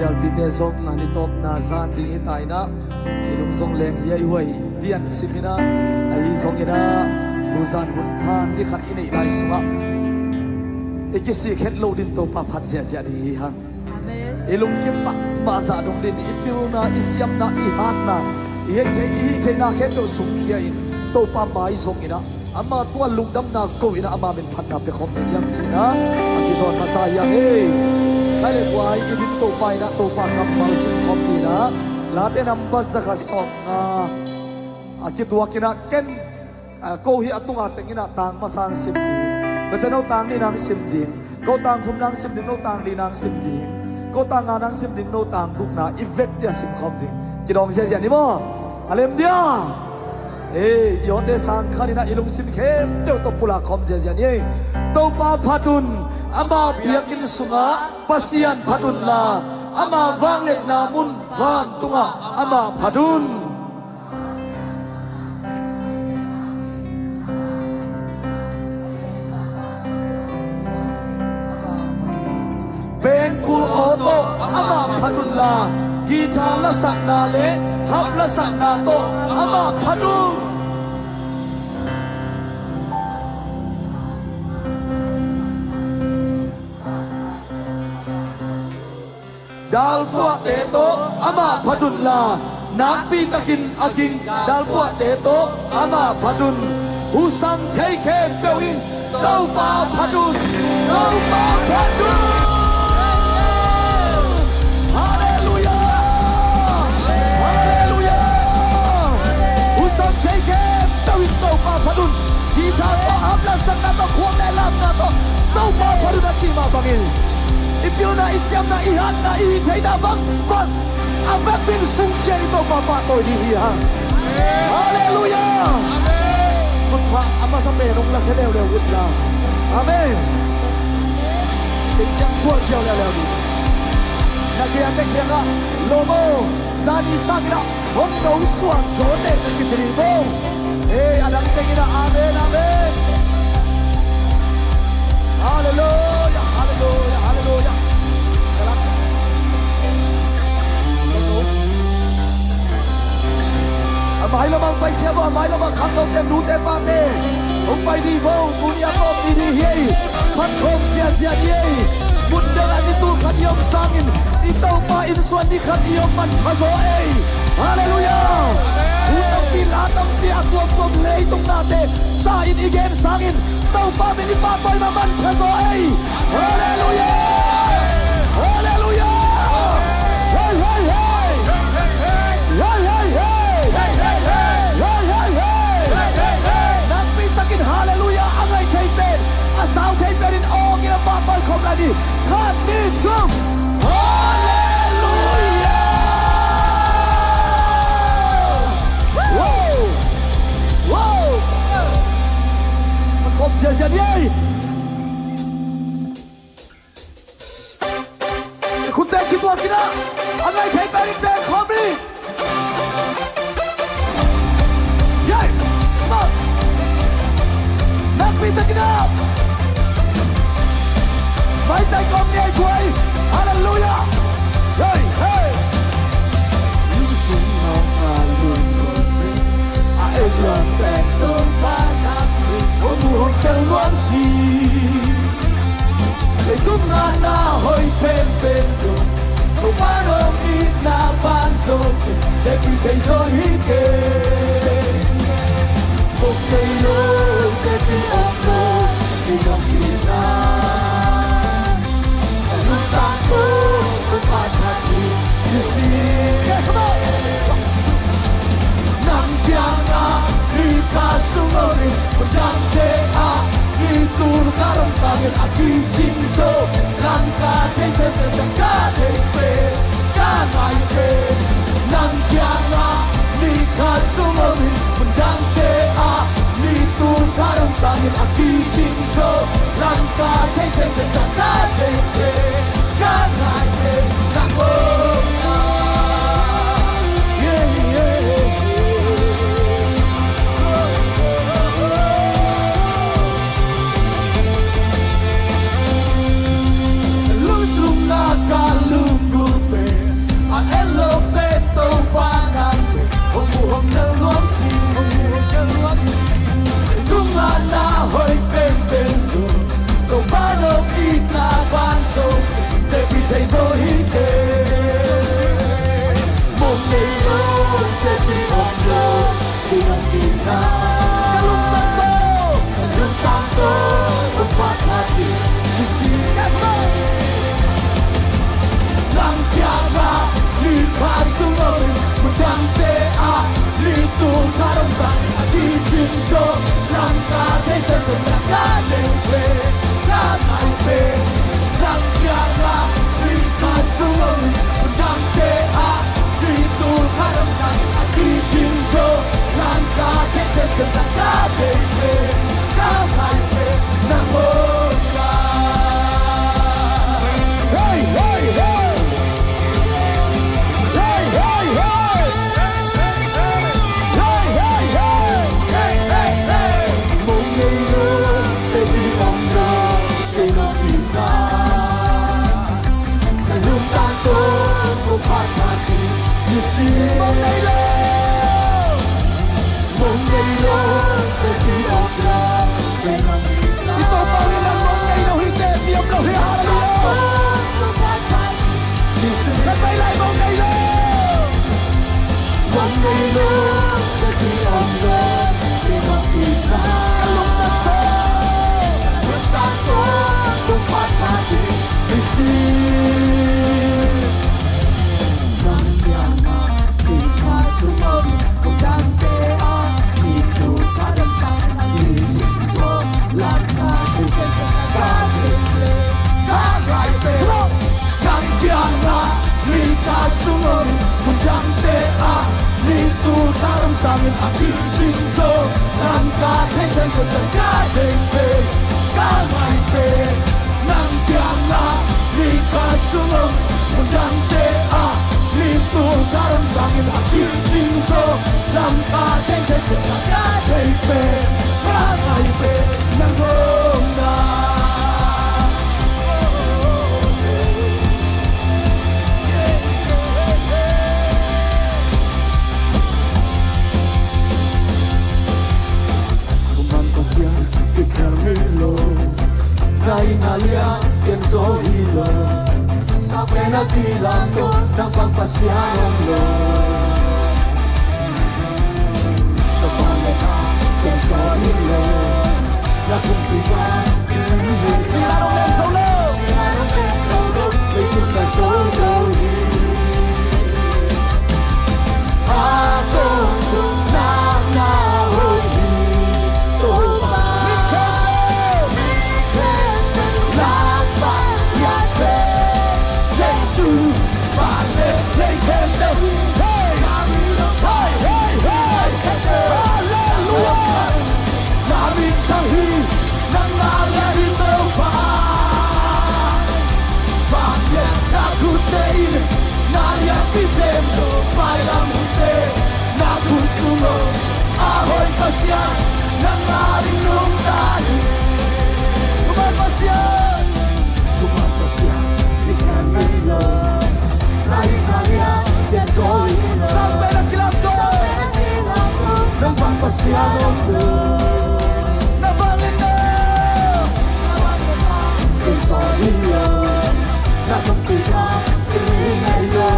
zel pite som na ni tom na san ding itai na ilung song leng yai wai pian simina ai song ina tusan hun than ni khat inei lai sunga ikisi khet lo din to pa phat sia sia di ha ilung kim ma za dong din ipilna isiam na ihan na i je na khet do sum khia in to pa mai song ina ama tua lungdam na ko ina ama min phat na pe khom yang china akizon masaya hey khai le kwai idin to pai na to pa kam mal sim khom ni na la te number zakha song na akitua kina ken ko hi atunga tengina tang masang sim ni to chano tang ni nang sim ding ko tang thum nang sim ding no tang li nang sim ding ko tang nga nang sim ding no tang guk na effect dia sim khom ding kidong sia sia ni mo alem dia yote sang khanina ilung sim khem teu to pula khom sia sia ni to pa phatun ama biakin sunga pasian phatun la ama wanglet namun van tunga ama phatun pengkul oto ama phatun la gita la sakna le hap la sakna to ama phatun dal tua teto ama phatun la nak pi takin aging dal tua teto ama phatun usang thei khe pewin tau pa phatun hallelujah usang thei khe pewin tau pa phatun di tha to amla sakna to khom ne lam na to tau pa phatun chi ma bangil ipil na isiam na ihan na ihitay na bang avak bin sungkya ito papatoy di hiya hallelujah kun pa ama sa penong lakelew lew wud la amen ityang buwag siyaw lew lew di nagyatek niya nga lomo zani sakina hong nong suwan sote nagkitribo anang tingin na amen amen hallelujah hallelujah hallelujah amai lamang pai khia bo amai lamang kham no tem du te pa te ông pai đi vô dunia top đi đi hi phát khom sia sia đi bunda ani tu khat yom sangin itau pa in suan di khat yom man phazo ei hallelujah utam pila tam pia tuam lei tung na te sa in igen sangin tau pa mini pa toy ma man phazo ei hallelujah hallelujah hey hey hey hey hey hey napi takin hallelujah angai thei pen asau thei pen in ong in pa toy khom la di khat ni chum hallelujah wow wow man khom sia sia điคุณเตคิดตัวกินะอะไรใช้แบริงแบงคอมนี่ยัยมานักปีตะกินะไม่แต่กอมเนี่ยคุยฮาเลลูยาเฮ้ยเฮ้ยลูกสุนทรมาลุนคนนี้อาเอลอนแต่ตัวบ้านนักบินโอ้บุหงเกลนวมซีเลยตุ้งงานหน้าหอยเป็นสุดเขาบ้านองอีหน้าบ้านสุดแต่พี่ใจโซฮิเกโอเคโลแต่พี่ออกโลพี่น้องพี่นาลูกตาโตก็ปาทัดที่ยี่สิบนังจางาลีคาสุงอริมันดังเตอาTur karam sangin aki jingso langka jese sedeka tepe kanai pe nang kianga ni kasumomin mendang te a ni tur karam sangin aki jingso langka jese sedeka tepe kanai pe nangko Kalunggu pe baby on love Pinang kita Kalung tanto Empat hati Di sini Nang tiara Lika sungomin Mendang tea Litu karong sang Di jinso Langka Tesen senang Kadeng pe Nang pe Nang tiara Lika sungomin Mendang tea Litu karong sang Di jinso Langka Tesen senang Kadeng pe Nang pe Nang hoka Hey hey hey Mong ngày lâu Mong ngày lâu Baby of love Ito pa rin ang mong ngày lâu Hindi Biyam lâu Hi hallelujah Listen Katay lai mong ngày lâu Mong ngày lâu Baby of love Pinang kita Kalung tanto Kung patati Listen Sumobi Udang tea Itu kadang sang Di jinso Langka Tisen Senaga Jemble Karai pe Nang tianga Lika sumobi Udang tea Itu kadang sang Di jinso Langka Tisen Senaga Jemble Karai pe Nang tianga Lika sumobi Udang tea Litu karam sangin aki jinso Lampa tense cetaka Teipe Kakaipe Nanggona Kuman pasyan Kikal milo Nainalia Yenso hilo Sa penatilan ko ng pagpasyanong lo Nafale ka, penso hilo Nakumpigan, pinili Sinanong lenso lo Sinanong lenso lo Layong na so-so-hi Ako tunang nahoy Ito ba Vale, they can do Hey, hey, hey, hey Hallelujah Namin tahi Nang narito pa Bakit nakutin Naliang pisemso Pailang hute Nakusumo Ahoy pasyan Nang narinong tahi Tumapasyan Tumapasyan Di kanilo Lain halia Yan soy Sampai nagkilanto Nang pagpasyanon mo Nabangin na Yan soy iyo Nakampiga Kiminay yo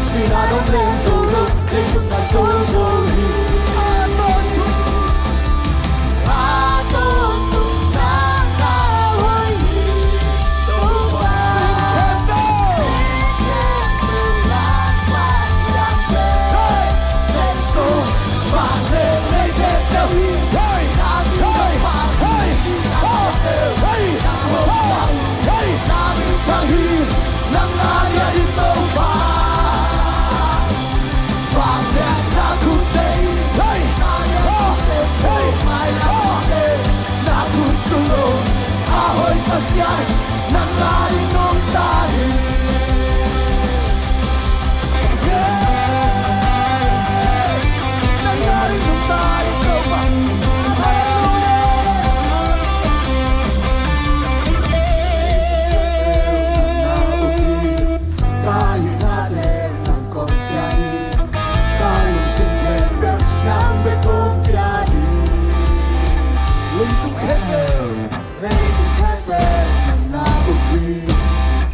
Sinanong lenso lo Lingkong na so-so-hi Aton ko Aton ko Nakahoy Tuwa Nintendo So, vale, they get the hey, hey, hey, hey, hey, Tahi, nang naya ito pa Vale, nakutay Hey, hey, nakusunod Ahoy pasyan, nang narinong tali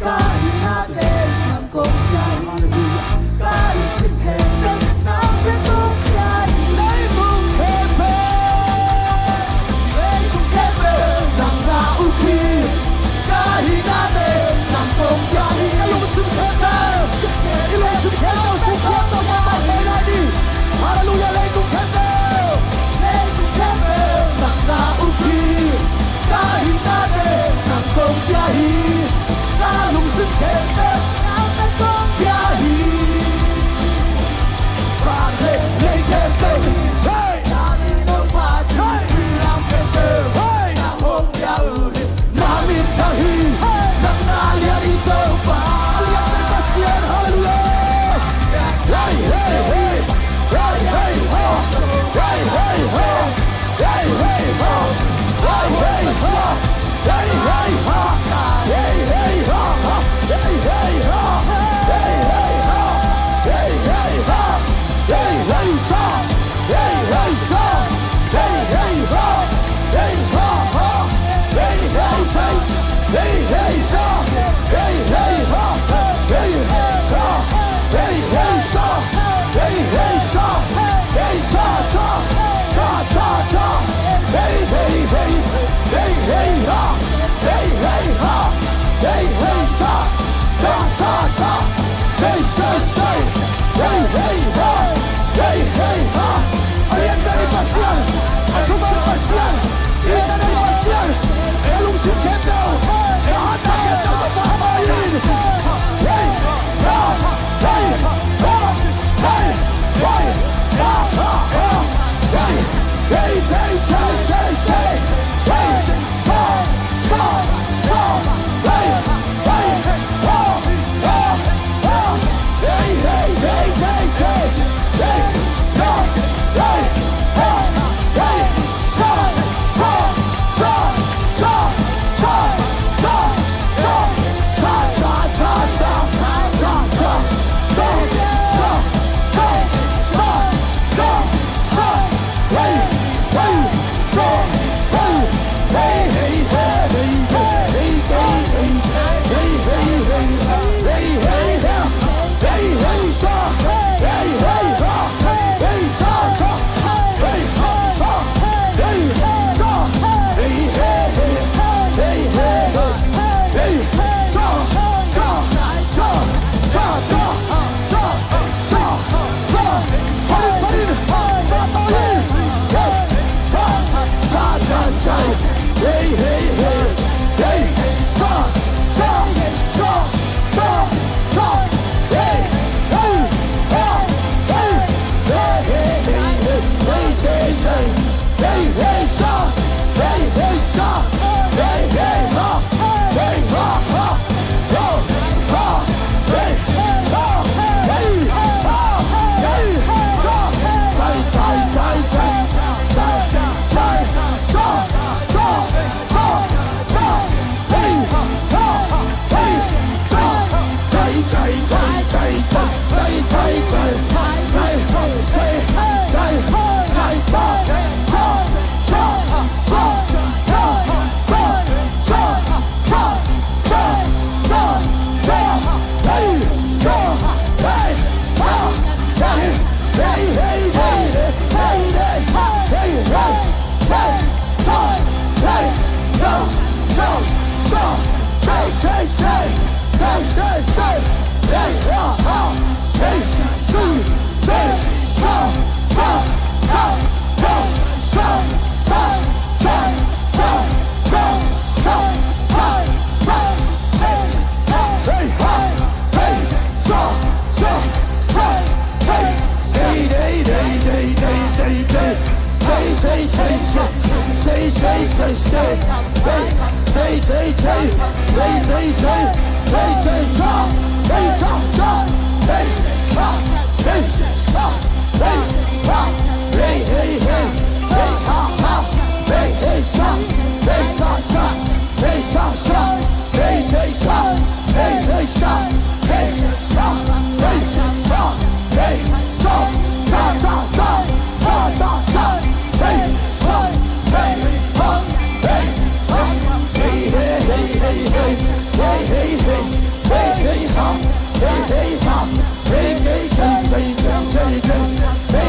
Kahit natin ng kong kahit Kaling simhen ng Pasian, I command Pasian, in the name of Pasian, Elusim came down, Ehana came down the Bahayin. Hey,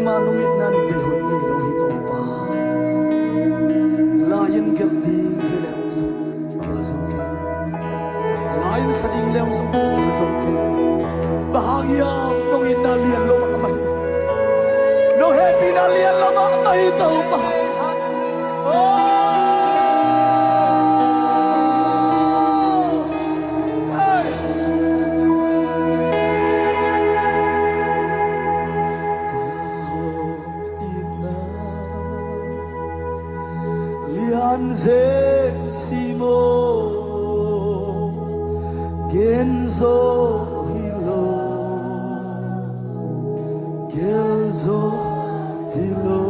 manungit nan tehun ni ro hito pa layan gel di gelem so gel so ke layan sading lem so so ke bahagia nungit na lian lo ma mai no happy na lian lo ma mai to pa Zen simo genzo hilo gelzo hilo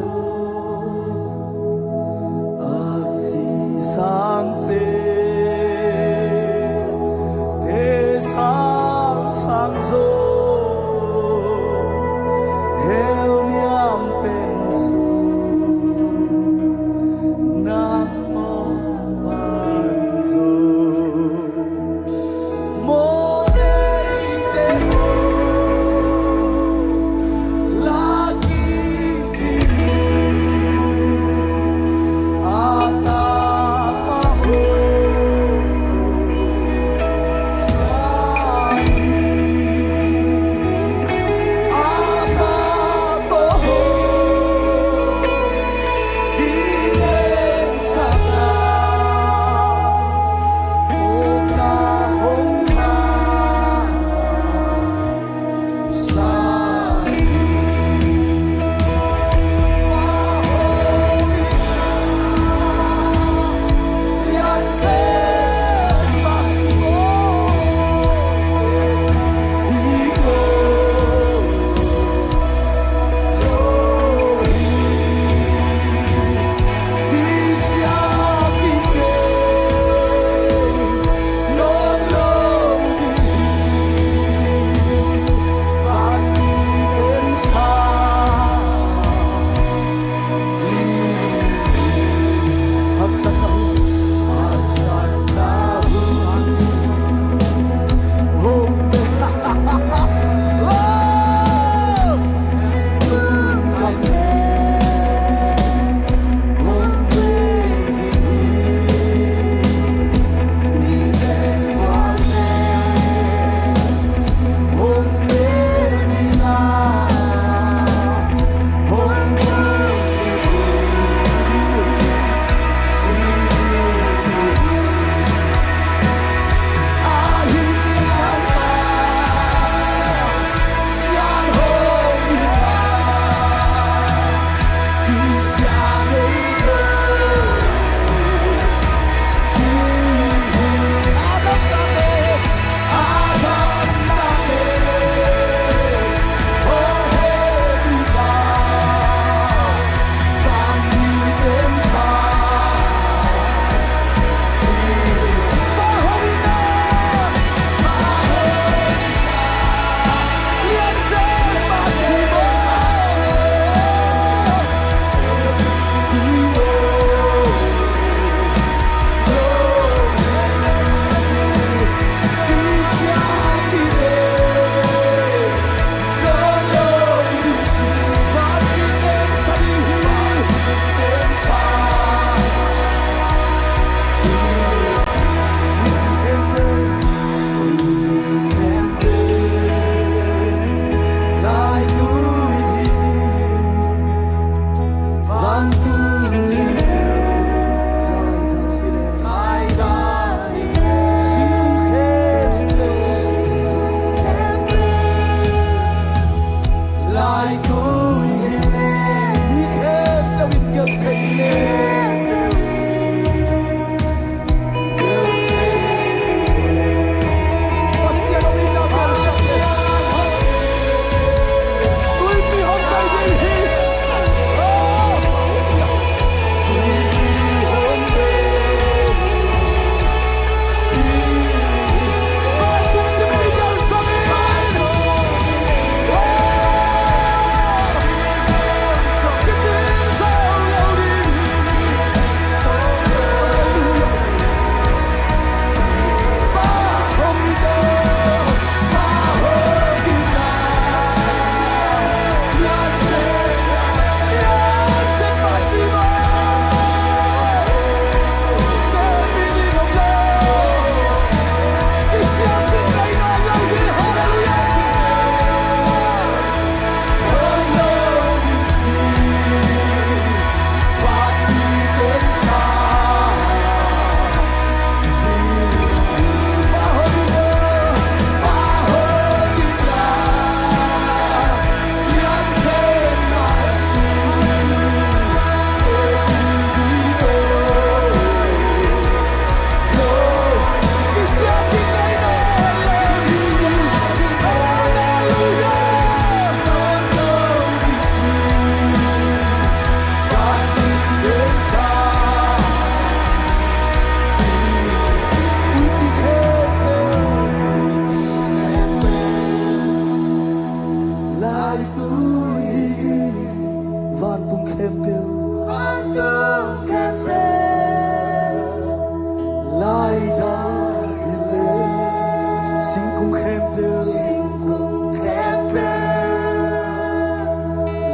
aksi sangte te sang zo hel niam pensu lagi kini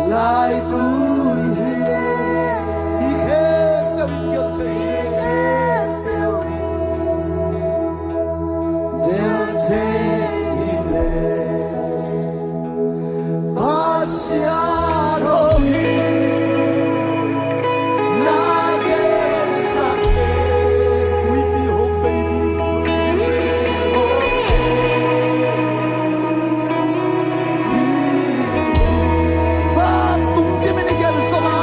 lại tôi đi khen đã bình kiệt thầy đem thế lệ pasiarogi nage sake kui mi hong baby fa tum ti me nikel sama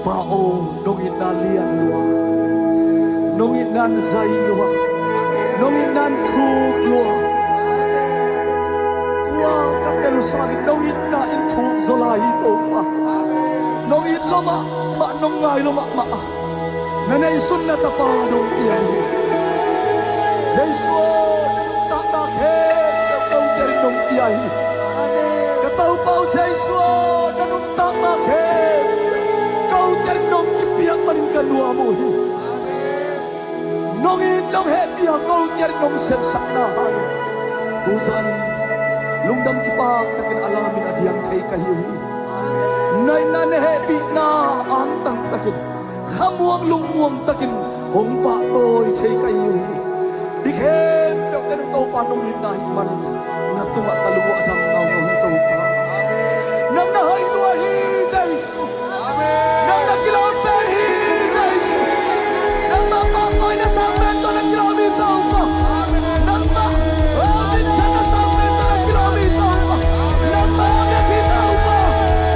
pa o nong inalian lua nong inan zai lua nong inan thuk lua tua katel sagi nong inna in thuk zolai to pa nong in loma ma nong ngai loma ma nanay sunna tapa nong kiai Jesu tak nak hen kau tiari nong kiai katau pau Jesu nanun tak nak hen kau tiari nong kipiak manin kanua mu nong in nong happy kau tiari nong set sakna han tuzan lungdam kipak takin alamin adiang cai kahiwi nai nan happy na ang tang takin khamuang lungmuang takin hong pa toy cai kahiwi dikhem tok ten to pa nong in nai manin na tunga kaluwa adang nau no hito pa nang na hai lua hi Jesu nang na kilometer hi Jesu nang ma pa toy na samben to na kilometer pa nang ma min tan na samben to na kilometer pa nang ma na kita pa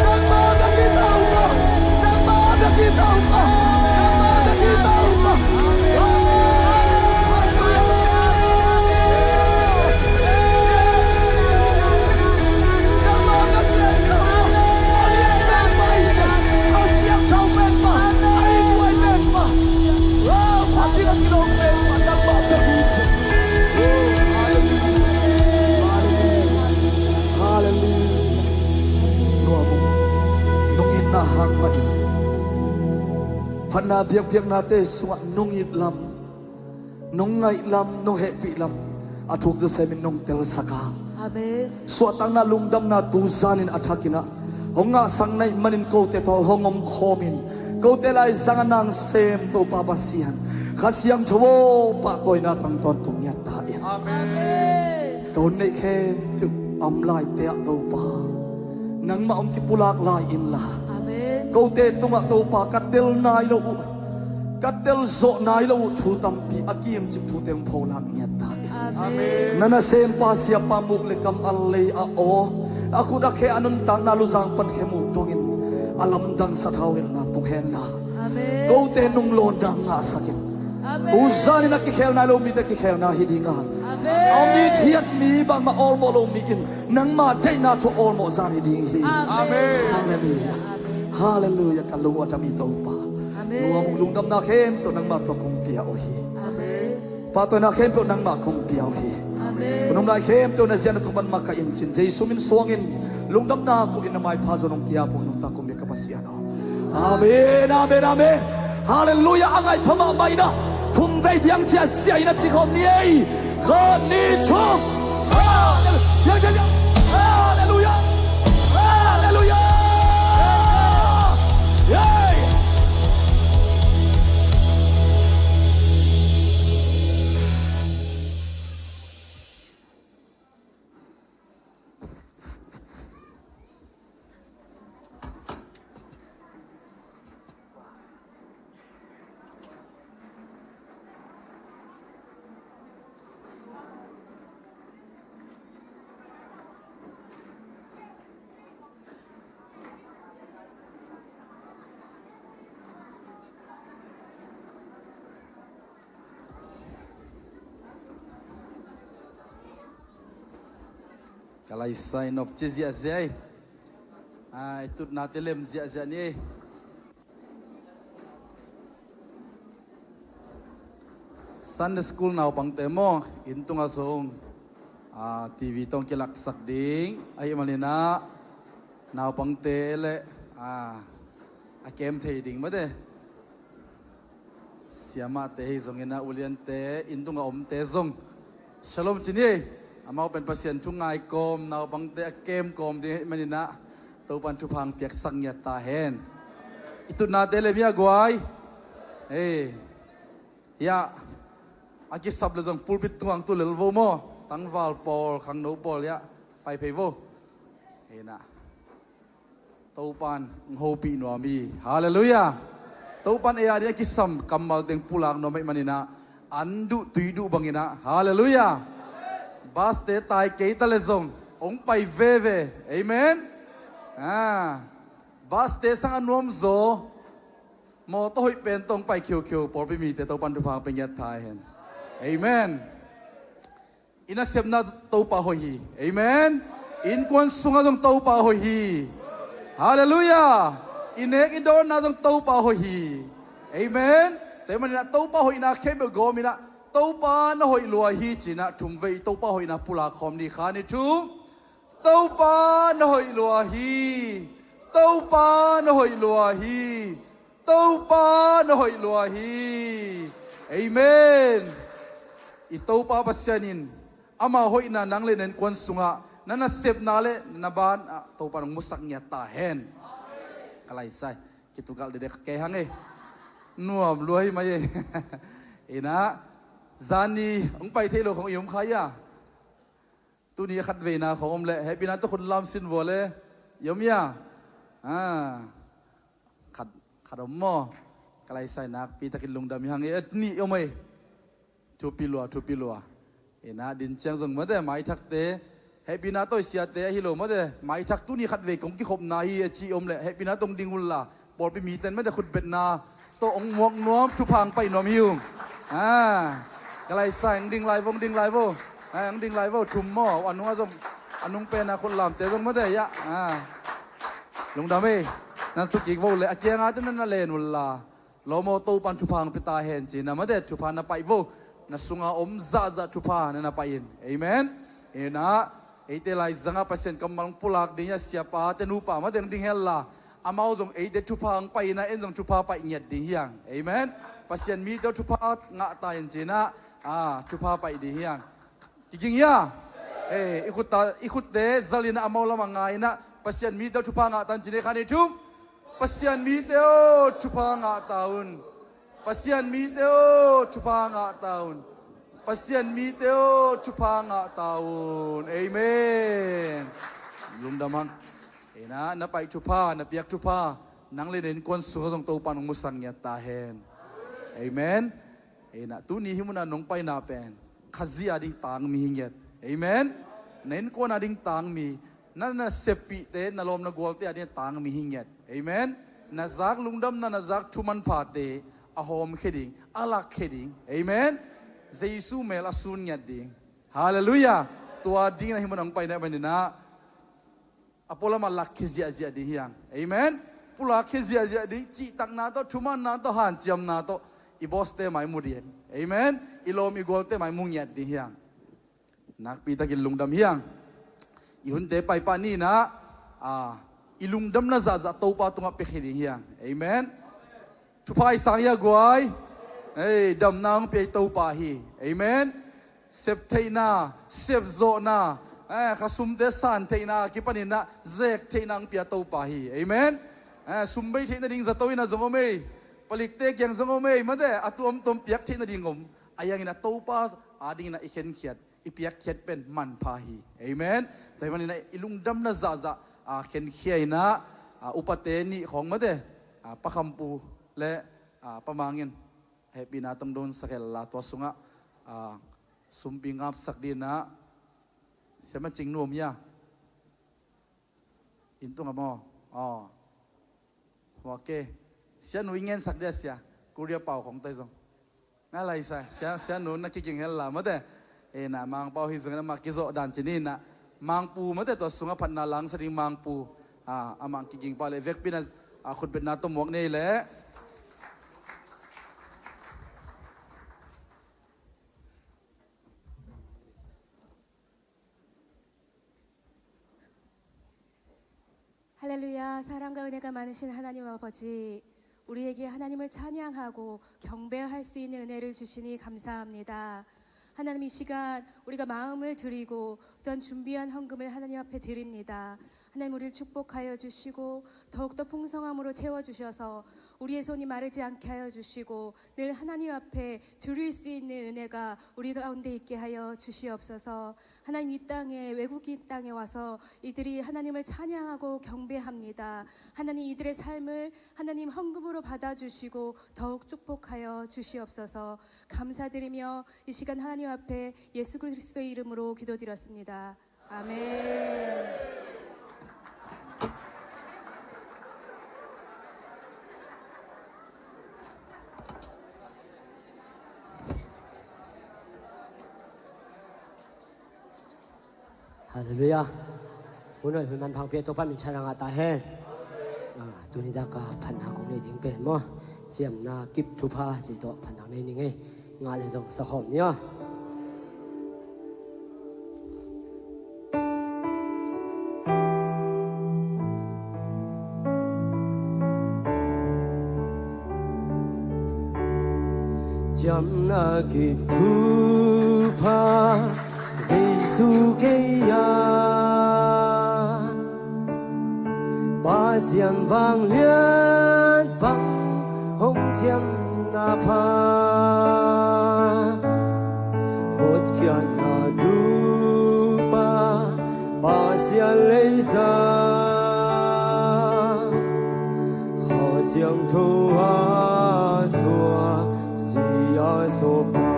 nang ma na kita pa nang ma na kita pa nang ma na kita pa Pana biak-biak nate suwa nung itlam nung ngai lam nung happy lam athuk jo semin nung tel saka Amen. suatang na lungdam na tuzanin athakina honga sangnai manin ko te to hongom khomin ko te lai zanganang sem to papasian khasiam thowo pa koi na tang ton tung ya ta ya Amen. ko nei khem tu am lai te to pa nang ma om ki pulak lai in la Amen. câu tê tung ạ tàu pa katel nai lo katel zo nai lo thu tampi akim chim thu teng phau lang nya ta Amen. nana sem pa sia pa muk le kam alle a o aku da khe anun tang na lu jang pan khe mu tongin alam dang sa thawin na tung hen la Amen. câu tê nung lo dang nga sakin Amen. tu zani na ki khel na lo mi ta ki khel na hidinga Amen. ami thiat mi bang ma all mo lo mi in nang ma dai na thu all mo zan hiding hi Amen. hallelujah hallelujah kalung atami to pa Amen. nuam lung dam na khem to nang ma to kum pia o hi Amen. pa to na khem to nang ma kum pia o hi Amen. nong lai khem to na zian to man ma ka in chin jesu min suangin lung dam na ko in mai pha zo nong tia po nong ta kum be kapasian o amen amen amen hallelujah angai phama mai na thum vei thiang sia sia ina chi khom ni ei khan ni thum hallelujah hallelujah hallelujah Yay! Kalai sign of zia zia itu natelem zia zia ni Sunday school now pang temo intung asong TV tong kilak sakding ay malina now pang tele kem thading made siama te zong ina ulian te intung om te zong shalom chini amau pen pasien tungai kom nau bang te kem kom di manina tau pan tupang piak sangya ta hen itu na dele mia guai ya aki sable jong pulpit tuang tu lelvo mo tang val pol khang no pol ya pai phevo na tau pan ngopi no mi hallelujah tau pan ya dia kisam kamal deng pulang no mai manina andu tuidu bangina hallelujah bas te tai ke talezong ong pai veve amen bas te sang anom zo มอต้อยเป็นตรงไปเขียวๆปอไปมีแต่ตัวปันทุพางเป็นยัดทายเห็นเอเมนอินาเซมนาตัวปะหอยเอเมนอินควนสุงาจงตัวปะหอยฮาเลลูยาอินเอกอินโดนนาจงตัวปะหอยเอเมนแต่มันนะตัวปะหอยนะแค่เบกอมินะตัวปะนะหอยลัวฮีจีนะทุ่มเวตัวปะหอยนะปุลาคอมดีขานิทุ่มตัวปะนะหอยลัวฮีตัวปะนะหอยลัวฮีตัวปะนะหอยลัวฮีเอเมนอีตัวปะปัสยานินอามาหอยนะนังเลนันควนสุงะนั่นน่ะเสพนาเลนับานตัวปะนมุสักเนียตาเห็นอะไรใส่คิดตุกัลเด็กแกหังนัวรวยมาเย่เอ็นะจานีองไปเที่ยวของยมขายะตัวนี้ขัดเวนาของอมเล่ให้พี่นัททุกคนลำสินวัวเลยยมยาขัดอมมอกลายใส่นักปีตะกินลงดำยังนี่ยมไม่ทุบปีลัวเอ็นะดินเชียงส่งมาเด้ไม้ทักเตะให้พี่นัทตัวเสียเตะฮิโลมาเด้ไม้ทักตัวนี้ขัดเวของที่ขบนายจีอมเล่ให้พี่นัทตรงดิ่งอุลลาบอลไปมีเต้นไม่ได้ขุดเบ็ดนาตัวองมวกน้อมทุพังไปน้อมหิวกลายใส่ดิ่งไลฟ์วงดิ่งไลฟ์วงดิ่งไลฟ์วงทุ่มหม้ออันนู้นส่งอันนู้นเป็นนะคนลำเตะส่งมาเด้ยะลงดำเอ้นั่นทุกอีกวงเลยอาเจียงอาจจะนั่นเลนุลลาโลโมตูปันทุพังไปตาเห็นจีนะมาเด้ทุพันน่ะไปวงน่ะสุงาอมซาทุพันน่ะไปอินเอเมนเอ็นะเอเตไลซ์จังอาเปอร์เซ็นต์กำลังปุลักดิ่งเสียป้าเตนูป้ามาเด้ดิ่งเฮลล่าอามาจงเอเดทุพังไปนะเอ็นจงทุพาไปเงียดดีเฮียงเอเมนปัสยันมีเดทุพางะตายจีนะทุพาไปดีเฮียงจริงๆยาอีขุดเดซาลินะอามาละมังไงนะปัสยันมีเดทุพางะตันจีนะขันเอทุมปัสยันมีเดทุพางะตาอุนปัสยันมีเดทุพางะตาอุนปัสยันมีเดทุพางะตาอุนเอเมนลุงดามันนะนับไปทุพานับเปียกทุพานังเล่นเห็นคนสุขตรงตัวปันมุสังเงียตาเห็นเอเมนนะตัวนี้หิมุนันนงไปนาเป็นขจีอดิ่งต่างมีเงียดเอเมนเน้นคนอดิ่งต่างมีนั่นน่ะเสพปีเตนลมนกวลเตอดิ่งต่างมีเงียดเอเมนน่ะจากลุงดำน่ะจากทุมันพาเตอโฮมเขดิงอาลักเขดิงเอเมนเจสุเมลอสุนเงียดดิงฮาเลลูยาตัวดิ่งนะหิมุนันไปนะเป็นนะอพอลมาลักเขจิอาเจียดียังเอเมนปุลักเขจิอาเจียดีจีตักนาโตทุมันนาโตหันจิมนาโตอีบอสเตไม่มุดีเอเมนอีลมอีกอลเตไม่มุงยัดดียังนักปีตะกินลุงดำยังอีหุ่นเตไปปานี่นะอีลุงดำน่าจะโตปาตุงเปขีดียังเอเมนทุพายสังยากวยดำนางเปียโตปาฮีเอเมนเซฟเทนาเซฟโซนาข้าสุมเดสันเทน่ากิปนินะเซกเทนังเปียโตปาฮีเอเมนสุมเบเทน่าดิ่งจะโตอินะจงอเมย์ผลิตเตกยังจงอเมย์มาเด้อตัวมเปียกเทน่าดิ่งมอายังอินะโตปาดิ่งนะอีเข็นเขียดอีเปียกเขียดเป็นมันพาฮีเอเมนแต่วันนี้นะอีลุงดำนะจะเข็นเขียดนะอุปเทนีของมาเด้อปะคำปูและประมาณเงินให้ปีนาต้องโดนสักละตัวสุงะสุมปิงับสักดีนะใช่ไหมจริงนุ่มยาอินตุงกับมอโอเคเสียหนูเงินสักเดียเสียกูเรียกเป่าของไต้ซงนั่นอะไรใช่เสียหนูนักกิจเงินละมาแต่น่ะมังเป่าฮิซึงนะมากิโซดันจีนี่นะมังปูมาแต่ตัวสุงพันนาลังสริงมังปูมังกิจเป่าเลยเวกปีนั้นคุณเป็นนาตัวหมวกนี่แหละ할렐루야, 사랑과 은혜가 많으신 하나님 아버지, 우리에게 하나님을 찬양하고 경배할 수 있는 은혜를 주시니 감사합니다. 하나님 이 시간 우리가 마음을 드리고 또한 준비한 헌금을 하나님 앞에 드립니다. 하나님 우리를 축복하여 주시고 더욱더 풍성함으로 채워주셔서 우리의 손이 마르지 않게 하여 주시고 늘 하나님 앞에 드릴 수 있는 은혜가 우리 가운데 있게 하여 주시옵소서. 하나님 이 땅에 외국인 땅에 와서 이들이 하나님을 찬양하고 경배합니다. 하나님 이들의 삶을 하나님 헌금으로 받아주시고 더욱 축복하여 주시옵소서. 감사드리며 이 시간 하나님 앞에 예수 그리스도의 이름으로 기도드렸습니다. 아멘. 할렐루야. 오늘 훈만 방패 똑바로 찬양하다 해. 돈이다가 판하고 내딩 뭐 지엄나 깁투파 지도 판하고 내딩에 ngài dòng sahom nhá. 지엄나 깁투파 Giêsu-keya ba xiêm vang liên bằng hồng chiêm na pa hốt kian na du pa ba xiêm lấy ra khó xiêm thu ha xua xia xô pa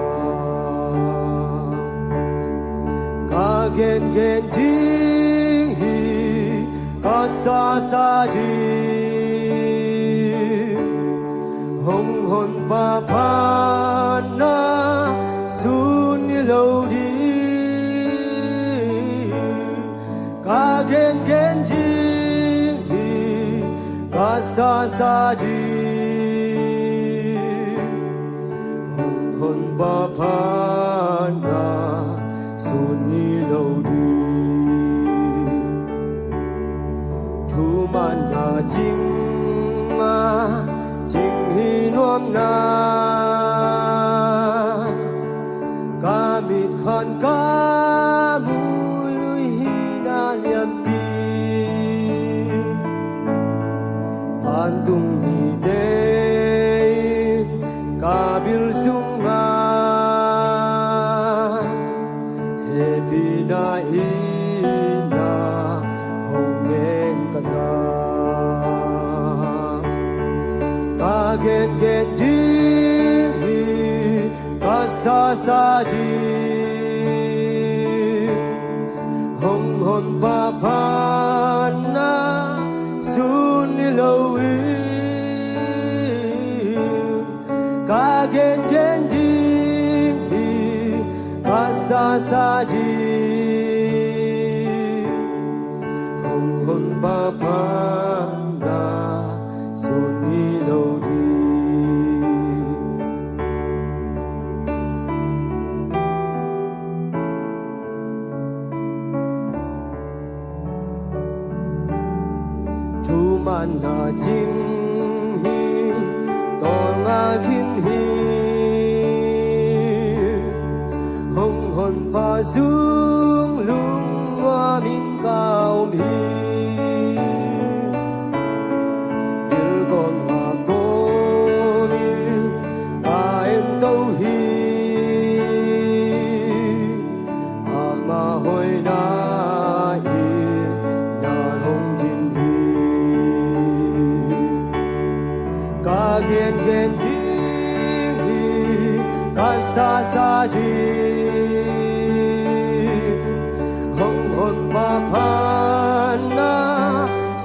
gen gen ding hi ka sa ding hong hon pa pa na sun ni lo di ka gen gen ding hi ka sa ding hong hon pa pa na Suni lodi thu man na jing hi nuam na ka mit khan ka mu hi na liam pi phan tung ni de ka bil sung na ina hongen kaza ka gen gen di ka sa di hong hon pa pa na sun ni lo ka gen gen di ka sa di ba pa na suni lo di tu man na jing hi ton nga khin hi hong hon pa dung lung wa min cao mi gen gen ding hi ka sa ji hong hon pa pa na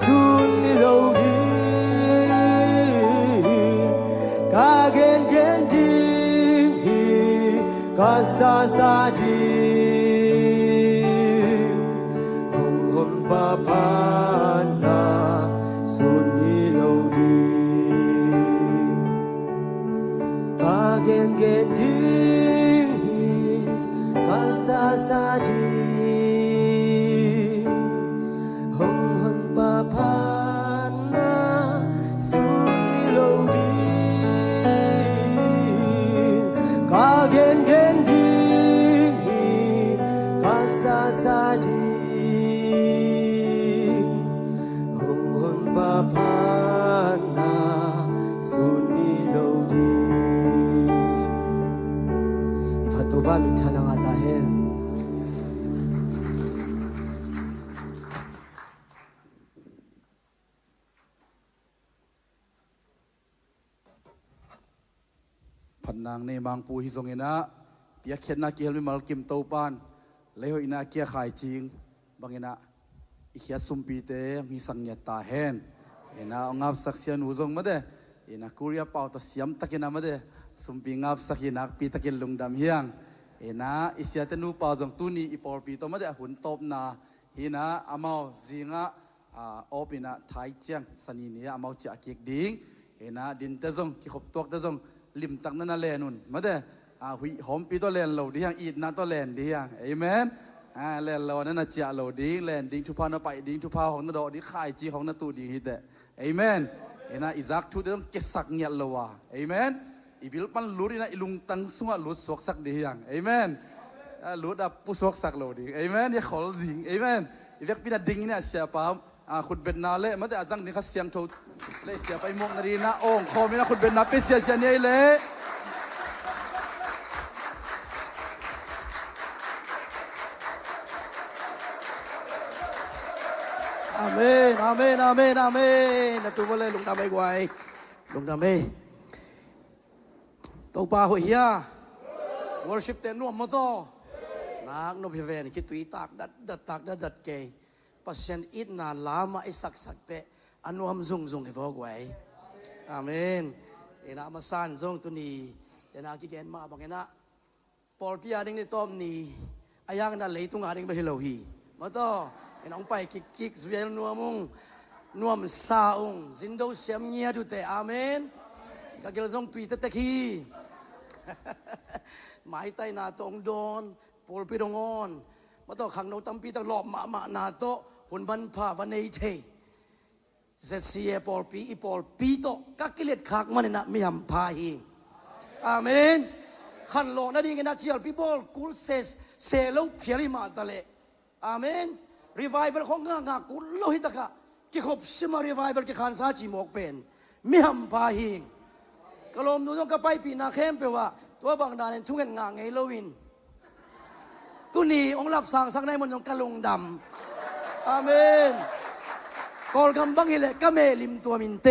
sun ni lo di ka gen gen ding hi ka sa ji hong hon pa pa na sun ni lo di gen gen ding hi ka sa ding hong hon pa pa na sun ni lo di ka gen gen ding hi ka sa ding hong hon pa pa na sun ni lo di Tuhan mencanangkan ahir. Panang ni mang pu hi zong ina pia khen na ki helmi mal kim to pan leho ina kia khai ching bangina ikhia sumpi te mi sang nya ta hen ina ngap saksian uzong made ina kuria pau to siam takina made sumpi ngap sakina pi takin lungdam hiang เอ็นะอิเสียตนูปาจงตุนีอีปอลปีตัวมาเดหุ่นตบนาฮินะอามาจิงะอปินะไทยเจียงสนีเนี่ยอามาจะเกียกดิ้งเอ็นะดินเตจงที่ขบตัวเตจงลิมตักนั่นน่ะเลนุนมาเดหุยหอมปีตัวเลนเหล่าดีอย่างอีดนาตัวเลนดีอย่างเอเมนเลนเรานั่นน่ะจะเหล่าดิ้งเลนดิ้งทุพานะไปดิ้งทุพาของนั่นดอกดิ้งข่ายจีของนั่นตูดิ้งฮิตเตเอเมนเอ็นะอิซักทุเดต้องเกสักเงียลวะเอเมนอีบิลปันลุดินะอีลุงตังสุงะลุดสวกสักดีอย่างเอเมนลุดปุสวกสักเหล่าดิ้งเอเมนยี่ขอลดิ้งเอเมนอีเวกปีน่ะดิ้งเนี่ยเสียปามขุดเบ็ดนาเล่มาแต่อาจังนี่เขาเสียงทุเล่เสียไปมงนารีนะโอ่งคอมีนะขุดเบ็ดนาเป็นเสียเนี่ยเล่อาเมนอาเมนอาเมนอาเมนนะตัวเลยลุงดำไม่ไหวลุงดำไม่ตัวป่าหัวเฮียวอร์ชิปเต็นนุ่มมาต่อนักนบเวนคิดตุยตากดัดเกยปัสยันอิดนาลามาไอสักเตอนุมซงให้พอไหวอาเมนเอ็นะมาสานซงตัวนี้เอ็นะกิเกนมาบังเอ็นะปอลพิอาดิ้งในต้มนี้อายังนั่นเลยตุงอาดิ้งไปเฮโลฮีมาต่อเอ็นองไปกิกสเวลนัวมุงนัวมซาองซินโดเสียมเงียดูเตอาเมนก็เกลซงตุยตะคีหมายใต้นาตองโดนปอลพิดงอนมาต่อขังโนตัมปีตะหลอบมานาโตหุ่นบันพาวันเนเทเซเซียปอลปีอีปอลปีโตกักกิเลสขากมันนะไม่ยำพาหิงอาเมนขันโลนั่นเองนะเชียร์ปีบอลกุลเซโลเพียริมาตะเลอาเมนรีไวเวลของงากุลโลหิตกะกิขบซิมารีไวเวลกิขันซาจิมอกเป็นไม่ยำพาหิงกลมดูต้องกระไปปีนาเข้มเปว่าตัวบางดานทุ่งเงินงาไงโลวินตุนีองรับสั่งสักในมันต้องกระลงดำอาเมนกอลคำบังฮิเลก็เมลิมตัวมินเต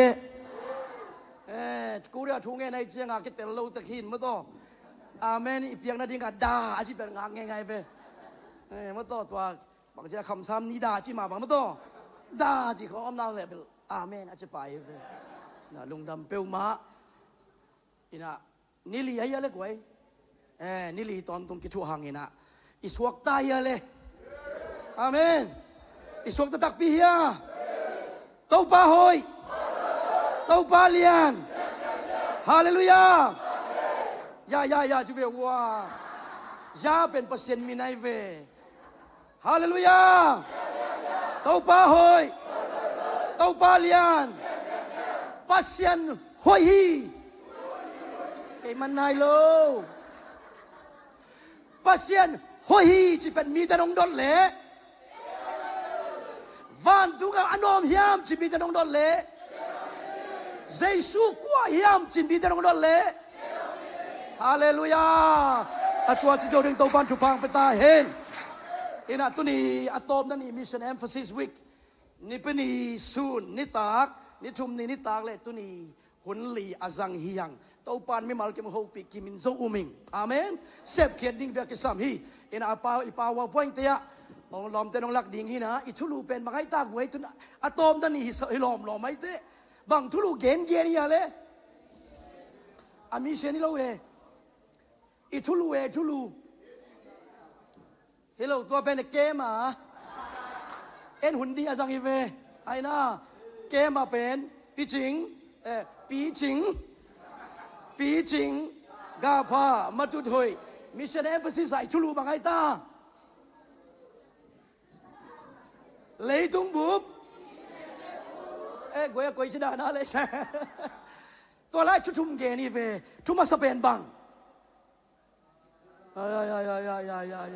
กูเรียกทุ่งเงินในเชียงอาคิดแต่เราตะขินมาต่ออาเมนอีเพียงนั้นดิ้งกันด่าอาชีพเป็นงานไงเฟ้มาต่อตัวบางทีคำซ้ำนี้ด่าจีมาบางมาต่อด่าจีเขาอมนาวเลยเป็นอาเมนอาจจะไปเฟ้นะลงดำเปลมาอินะนิลีให้เยอะเลยกวยนิลีตอนตรงกิจวัตรหางอินะอิสวกตายเลยอาเมนอิสวกตะตักปีเฮียเต้าปาหอยเต้าปาเลียนฮาเลลูยายาจุเวว่ายาเป็นเปอร์เซ็นต์มีในเวฮาเลลูยาเต้าปาหอยเต้าปาเลียนเปอร์เซ็นต์หอยเกมันนายโลเปอร์เซ็นต์หอยจีเป็นมีแต่น้องดอลเล่วันทุกอันนอมยามจีมีแต่น้องดอลเล่เจสุกว่ายามจีมีแต่น้องดอลเล่ฮาเลลูยาอัตัวจิโจดึงตัวบันจุพังไปตาเห็นอินาตุนีอัตโตมนั่นนี่ mission emphasis week นี่เป็นนี่ซูนนี่ตากนี่ชุมนี่ตากเลยตุนีหุ่นลีอาจังฮิยังตัวปานไม่มาเก็บหัวปีกิมินโซอุมิงอาเมนเซฟเขียนดิ้งเบียกิสามฮีอินาปาวอีปาวว่าพ่อยเตียองลอมเตนองลักดิ้งฮีนะอิทุลูเป็นบางไอ้ตากไว้ตุนอัตโตมนั่นนี่ฮิลอมไม่เตะบางทุลูเกนนี่อะไรอามิเชนี่เราอิทุลูทุลูเฮลโลตัวเป็นเกมอ่ะเอ็นหุ่นดีอาจังฮิเวไอ้น่าเกมมาเป็นปีจิงปีจิงกาพามาจุดหอยมิชชั่นเอฟซีใส่ทุลูบางไอ้ตาเลยตุงบุบกวยกวยชนะนะเลยตัวแรกชุมเกนี่เวชุมมาสเปนบัง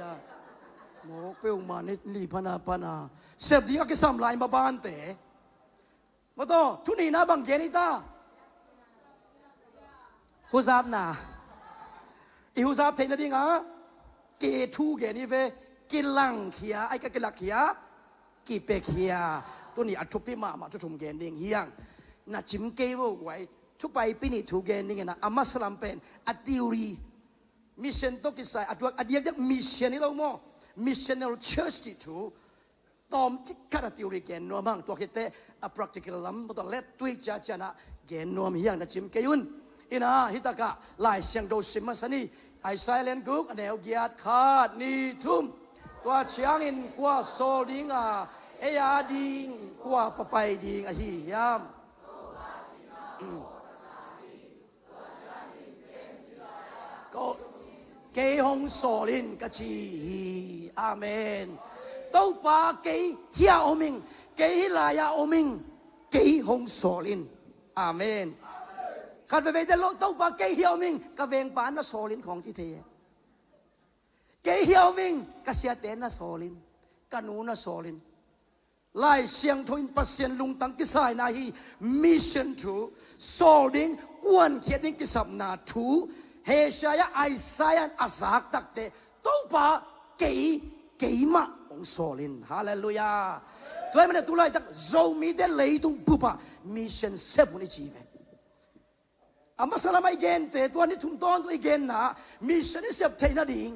ยาโมกเปลมานิลีพนาเสพดีก็แค่ซ้ำลายมาบ้านเตะมาต่อทุนีนะบังเกนิตาฮูซาบนาอีฮูซาบเทนดิ้งอ่ะเกทูเกนี่เวกิลังเขียไอ้ก็กิลักเขียกีเปเขียตัวนี้อัดทุบปีมาทุบเกนดิ้งเฮียงน่ะจิมเกวไว้ทุบไปปีนี้ทุบเกนดิ้งนะอามาสลัมเป็นอัดติวรีมิชชั่นต้องกิจอัดวักอัดเดียกมิชชั่นนี่เราโม่มิชชั่นเราเชิร์ชที่ถูตอมจิกการติวรีเกนนัวมั่งตัวคิดแต่a practical ลำตัวเล็ดตุยจ้าจนะเกนนัวมีอย่างนั้นจิมเกยุนอินะฮิตากะลายเสียงโดสิมาสนี ไอไซเลนกุกแนวเกียรติขาดนี่ทุ่มตัวเชียงอินกว่าโซดิงเอียดิงกว่าปะไปดิงฮียามก็เกยฮงโซลินกะจีอาเมนตัวปาเกยเฮียโอมิงเกยลายาโอมิงเกยฮงโซลินอาเมนขัดไปเวทโลตัวปาเกยเฮียโอมิงกะเวงปานน่ะโซลินของที่เทเกยเฮียโอมิงกะเสียเตนน่ะโซลินกะนูน่ะโซลินไล่เสียงทวินปัสเซียนลุงตังกิสายนาฮีมิชชั่นทูโซลิงกวนเขียนนิกิสับนาทูเฮชายาไอซายันอาซากตักเตตัวปาเกยมาองโซลินฮาเลลูยาตัวมันตุลายตักโจมีเดเลยตุงบุปะมิชชั่นเซบุนิจีเวอามาสลามไอเกนเตตัวนี้ทุ่มต้นตัวไอเกนนะมิชชั่นเซบเทนาดิง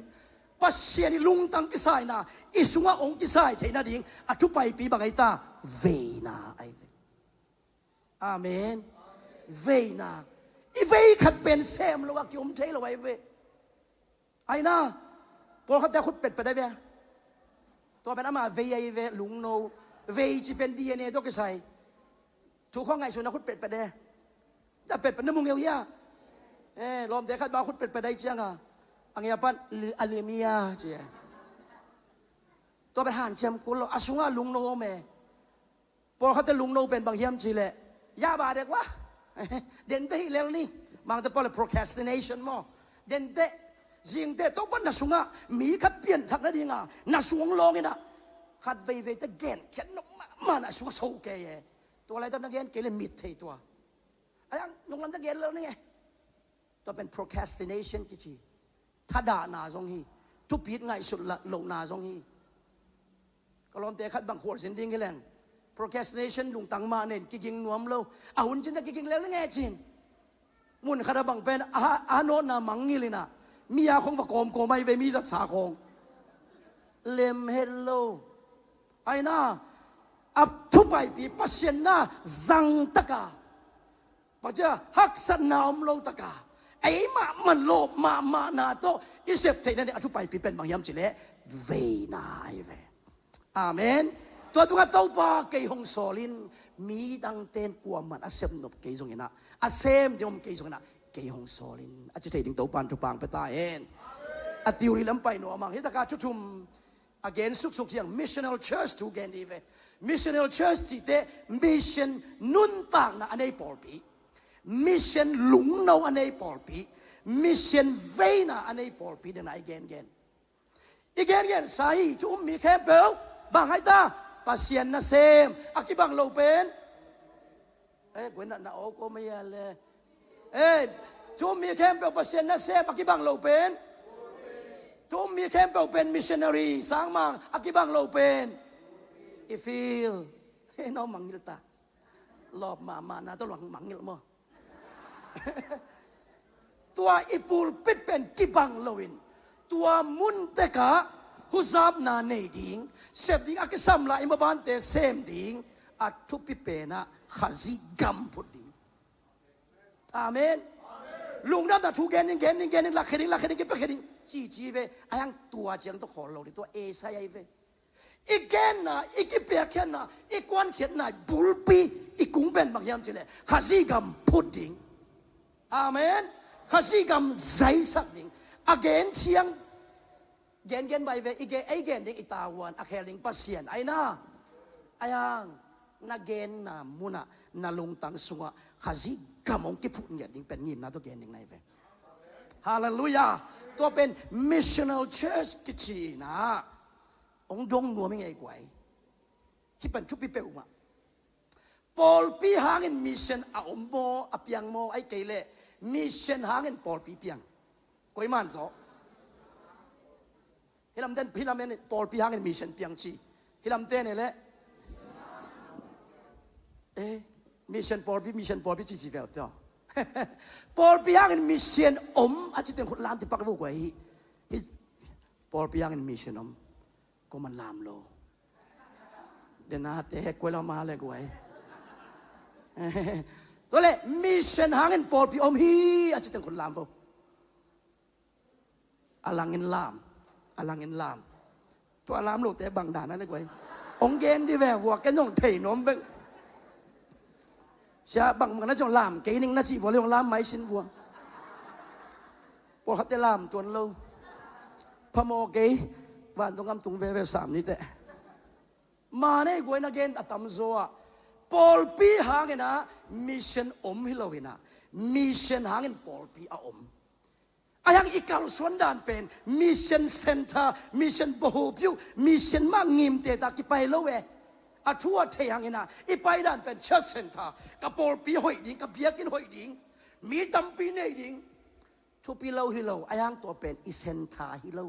ปัสเซียนลุงตังกิสายนาอิสุงะองกิสายเทนาดิงอัทุไปปีบังไอตาเวนาไอเวอาเมนเวนาอีเวขัดเป็นเซมแล้วว่ากิอมเทลไว้เวไอ้นะพอเขาแต่ขุดเป็ดไปได้ไหมตัวเป็นอามาเวไอเวลุงโนเวจีเป็นดีเอ็นเอตัวกิสายถูกข้อไงส่วนนักขุดเป็ดไปได้แต่เป็ดเป็นน้ำมุงเยียลมเด็กขัดมาขุดเป็ดไปได้เชียงอ่ะอังเงียปันอเลมียเจียตัวเป็นหันเชียมกุลอาสุงะลุงโนเมพอเขาแต่ลุงโนเป็นบางเยี่ยมจีเละยาบาเด็กวะเด่นเตะเร็วนี่บางแต่พอเลย procrastination มั้งเด่นเตะจิงเตะต้องเป็นนักสุงะมีขัดเปลี่ยนทักนั่นเองอ่ะนักสุงลองนี่นะขัดเวจะเกณฑ์แค่นมานักสุงะโชว์แกตัวอะไรต้องนักเกณฑ์เกณฑ์มิดเทตัวไอ้ยังนุ่งลำตะเกณฑ์แล้วนี่ไงตัวเป็น procrastination กี่ทีถ้าด่าหนาทรงฮีทุบผิดไงสุดละหลงหนาทรงฮีก็ลองเตะขัดบางขวดสินดิ้งกันแหละprocrastination ลุงตังมาเนี่ยกิงนวมเราหุ่นจินตะกิงแล้วไงจินมุนคาราบังเป็นโนนามังงี้เลยนะมียาของฝักโกไม่เวมีจัดสาของเลมเฮลโลไอ้น่าอับทุบไปปีปัสเซนน่าจังตะกาปัจจัยฮักสันนามโลตะกาไอ้มันโลมานาโตอิเซปเทนั่นเนี่ยทุบไปปีเป็นบางยามจิเล่เวนาไอเวอาเมนตัวตัวเต้าปาเกยฮงโซลินมีดังเต้นกว่ามันอาเซมนบเกยจงเห็นนะอาเซมยมเกยจงเห็นนะเกยฮงโซลินอาจจะเทดิ่งเต้าปานทุปางไปตายเองอาติวรีลำไปหนูมังเฮตากาชุม again สุกยัง missional church ถูกแกนดีเว missional church ที่เต mission นุนต่างนะอันนี้ปอลปี mission ลุงเราอันนี้ปอลปี mission เวนะอันนี้ปอลปีเดินagain สายจุ่มมีแค่เปล่าบางไฮตาปัสเซียนนะเซมอากิบังโลเป็นกวนน่ะโอ้ก็ไม่ยาเลยจุ่มมีแค่เปล่าปัสเซียนนะเซมอากิบังโลเป็นจุ่มมีแค่เปล่าเป็นมิชชันนารีสร้างมังอากิบังโลเป็นอีฟิลน้องมังยิลตาลอบมานะต้องหลังมังยิลมั้งตัวอีปูลปิดเป็นกิบังโลวินตัวมุนเตกะฮุซาบนาเนดิงเซฟดิงอักษัมลาอิมบานเตเซมดิงอัดทุปิเปนะขาซิกัมพุดดิงอาเมนลุงน้ำตาทูเกนิงลักเขดิงเปเขดิงจีเวอายังตัวเจียงต้องขอเราดิตัวเอไซไอเวอีกแกนนะอีกเปียกแกนนะอีกวันเขียนนะบุลปีอีกกุ้งเป็นบางยามเจเลขาซิกัมพุดดิงอาเมนขาซิกัมใจสักดิงอาเกนเชียงเกนไปเวอีเกนดิ้งอิตาวันอาเคลิงปัสเซียนไอ้น่าอายังนาเกนนามุนะนาลงตังสุงะขาซิกามองกิพุนเนี่ยดิ้งเป็นยิมนาตัวเกนดิ้งไหนเวฮาเลลูยาตัวเป็น missional church กิจีนะองดงนัวไม่ไงกวยที่เป็นชุบปีเปอุมาปอลปีหางินมิชชั่นอาอมโมอาเปียงโมไอเกเลมิชชั่นหางินปอลปีเปียงกวยมันโซฮิลามเต้นฮิลามเต้นปอลปีหางินมิชชั่นเปียงชีฮิลามเต้นเนี่ยแหละมิชชั่นปอลปีจีเฟลเจ้าปอลปีหางินมิชชั่นอมอาจจะเป็นคนลามที่ปักฟุกไว้ปอลปีหางินมิชชั่นอมก็มันลามโลเดี๋ยวนะเตะกวยเรามาเลยกวยตัวเล่มิชชั่นหางินปอลปีอมฮีอาจจะเป็นคนลามฟุก alangin lam tua lam lo te bang dan na koi ong gen di ve vua cái nhong thei nom ve sia bang na chong lam ke ning na chi vo leong lam mai sin vua po khat te lam tuan loพโมเกวันตรงกำตุงเวเวสามนี่แต่มาในกวยนักเกณฑ์ตัมโซะปอลปีหางนะมิชชั่นอมฮิโลวินะมิชชั่นหางปอลปีอาอมอายังอีกการส่วนด้านเป็นมิชชั่นเซ็นเตอร์มิชชั่นโบฮูพิวมิชชั่นมางิมเตตากิไปโลเวอาทัวเทียงนะอีไปด้านเป็นเชสเซ็นเตอร์กับปอลปีหอยดิ้งกับเบียกินหอยดิ้งมีตัมปีเนดิ้งทุปีโลฮิโลอายังตัวเป็นอิเซนทาฮิโล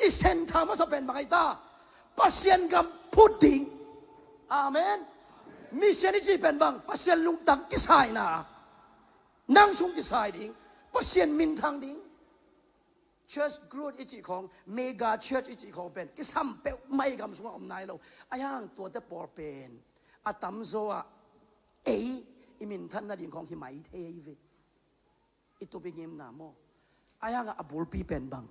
อิเซนทามาสเป็นบางไอตาปัสเซียนกับพูดดิ้งอาเมนมิชชั่นนี้จีเป็นบางปัสเซียนลุงตังกิสายนะนั่งซุงกิสายดิ้งปัสเซียนมินทางดิ้งเชิร์ชกรูดอีจีของเมกาเชิร์ชอีจีของเป็นกิซัมเปลไม่กำสุงอมนายเราอายังตัวแต่ปอเป็นอาตัมโซะอิมินท่านนาดิ้งของที่ไม่เทยอิตัวเป็นเยี่ยมนาโมอายังอับุลปีเป็นบาง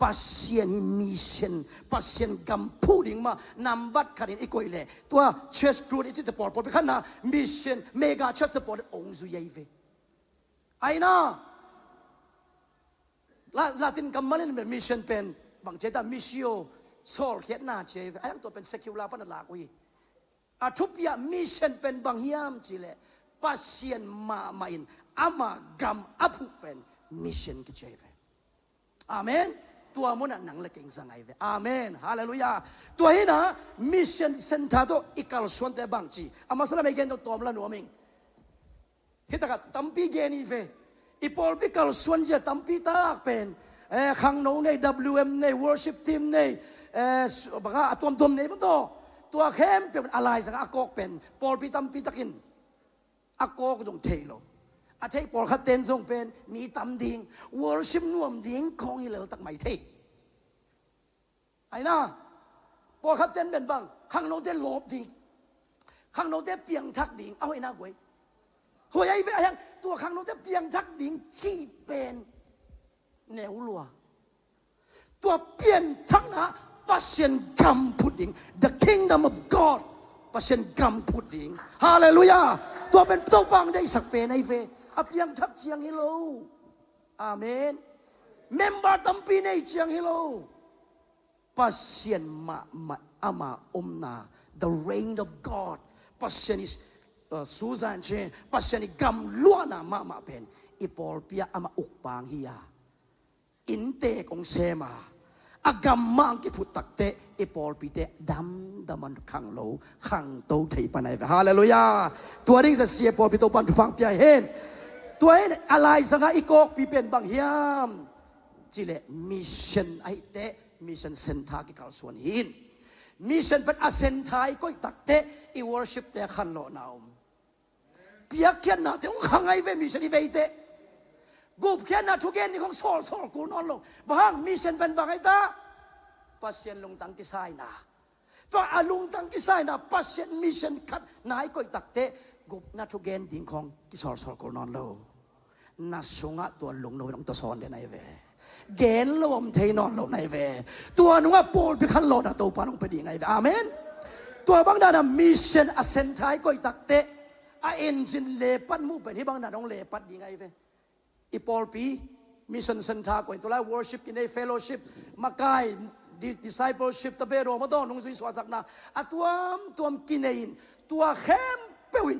ปัสเซียนฮิมิชชั่นปัสเซียนกัมพูดิ้งมานำบัตรขันอีกคนเลยตัวเชิร์ชกรูดอีจีแต่ปอเป็นขนาดมิชชั่นเมกาเชิร์ชปอองซุยเวไอ้น่าลาตินกัมมาเล่นเป็นมิชชั่นเป็นบางเจตามิชิโอโซลเขียนหน้าเจไอ้ยังตัวเป็นเซคิวลาปันลากุยอาทุบยามิชชั่นเป็นบางยามจีเลปัสเซียนมาอินอามากัมอาผูเป็นมิชชั่นกิเจเวอาเมนตัวมันหนังเล็กเองสังไงเวอาเมนฮาเลลูยาตัวนี้นะมิชชั่นเซนทาโตอีกการส่วนแต่บางจีอามาสลามเกนตัวมันละหนูมิงเฮตากตัมปีเกนีเวอีพอลพิกาลส่วนเจตัมปีตากเป็นขังโนใน WM ใน worship team ในบางอาตัวในมันตัวเข้มเป็นอะไรสังอากอกเป็นพอลพิตัมปีตักินอากอกตรงเทโลอาเทพอลขัดเต้นทรงเป็นมีตัมดิ่ง worship น่วมดิ่งของอีเลตักไม่เทไอ้น่าพอลขัดเต้นเป็นบางขังโนเต้ลบดิ่งขังโนเต้เปียงทักดิ่งเอาไอ้น่ากวยหัวใหญ่ไปยังตัวข้างโน้นจะเพียงทักดิ่งจีเป็นแนวลัวตัวเปลี่ยนทักนะปัสเซียนกำพุดดิ่ง the kingdom of God ปัสเซียนกำพุดดิ่งฮาเลลูยาตัวเป็นตัวบังได้สักเป็นไอเฟอเพียงทักเจียงฮิโลอาเมนเมมเบอร์ตั้มปีในเจียงฮิโลปัสเซียนมาอามาอมนา the reign of God ปัสเซียน isซูซานเชนปัสเซนิกัมล้วนมาเป็นอีพอลเปียอามาอุกปางฮิยาอินเตของเซมาอากัมมังกิทุตักเตอีพอลปีเตดำมันขังโลขังโตไทยปนัยฮาเลลูยาตัวนี้จะเสียพอลปีโตปันฟังเปียเห็นตัวนี้อะไรสังหาอีกอกปีเป็นบางฮิมจิเลมิชชั่นไอเตมิชชั่นเซนทากิกาลส่วนหินมิชชั่นเป็นอาเซนทายก็ตักเตอีวอร์ชิปเตขันโลนาวเปียกแค่หน้าแต่องขังไอเวมิชชั่นอีเวเตกูแค่หน้าทุกเกนนี่ของโซลกูนอนลงบางมิชชั่นเป็นบางไอตาปัสเซียนลงตังกิไซนาตัวอาลุงตังกิไซนาปัสเซียนมิชชั่นขัดนายก็ตักเตกูหน้าทุกเกนดิ่งของกิโซลกูนอนลงน่าสงะตัวลงโนยต้องตัวซ้อนเดนไอเวเกนลมเทนอนลงไอเวตัวนึกว่าโปลไปขันโลนะตัวปานองไปดีไงเวอาเมนตัวบางด้านมิชชั่นอาเซนทายก็ตักเตอาเอ็นจินเลปัดมูเป็นที่บางนาดองเลปัดยังไงเว้ยอีพอลปีมิชชั่นเซนทาร์ก็ตัวแรก worship กินใน fellowship มาไกล discipleship ตะเบโรมาดอนงสุยสวาสักนาตัวกินในตัวเข้มเปวิน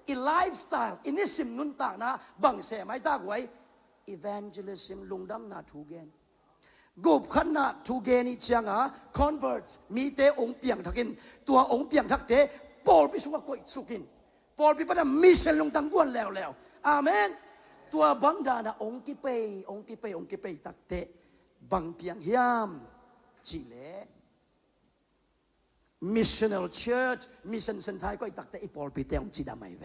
อีไลฟ์สไตล์อินิสิมนุนต่างนะบังเสไม่ตากไว้ evangelism ลุงดำนาทูเกนกูขันนาทูเกนี่เชียงอ่ะ convert มีเตองเปียงทักกินตัวองเปียงทักเตพอลไปสุกก็สุกินพอลพิพัฒน์มิชชั่นลงตังกวนแล้วอาเมนตัวบังดานะองกิเปย์ตักเตะบังเปียงฮิมจิเลมิชชั่นแนลเชิร์ชมิชชั่นเซนไทก็ตักเตะอีพอลพิเตองจิดาไม่เว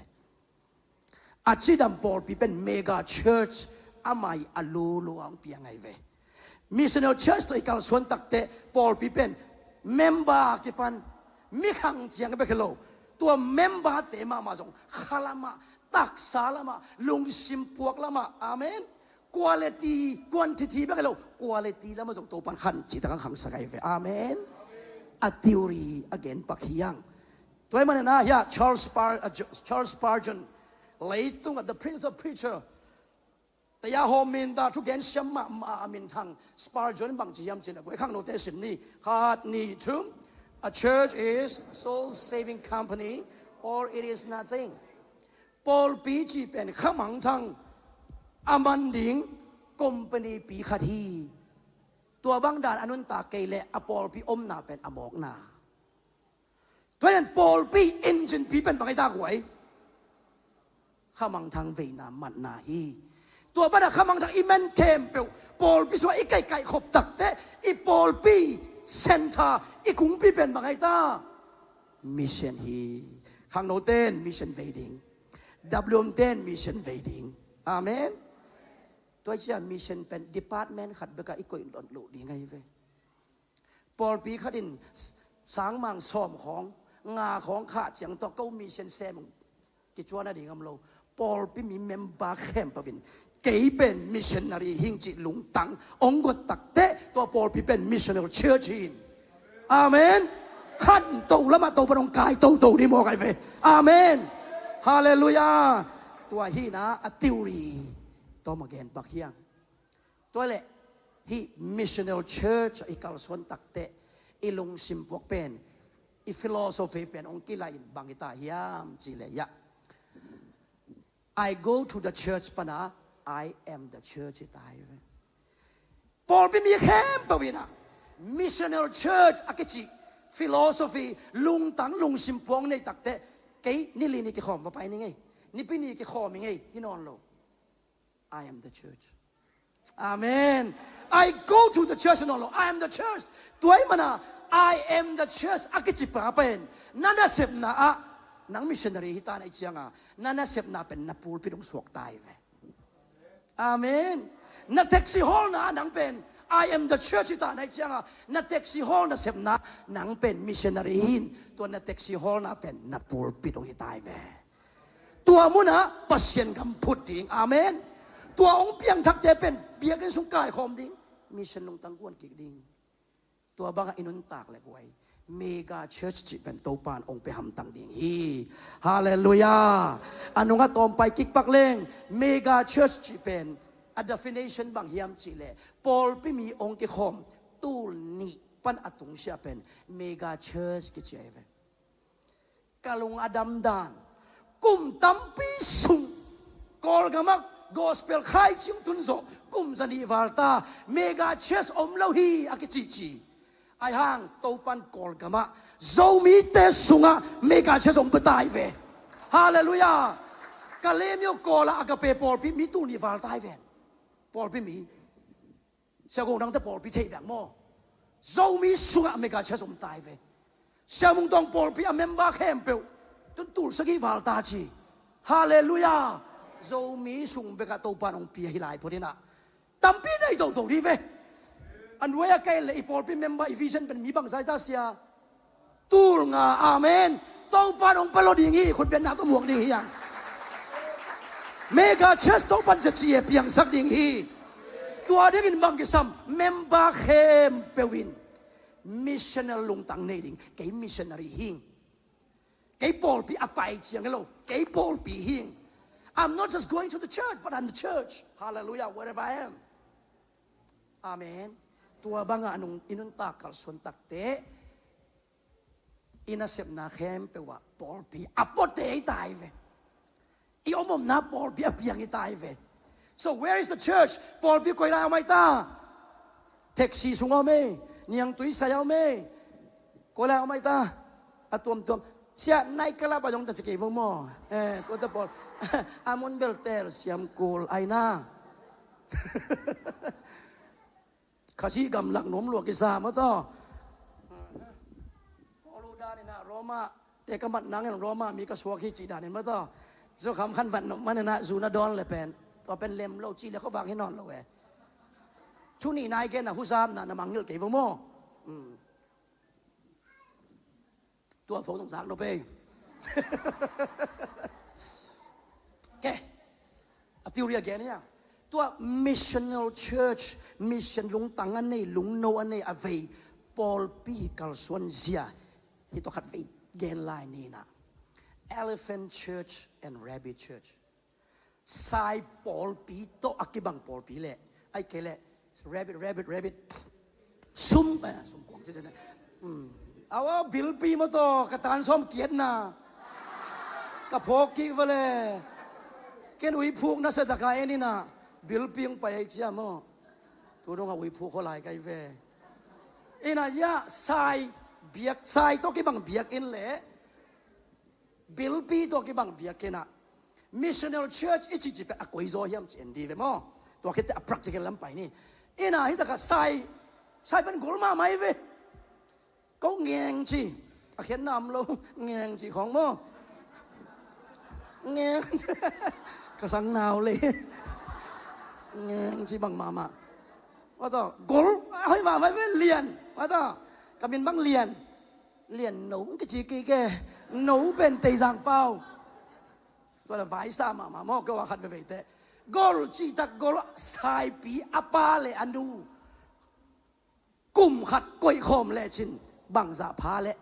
อาจิดามพอลพิเป็นเมกาเชิร์ชอาไม่อลูองเปียงไงเวมิชชั่นแนลเชิร์ชตัวอีกการส่วนตักเตะพอลพิเป็นเมมเบอร์ที่ปันมิขังเจียงไปกันโลตัวเมมเบอร์เตมาส่งขลามาตักสาลามาลุงซิมพวกละมาอาเมน quality quantity ไม่กันเรา quality แล้วมาส่งตัวปันขันจิตตั้งขังสกายเฟอาเมนa theory again ปักเฮียงตัวมันนะฮะ Charles Spurgeon เลยตุ้ง the Prince of Preacher แต่ยาโฮมินตาทุกแกนเชื่อมามินทาง Spurgeon บางจียมจีนะกูข้างโน้ตเตสิมนี่ขาดนี่ถึง a church is soul saving company or it is nothing ปอลปีจีเป็นข้ามังทางอามันดิงคอมพานีปีขัดฮีตัวบางด่านอนุนตาเกลเลอปอลปีอมนาเป็นอมอกนาตัวนั้นปอลปีเอนจินปีเป็นบางไอ้ตาหวยข้ามังทางเวนามันนาฮีตัวบ้านข้ามังทางอิเมนเทมเปลปอลปีสว่าอีไก่ไก่ขบตักเตอีปอลปีเซนทาอีกุงปีเป็นบางไอ้ตามิชชันฮีข้างโนเตนมิชชันเวดิงWM10 mission wedding amen ตัวเชื่อ mission เป็น department ขัดเบกะอีกคนหล่นหลุดดีไงเว้ยปอลปีขัดินสางมังซ้อมของงาของขาดเสียงต่อเก้า mission แซมกิจวัตรนั่นเองครับเราปอลปีมีเมมเบอร์เข้มปะวินเกี่ยเป็น missionary หิงจิลุงตังองกตักเตะตัวปอลปีเป็น missionary church in amen ขันโตแล้วมาโตปนองกายโตนี่มองไงเว้ย amenฮาเลลูยาตัวฮีนะอัติวรีตัวมาเกณฑ์ปักเฮียงตัวเละฮี missional church อีกาลส่วนตักเตะอีลงสิมพวกเป็นอีฟิโลโซฟีเป็นองค์กิลาอินบังกิตาฮิยามจิเลยะ I go to the church ปนะ I am the church ตายเว้ยปอลเป็นมีเข้มปวินะ missional church อากิจิฟิโลโซฟีลุงตังลุงสิมพวงในตักเตะกี่นี่ลีนี่กี่ข้อมาไปนี่ไงนี่ปีนี่กี่ข้อมีไงที่นอนเรา I am the church Amen I go to the church นอนเรา I am the church ตัวไอ้มันนะ I am the church อากิจิปะเป็นนั่นน่ะเสพนะอ่ะนังมิชชันนารีฮิตาในเชียงอ่ะนั่นน่ะเสพนะเป็นนับปูลพิดงสวกตายเว้ย Amen นักแท็กซี่ฮอลนะนังเป็น I am the church ที่ตาในเชียงอ่ะนักแท็กซี่ฮอลนะเสพนะนังเป็นมิชชันนารีหินตัวนักแท็กซี่ฮอลนะเป็นนับปูลพิดงฮิตายเว้ยตัวมุนะปัสเซียนคำพูดดิ่งอาเมนตัวองค์เพียงทักเตเป็นเบียกันสุงกายคอมดิ่งมิชชันลงตังกวนกิกดิ่งตัวบางอินุนตากเลยไว้เมกาเชิร์ชจิเป็นโตปานองค์ไปหำตังดิ่งฮีฮาเลลูยาอนุงตอมไปกิกปักเลงเมกาเชิร์ชจิเป็นa definition บางเฮียมจิเลปอลไปมีองค์กิคอมตูลนี่ปันอตุงเชียเป็นเมกาเชิร์ชกิจเอเวกาลงอดัมดานกุมตัมปีสุงกอลกามัก gospel ขายชิมทุนโซกุมจันีวาลตาเมกาเชิร์ชอมเลวฮีอากิจิจีไอห่างโตปันกอลกามะโซมีเตสุงะเมกาเชิร์ชอมปตายเวฮาเลลูยากาเลมิโอกอลอากาเปปอลพิมีตูนีวาลตายเวนปอลพิมีเสียกงดังแต่ปอลพิเทแบบโมโซมีสุงะเมกาเชิร์ชอมตายเวเสียมุงตองปอลพิอเมมบาเข้มเปวตุนตูลสกีวาลตาจีฮาเลลูยาโซมีสุงเบกาโตปานองปีฮิไลพอดีนะตั้มปีในโตดีเวอันเวกไกลอีปอลพิเมมบาอีฟิเซนเป็นมีบางสายตาเสียตูลงาอาเมนโตปานองเปโลดีงี้คนเป็นนักตัวหมวกดีอย่างเมกาเชสโตปันจะเสียเพียงสักดิ่งฮีตัวเด็กินบังกิซัมเมมบาเข้มเปวินมิชชันนารีลงตังในดิ่งเกี่ยมิชชันนารีหิงเกี่ยปอลปีอภัยเชียงกันโลเกี่ยปอลปีหิง I'm not just going to the church but I'm the church Hallelujah wherever I am Amen ตัวบางอันอินุนตากลส่วนตักเตะอินาเซปนาเข้มเปว่าปอลปีอปเตะตายเวอีอมมนาปอลปีอเพียงตายเว so where is the church ปอลปีคอยได้เอาไหมตาแท็กซี่สุงเอาไหมเนียงตุยใส่เอาไหมคอยได้เอาไหมตาอะตัวมเสียนายกล้าไปลงตัดสกีฟงมอตัวตะปอลอามอนเบลเตลเสียมกูลไอนาข้าชีกำลังหนุ่มหลวงกิสามาต่อโอลูดานี่นะโรมาแต่กำบัดนังโรมามีกระสวกฮิจิดานี่มาต่อเจ้าคำขันวันมันนะจูนาดอนเลยเป็นต่อเป็นเล็มโลจีแล้วเขาวางให้นอนเราเว้ชุนี่นายแกน่ะฮุซามน่ะมังเงลเกย์ฟงโมตัวโฟต้องสักโนเป้แกอธิวเรียแกเนี่ย ตัว missional church mission ลุงตังอันนี้ลุงโนอันนี้อเวปอลปีกัลส่วนเสียที่ตัวขัดเวเกนไลน์นี่นะ elephant church and rabbit church สายปอลปีโตอักบังปอลปีเลยไอ้เกล่ rabbit ซุ่มกวางเช่นนั้นเอาว่าบิลปีมาโตกระตานส้มเกียรตินะกระโพกีวะเลยเกณฑ์วิพูกนัสตะกายนี่นะบิลปีงไปเชียมตัวน้องวิพูกเขาหลายไกเวอินายะสายเบียกสายตัวกี่บังเบียกอินเล่บิลปีตัวกี่บังเบียกกินอะ missional church อีจิจิเป็นกุยโซยามเจนดีเว้ยมั้งตัวคิดแต่ practical ลำไปนี่อินาฮิตะกสายเป็นกลมาไหมเว้ยก็เงียงจีเขียนนำเราเงียงจีของมั้งเงียงกระสังนาวเลยเงียงจีบังมาว่าต่อกลให้มาไม่เป็นเรียนว่าต่อกำเป็นบังเรียนหนูก็จีกี่แกหนูเป็นตีสังเป้าตัวละไว้ซ้ำมาก็ว่าขัดไปแต่กลจีตักกลสายปีอาปาเลยอันดูกุ่มขัดก้อยคอมเลยชินบังสะพาเลย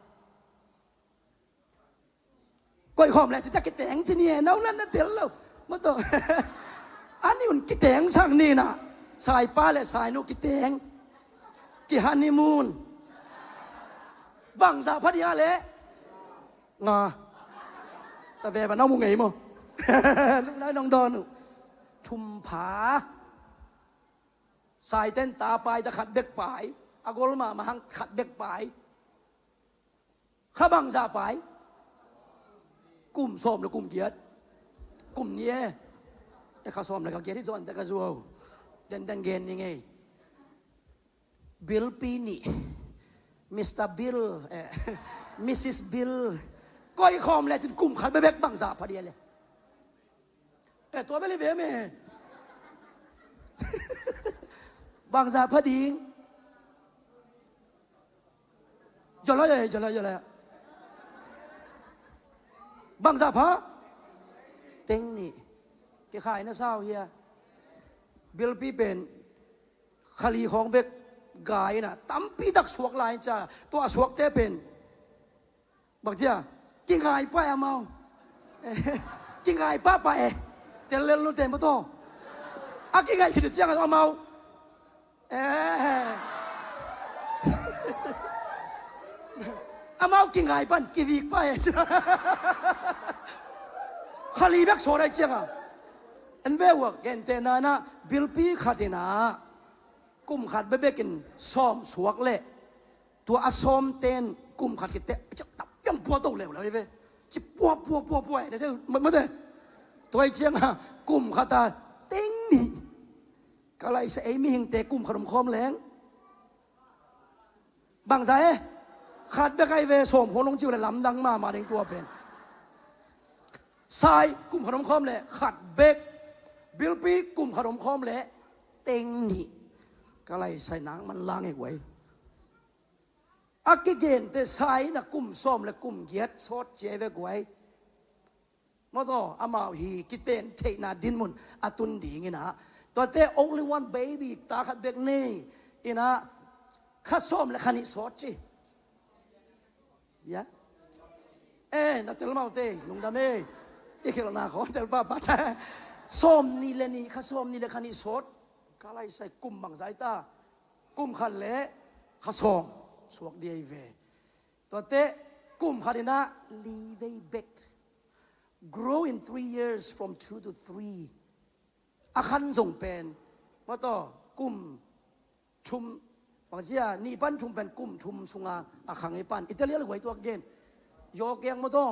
ก้อยคอมเลยจะกิดแตงจีเนี่ยน้องนั่นนั่นเดี๋ยวเรามาต่ออันนี้มันกิดแตงช่างนี่นะสายป้าและสายนุกิดแตงกิฮันนีมูนบังสะพัทยาเลยงาแต่เวฟน้องมุงไงมั้งน้องดอนชุมผาสายเต้นตาปลายตะขัดเบกปลายอากลมาหังขัดเบกปลายข้าบังสะปลายกลุ่มส้มหรือกลุ่มเกียรติกลุ่มนี้ไอ้ข้าส้มแล้วก็เกียรติที่ส่วนแต่ก็ชัวเด่นเกนยังไงบิลปีนี่มิสเตอร์บิลมิสซิสบิลก้อยคอมเลยจนกลุ่มขัดเบกบังสะพอดีเลยตัวไม่เลยเว้ยแม่บังสะพอดีจะไรบังสะพะเต็งนี่แกขายนะเศร้าเฮียบิลปีเป็นขลีของเบกกายน่ะตั้มปีดักสวกลายจ้าตัวสวกเตเป็นบอกเจ้ากินไงป้าเมากินไงป้าไปเตลเล่นรู้เต็มปะโตอากินไงคิดจะเจ้าเอาเมาอาเมากินไงปั้นกิวิกไปขลีเบกโซได้เจ้าอันเววเกนเตนานะบิลปีขัดนะกุมขัดเบกินซ้อมสวกเละตัวอาซ้อมเต้นกุมขัดกิเตะจะตับยังปัวโตเร็วแล้วเว้ยจะปัวเดี๋ยวมันเด้ตัวไอ้เชียงอะกุมขัดตาเต็งนี่ก็เลยใส่มีหิงเตะกุมขนมคอมแรงบางสายขัดเบกไอเวส่งหัวลงจิ้วเลยลำดังมาถึงตัวเป็นสายกุมขนมคอมเลยขัดเบกบิลปีกุมขนมคอมเลยเต็งนี่ก็เลยใส่หนังมันล้างเอกไว้อักเกนแต่ใส่นะกุมส้มและกุมเกียรติสดเจเวกไว้มาต่ออามาฮีกิเตนเทนาดินมุนอาตุนดีงี้นะตัวเต้ only one baby ตาขัดเบกนี่อีนะข้าส้มและขันิสดจียะนัดเตลมาเต้ลุงดำเอ้อีกแล้วนะขอเตลป้าป้าส้มนี่เลยนี่ข้าส้มนี่เลยขันิสดก็เลยใส่กุมบังสายตากุมขันเละข้าส่งสวกดีเวตัวเตะกุมขันนะลีเวเบก grow in 3 years from 2 to 3อาคันส่งเป็นมาต่อกุมชุมบางทีนี่ปั้นชุมเป็นกุมชุมสุงาอาคังไอปั้นอิตาเลียนไว้ตัวเกนโยกยังมาต่อ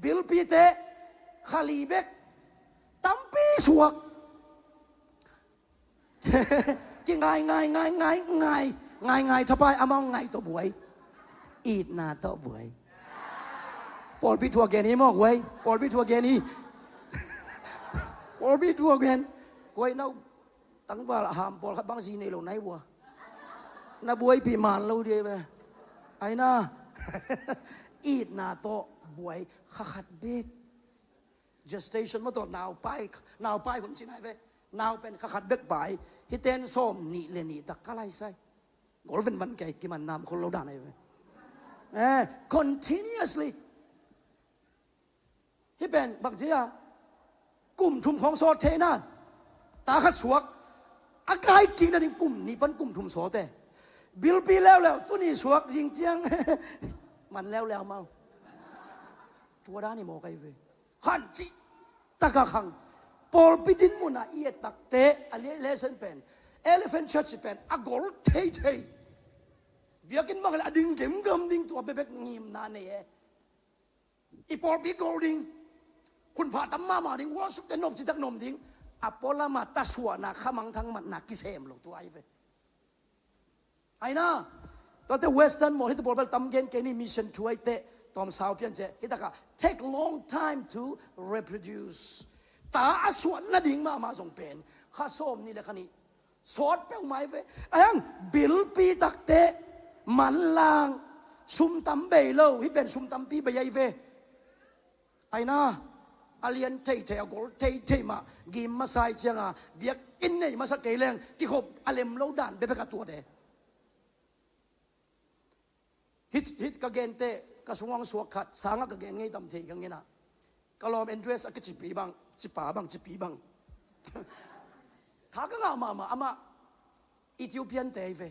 บิลปีเตขลีเบกตั้มปีสวกกินง่ายทบายเอามาง่ายตัวบวยอีดนาตัวบวยปอลพิทัวแกนี้มอกไว้ปอลพิทัวแกนี้ปอลพิทัวแกนกวยน่าตั้งว่าหามปอลขัดบางสีในโลกไหนบัวน่าบวยปีมานเราเดียวไปไอ้น่าอีดนาตัวบวยขัดเบก gestation มาตัวหนาวไปคนที่ไหนไป นาวเป็นขัดเบกบ่ายฮิเตนส้มนี่เลนี่ตักอะไรใส่กอลเป็นมันไก่กิมันน้ำคนเราด่าไหนไปcontinuously ฮิเป็นบางทีอะกลุ่มชุมของโซเทน่าตาขัดสวกอากายกินนั่นกลุ่มนี่เป็นกลุ่มชุมโซเตบิลปีแล้วตัวนี้สวกจริงจังมันแล้วเมาตัวด้านนี่มองไกลไปขันจิตะกะขังปอลปิดินมุนาเอียตักเตะอันนี้เลสันเป็นเอลิเฟนชัดเป็นอากอลเทเทเบียกินมากเลยดึงเข็มกำดึงตัวเบบกงิมนาเนี่ยอีปอลปีกอลดิงคุณผ่าตั้มมาดิงว่าสุดแต่นมจิตักนมดิงอปอลมาตาสวนาขมังทั้งมันนักกิเซมลงตัวไอ้เว้ไอ้น่ะตอนที่เวสเทิร์นหมดที่ตัวบอลตั้มเกนเกนี่มิชชั่นช่วยเตะตอมสาวเพียงเจฮิตากะ take long time to reproduce ตาอสวนน่ะดิ่งมาส่งเป็นข้าส้มนี่แหละคันนี้สอดเป้าหมายเว้ยไอ้ยังบิลปีตักเตะมันลางซุ่มตั้มเบลล์ที่เป็นซุ่มตั้มปีใบใหญ่เว้ยไอ้น่ะอาเลียนเทๆกอลเทมากิมมาใส่เจ้าเบียกอินเนี่ยมาสักเกลงที่ขบอาเลมเล่าด่านเบบกตัวเดฮิตกะเกนเตกระทรวงสวกขัดสางกะเกนไงตำเทกันไงนะกะลอมเอ็นเดรสกะจิปีบังจิป่าบังจิปีบังถ้าก็งามาอามาอิธิโอเปียนเตยเว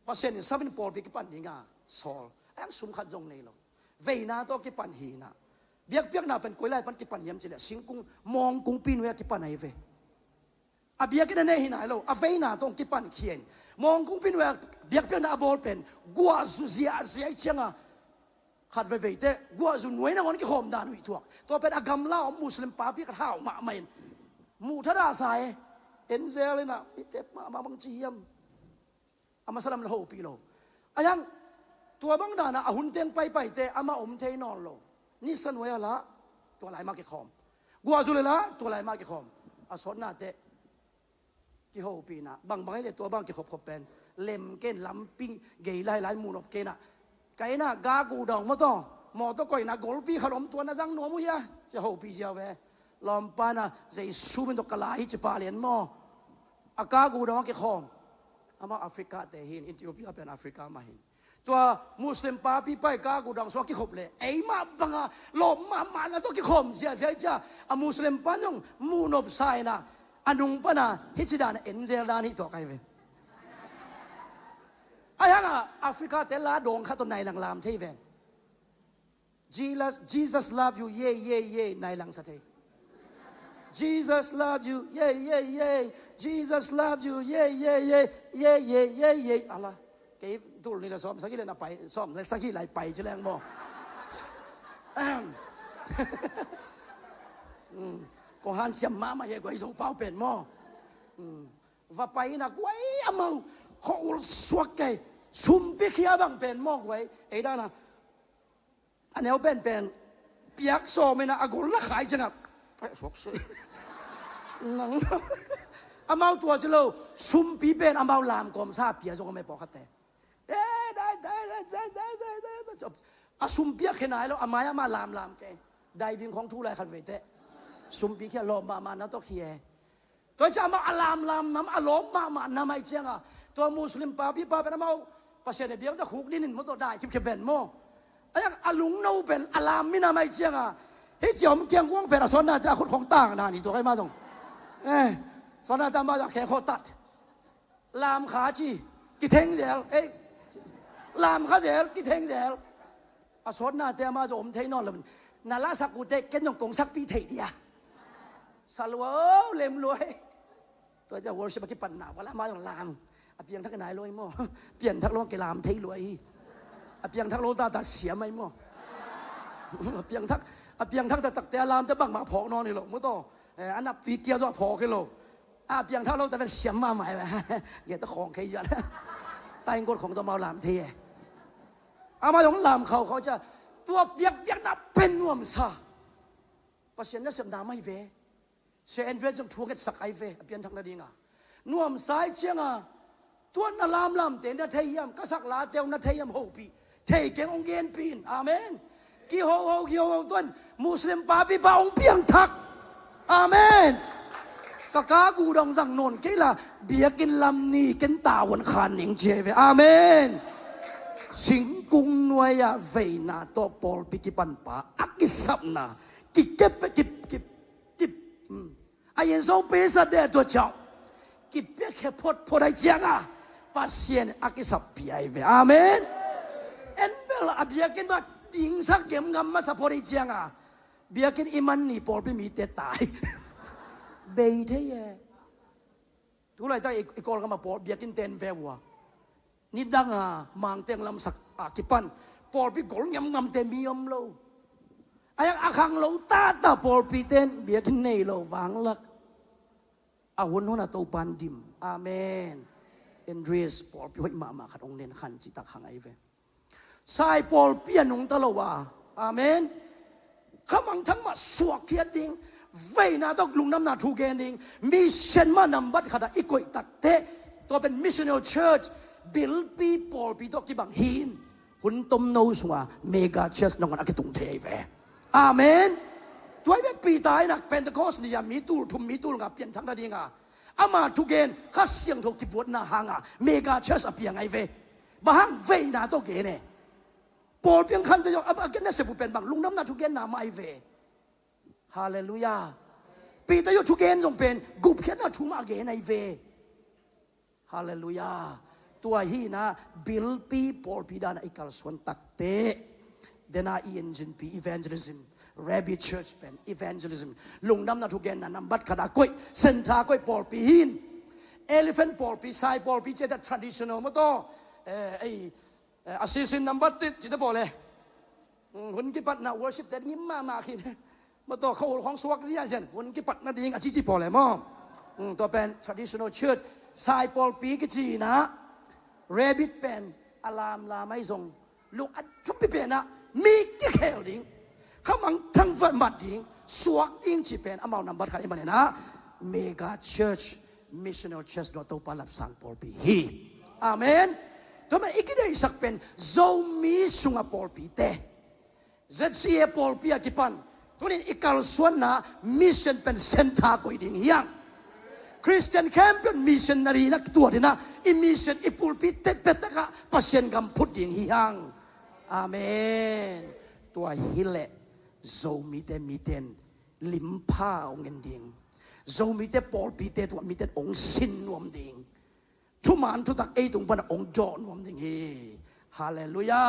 ภาษาเนี่ย7 ปอลปีกิปันหิงาซอลไอ้สุมขัดจงเนี่ยหรอเวน่าตัวกิปันหีน่ะเบียกน่าเป็นกุยไล่ปันกิปันเยี่ยมจิเลสิงกุงมองกุงปีนเวกิปันไหนเวอาเบียกนั่นเองหินไหนเราอาเวน่าต้องกิปันเขียนมองกุงปีนเวเบียกน่าบอลเป็นกัวซุเซียเชียงอ่ะขัดเวเตะกัวซุนวยนะวันกี่หอมดานุยตัวตัวเป็นอากำเล่ามุสลิมป้าพี่กระเท้ามาไม่มูทราสายเอ็นเซลเลยนะเจ็บมาบางจียมอามาสลัมโลปีโลอายังตัวบางดานะอาหุ่นเตียงไปเตะอามาอมเทนอนโลนี่สนวยละตัวไหลมาเกี่ยคอมกัวซุเลยละตัวไหลมาเกี่ยคอมอาสนนาเตะกี่โฮปีนะบางเลยตัวบางเกี่ยขบเป็นเล็มเกนลำปิ้งเกยไล่มูนอบเกน่ะไก่น่ะกากูดองมาต่อหมอตัวก่อยน่ะกอลปีขนมตัวน่ะจังหนัวมุยะจะโฮปีเสียวเวลอมปานะจะซูเป็นตัวกะลาฮิจิปาเลียนหม้ออากากูดองเกี่ยคอมอามาแอฟริกาแต่หินอินเดียเป็นแอฟริกามาหินตัวมุสลิมป้าพี่ไปกากูดังสวกกี่ขบเลยไอ้มาบังอ่ะหลบมานะตัวกี่ขมเสียจ้าอามุสลิมป้าน้องมูนบไซนะอันุงป้านะฮิจิดานเอ็นเซลดานี่ตัวใครเว้ยไอ้ยังอ่ะแอฟริกาแต่ละดงข้าตัวไหนหลังลามเทเวน Jesus love you เย่ในหลังสัตย์ Jesus love you เย่ Jesus love you เย่อะไรเก็บตัวนี้ละซ้อมสักกี่เลยนะไปซ้อมสักกี่ไหลไปจะแรงบ่ก็หันจำมาเยอะกว่าอีสงเป้าเป็นหม้อว่าไปนะกวยอเมาเขาอุลสวกไก่ซุ่มปีขี้บังเป็นหม้อกวยไอ้ด้านะอันนี้เป็นเปียกโซไม่นะอากุลละขายจังอ่ะไปสวกซื้อนังอเมาตัวจะเล่าซุ่มปีเป็นอเมาลามกอมซาเปียส่งไม่ปอกขัดแต่ได้จบอาซุ่มเปียกแค่ไหนแล้วอามาลามแกได้วิ่งของทุเรศขัดเวทซุ่มปีแค่ลมมานะต้องเฮียตัวจะมาลามน้ำอารมณ์มาน้ำไม่เจียงอ่ะตัวมุสลิมป้าพี่ป้าเป็นอเมาภาษาเนี่ยเบี้ยจะขุกนิดมันตัวได้คิดแค่เวนโม่ไอ้ยังอาลุงนูเป็นอลามมินาไม่เจียงอ่ะเฮ้ยเจียวมันเกียงว่างเป็นอสนน่าจะคนของต่างนานี่ตัวใครมาตรงสนน่าจะมาจากแขกโคตัดลามขาจีกิเทงเดียวลามขาเดียวกิเทงเดียวอสนน่าจะมาจากอมเทนอนเลยนาลาสักกูเด็กเก็นยงกงสักปีเทียสลวเล็มรวยตัวจะวอร์ชิปกิปันหนาวละมาจากลามเพียงทักนายรวยมั่วเปลี่ยนทักโลกลามเทรวยเพียงทักโลตาเสียไม่มั่วเพียงทักแต่ตักแต่ลามแต่บังมาพอกนอนนี่หรอกมั่วต่ออันนั้นปีเกียร์จะพอกันหรอกเพียงทักโลแต่เป็นเสียมาใหม่ไปเกี่ยตะของใครจะตายกดของตัวมาลามเทมาของลามเขาจะตัวเปียกนับเป็นน่วมซาประเสียนนั่นเสียมน้ำไม่เวเสียนเวจงทัวกันสักไอเวเปลี่ยนทักนาดีงาน่วมสายเชียงตัวน่ะลามเตนน่ะเทียมก็สักลาเตียวน่ะเทียมโฮปีเทเกงองเกนปีนอาเมนกี่โฮตัวมุสลิมป้าปีป้าองเปียงทักอาเมน กะกากูดองสังนนเกล่ะเบียกินลำนี้กินตาวันขานหนิงเจเวอาเมนสิงกุงนวยะเวนาโตปอลปิกิปันปาอักิสับนากิเก็บกิบอายันสองเปสเดตัวเจ้ากิเปียแค่พอได้เจียงอ่ะปัสเซียนอักิสับปีไอเวอาเมนเอ็นเบลอาเบียกินบัดดิ้งสักเกมงำมาสับพอได้เจียงอ่ะเบียกินอิมันนี่ปอลไปมีเตตายเบย์เทยทุกไรตั้งอีกอลก็มาปอลเบียกินเตนเววัวนี่ดังอ่ะมังเตงลำสักอากิปันปอลไปกอลยำงำเตมียมโลอายังอาคังโลตาปอลปีเตนเบียกินเนยโลวางลักอาหุ่นหัวหน้าตัวปันดิมอาเมนเอนเดรสปอลปีหัวมาขัดองเนนขันจิตตะขังไอเวสายปอลเปียนงตะโลวาอาเมนข้ามังทั้งมาสวกเขียดดิ่งเวน่าต้องลุงน้ำหนาทูเกนดิ่งมิชชั่นมานำบัตรขดาอีกอยตักเตะตัวเป็นมิชชันแนลเชิร์ชบิลปีปอลปีตัวกิบังหินหุ่นต้มโนสวาเมกาเชสนองกันอักตุงเทเวอาเมนตัวไอ้ปีตายนักเป็นตะคอสนี่ยามีตูลทุ่มมีตูลกับเปลี่ยนทั้งนาดีงาอามาทูเกนข้าเสียงถูกที่ปวดหน้าหางาเมกาเชสอเปียงไอเวบางเวน่าต้องเกนเน่ปอลเพียงคันจะยกอักเกนน่าเสพเป็นบางลุงน้ำหนาทูเกนนามาไอเวฮาเลลูยาปีตายทูเกนจงเป็นกุบแค่น่าทูมาเกนไอเวฮาเลลูยาตัวฮีนะบิลปีปอลปีดานะอิกาลสวนตักเตเดน่าอีเอนจินปีอีเวนเจลิซึมRabbi Church เป็น Evangelism ลุงน้ำนาทุกแกนนำบัตรขดาก้อยเซนทาก้อยปอลปีหิน Elephant ปอลปีไซปอลปีเจดัด traditional มาต่อไอassistant นำบัตรติดจิตบอลเลยคนกิปัตนะ worship แต่ยิ้มมาคิดมาต่อเขาของสวักซี่อาเซียนคนกิปัตนะดิ้งอาชีพปอลเลยมั้งตัวเป็น traditional church ไซปอลปีกิจีนะ Rabbit เป็นอลามลาไม่ทรงลุงอัดจุบปีเป็นนะมีกี่แขวดิ้งข้ามังทั้งฝันบัดดิ้งสวกดิ้งจีเป็นอามาวนำบัตรขันอิมันนะเมกาเชิร์ชมิชชันแนลเชิร์ชตัวตัวปาลับสังปอลปีฮีอาเมนตัวมันอีกได้สักเป็นโซมีสุงปอลปีเตเจ็ดซีเอปอลปีอากิปันตัวนี้อีกการส่วนนะมิชชันเป็นเซนทากุยดิ้งยังคริสเตียนแคมป์เป็นมิชชันนารีนักตัวนี่นะอิมิชชันอีปอลปีเตเป็ดตะกะปัสเซียนกำพุดดิ้งยังอาเมนตัวฮิเลโซมีเตมีเตนลิมพาองเงินดิ่งโซมีเตปอลปีเตตัวมีเตองสินนวมดิ่งทุกมันทุกตักเอตุงปนองจอนนวมดิ่งฮาเลลูยา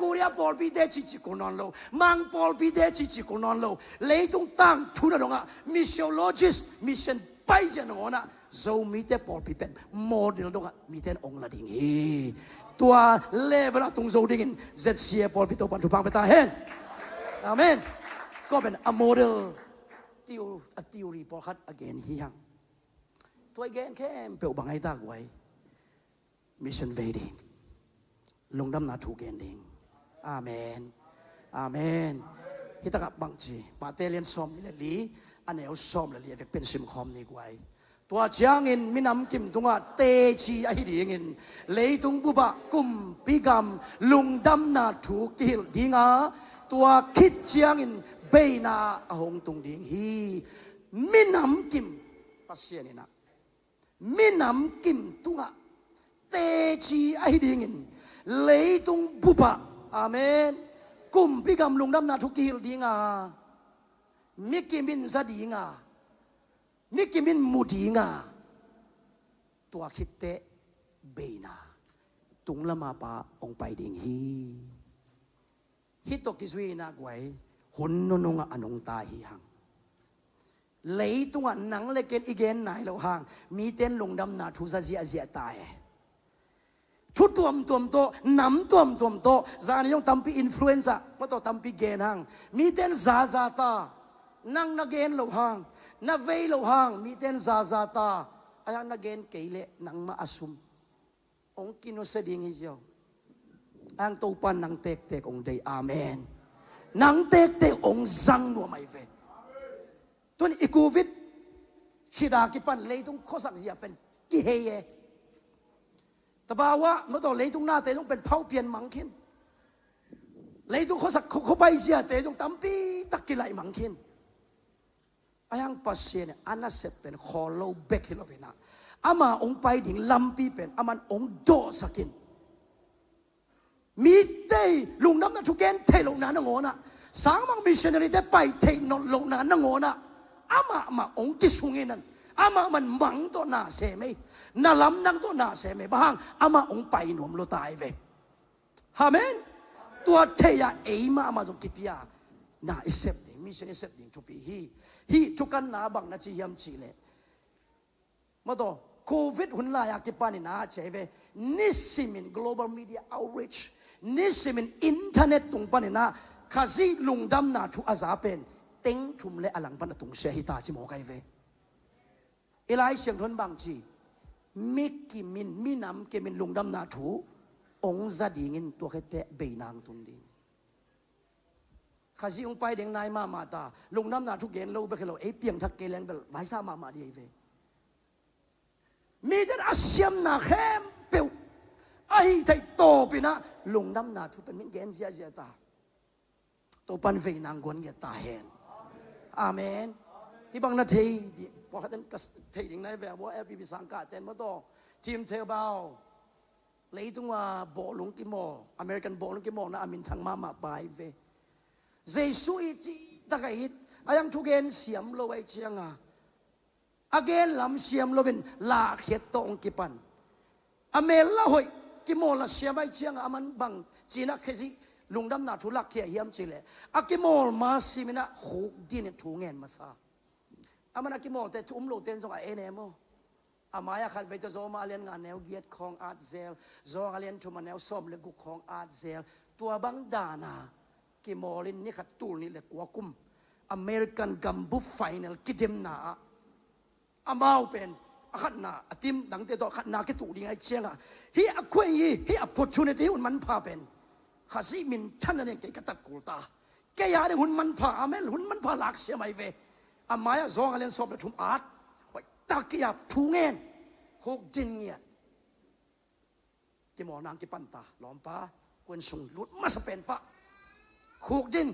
กูเรียปอลปีเตจิโกนอนโลมังปอลปีเตจิโกนอนโลเลยตุงตั้งทุนดงะมิชชันโลจิสมิชชันไปเจนงนะโซมีเตปอลปีเป็นโมเดลดงะมีเตองละดิ่งตัวเลเวลตุงโซดิ่งเจ็ดเสียปอลปีโตปันทุพังไปตาเห็นอาเมนก็เป็นa model theory พอคัด again เฮียงตัว again แค่เปล่าบางไอ้ตากไว้ mission wedding ลงดำนาถูกเกณฑ์เองอาเมนอาเมนฮิตกับบางจีมาเตเลียนซ้อมนี่แหละลีอันนี้เอาซ้อมเลยลีเป็นซิมคอมนี่ไว้ตัวเชียงอินมินำกิมตุงะเตจีไอเดียงอินเลยตุงบุบะกุมปีกามลุงดำนาถูกที่ดีงาตัวคิดเชียงอินเบนาหงตุงดิ่งฮีมินำกิมปัสเซียนี่นะมินำกิมตุงะเตจีไอเดียงอินเลยตุงบุบะอาเมนกุมปีกามลุงดำนาถูกที่ดีงามิกิมินซาดีงามิกิมินมูดีงาตัวคิดเตเบนาตุงละมาปาองไปดิ่งฮีฮิตกิจวินักไว้หุ่นนงอันงตาฮีหังเลยตัวหนังเล็กอีเกนไหนเราห่างมีเต้นลงดำนาทุซาเสียเสียตายชุดตัวโตน้ำตัวโตจานยงตั้มปีอินฟลูเอนซ่ามาต่อตั้มปีเกนหังมีเต้นซาตานั่งนักเกนเราห่างนักเวเราห่างมีเต้นซาตาอายังนักเกนเกยเลนังมาอสุมองกินโนเสดิงฮิเจ้าอังตัวปันนังเตกองเดย์อาเมนนังเตกองซังนัวไม่เวตัวนี้อีโควิดขีดากิปันเลยต้องข้อสักเสียเป็นกี่เฮยแต่บ่าวะเมื่อตอนเลยต้องหน้าเตต้องเป็นเผาเปลี่ยนมังคินเลยต้องข้อสักเขาไปเสียเตต้องตั้มปีตักกิไหลมังคิน ayang pasien ana sepen kholo bek hilovena ama ong pai ding lampi pen aman ong do sakin mi te lungnam na thuken the lo na ngona sang mang missionary te pai the no lo na ngona ama ong kisunginan ama man mang to na se me na lam nang to na se me bahang ama ong pai nom lo tai ve amen tua the ya eima ama jong kipia na accepting mission accepting to be hi chukan na bang na chi yam chi le ma to covid hun la ya ki pani na cheve nisimin global media outreach nisimin internet tung pani na khazi lungdam na thu azapen teng thum le alang pan tung se hi ta chi mo kai ve elai siang thon bang chi mikki min minam ke min lungdam na thu ong za dingin to khete beinang tung ding khazi ong pai deng nai ma ta lungnam na thu gen lo be khelo e piang thak ke leng bel vai sa ma di ve mi der asyam na khem pe ai thai to pina lungnam na thu pen min gen sia ta to pan ve nang gon ge ta hen amen hi bang na theiพอกันก็เที่ยงในแบบว่าFPP สังกัดแต่มาต่อทีมเทลบาวเลยตรงว่าบอลลุงกิมออเมริกันบอลลุงกิมอนะอามินทางมาไปเวเจสุอิจิตะไกอิดอายังทุกเกนเสียมโลไว้เชียงอ่ะอาเกนลำเสียมโลเป็นลาเขตตองกิปันอเมล่าหอยกิมอละเสียมไว้เชียงอามันบังจีนักเคซิลุงดำนาทุลักเขียเยี่ยมจีเลยอากิมอลมาซิมินะหุกดินถูเงินมาซาอามันอากิมอลแต่ทุ่มโลเต้นส่งเอเนโมอามายาขัดไปจะโซมาเลียนงานแนวเกียรติของอาร์ตเซลโซมาเลียนทุ่มแนวส้มเลกุของอาร์ตเซลตัวบังดานากิมอลินนี่ขัดตูนี่เลยกว่ากุมอเมริกันกัมบูไฟแนลกิเดมนาอามาเป็นขัดนาทีมดังเตโตขัดนากิตูดีไอเชียงอ่ะฮีอควยฮีอ opportunity หุ่นมันพาเป็นข้าซีมินท่านนั่นเองแกตัดกูตาแกอยากได้หุ่นมันพาอเมนหุ่นมันพาหลักเสียไม่เวอามายาโซมาเลียนส้มเลยทุ่มอาร์ตตะเกียบทูเงินหกดินเงียกิมอนางกิปันตาล้อมป้าควนส่งลุดมาสเปนปะหกดิน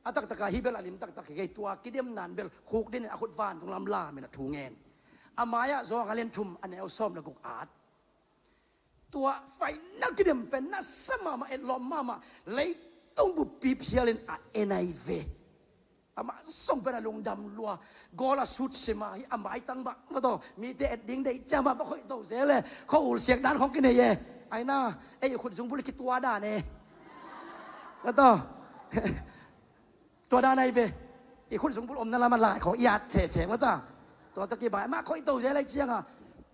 อาตักตะกาฮิเบลอาลิมตักตะกะตัวกิเดียมนานเบลหกดินอาคุดวานตรงลำลาเมนะทูเงินอามายาโซกาเลนทุมอันเอลซอมและกุกอาดตัวไฟนักกิเดียมเป็นนัสมาเอ็ดล้อมมาเลยต้องบุปีเพียเลนอะเอ็นไอเวอามาส่งไปนะลงดำลัวกอลาสุดเสมาฮิอามาไอตังบักมาต่อมีแต่เอ็ดดิ้งได้จ้ามาเพราะเขาโตเสียเลยเขาอุลเสียงด้านของกินเย่ไอ้น่าไอ้คนจงบุริกิตัวด้านเน่มาต่อตัวด้านไหนเว้ไอ้คนจงบุรอมนั่นละมันลายของยาเสมาต่อตัวตะกี้บ่ายมาเขาโตเสียอะไรเชียงอ่ะ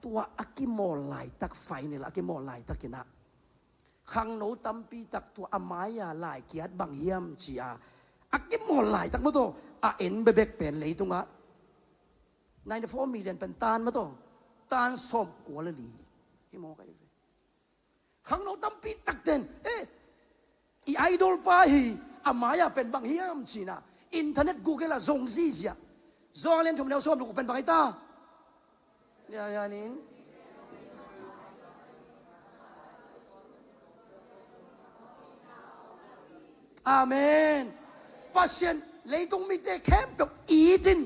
ตัวอากิโมลายตักไฟนี่ละอากิโมลายตักกินะขังโนตัมปีตักตัวอามายาลายเกียรติบังเยี่ยมจีอาอากิโมลายตักมาต่อเอ็นเบเบกเป็นเลยตรงอ่ะ94 million เป็นตานมาต่อตานสมกัวละลีฮิโมกันเลยขังโนตัมปีตักเต็นอีไอดอลป้าฮีอามายาเป็นบังเยี่ยมจีนะอินเทอร์เน็ตกูเกล่ะซงซีเสียซองเล่นทุ่มแนวส้มลูกเป็นบังไอตาเนี่ยนี่อาเมนปัสเซียนเลยต้องมีแต่แคมป์แบบอีดิน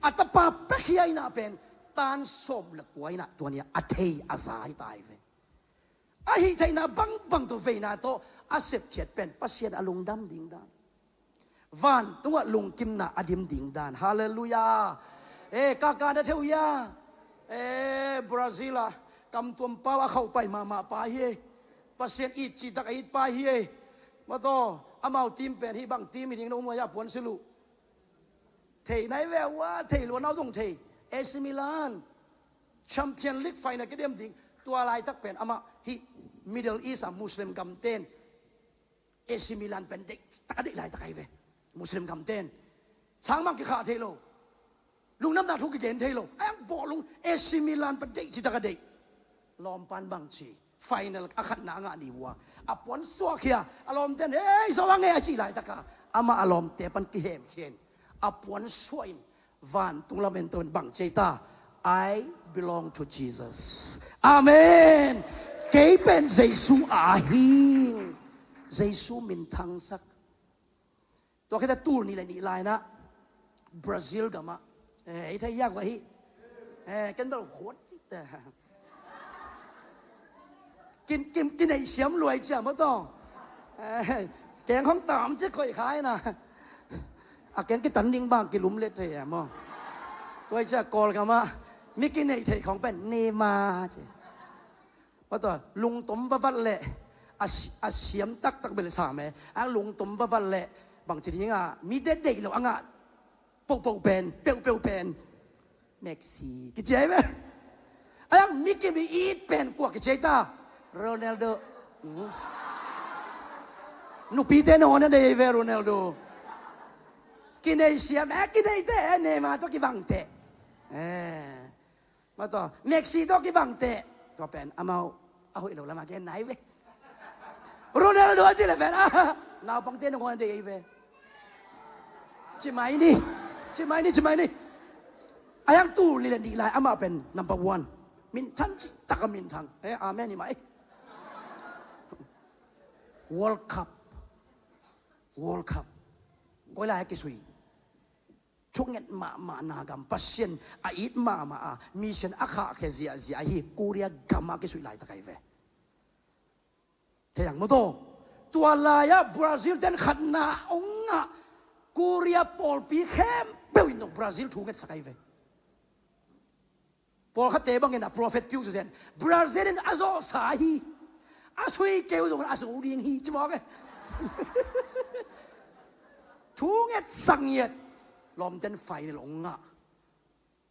อัตปาเปขี้ไอน่าเป็นตานส้มละกวยน่ะตัวเนี้ยอัตเทอาสายตายเว้ยอาฮิไทยน่ะบังตัวเวน่ะโตอาเสพเจ็ดเป็นปัสเซียนอลุงดำดิ่งดานวันตัวลุงกิมน่ะอดิมดิ่งดานฮาเลลูยากากาเดเทียบราซิลอะกำตัวป้าเข้าไปมาไปเฮปัสเซียนอีจีตักอีไปเฮมาโตอามาทีมเป็นที่บางทีมมีดิ่งน้องมายาปวนสิลุเทไหนแววว่าเทล้วนเอาตรงเทเอซิมิลานแชมเปี้ยนลีกไฟนอลก็เดียมดิ่งตัวลายตักเป็นอามาฮิมิดเดิลอีสมุสลิมกำเต้นเอซิมิลานเป็นเด็กตักเด็กลายตักไอเวมุสลิมกำเต้นช้างมังกิขาเทโลลุงน้ำหนักทุกกิเกนเทโลไอ้บอกลุงเอซิมิลานเป็นเด็กจิตกระเด็กลอมปันบางชีไฟนอลอาขัดนางานีวัวอปวนสัวเขียอารมณ์เต้นสว่างเงยจีไรตะกาอามาอารมณ์เตปันกิเหมเขียนอปวนสวยวันตุงละเมนตันบางเจตา I belong to Jesus อาเมนเกยเป็นเยซูอาหิงเยซูมินทังสักตัวแค่ตูนี่แหละนี่ลายนะบราซิลกับมา ไอ้ไทยยากกว่าฮิกันต้องโคตรจิตแต่กินไอ้เสียมรวยจ้ะไม่ต้องแกงของตามจะค่อยขายนะแกงกินตันดิ้งบ้างกินหลุมเล็ดเลยมองตัวจะกอลกันมามิกินไอ้ไทยของเป็นเนมาจ้ะว่าตัวลุงต้มวัดเละเสียมตักเป็นสามลุงต้มวัดเละบางทีนี่มีเด็กๆหรอปูเป็นเปียวเป็นเม็กซี่กิจใจไหมมิกิมีอีทเป็นกว่ากิจใจตาโรนัลโดนูปีเตโนนั่นเองโรนัลโดกินไอเสียมกินไอเตะเนมาต้องกิบังเตะมาต่อเม็กซี่ต้องกิบังเตะก็เป็นเอาอีกแล้วมาแค่ไหนเว้ยโรนัลโดจีเลยเป็นเราปังเตโนคนเดียวเว้ยใช่ไหมนี่ayang tu lilan di lai ama pen number 1 min tan tak min thang amen ni mai World Cup koi lai ke sui chunget ma na gam pasien ait ma mission akha ke zia hi Korea gama ke sui lai ta kai ve theyang mo to tua laya Brazil ten khatna onga Korea Paul pi khem pewin no Brazil thunget sakai ve Paul khate bang ina prophet piu zen Brazil in azo sahi asui keu jong aso ring hi chmo ke thunget sangyet lom ten final onga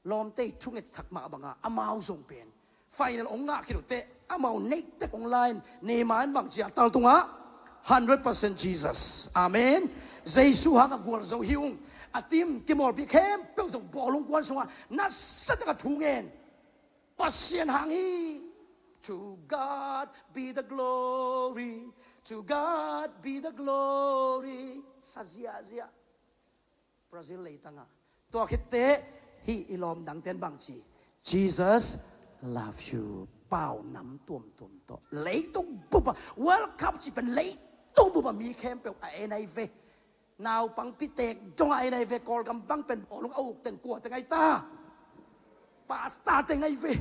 lom te thunget sakma banga amau song pen final onga kirote amau nei te online ne man bang chia tal tunga 100% Jesus amen Jesus hang agwal zo hiung atim kimol bi khem pe song bolong kwan songa na sataka thungen pasien hangi to God be the glory to God be the glory Sazia Brazil leitanga to khitte hi ilom dang ten bang chi Jesus love you pau nam tuom to leitung buba World Cup chi pen leitung buba mi khem pe ai nai ve nào bằng pi tek trong ai này về call cầm băng pen bỏ lung au ten của ten ai ta pasta ten ai về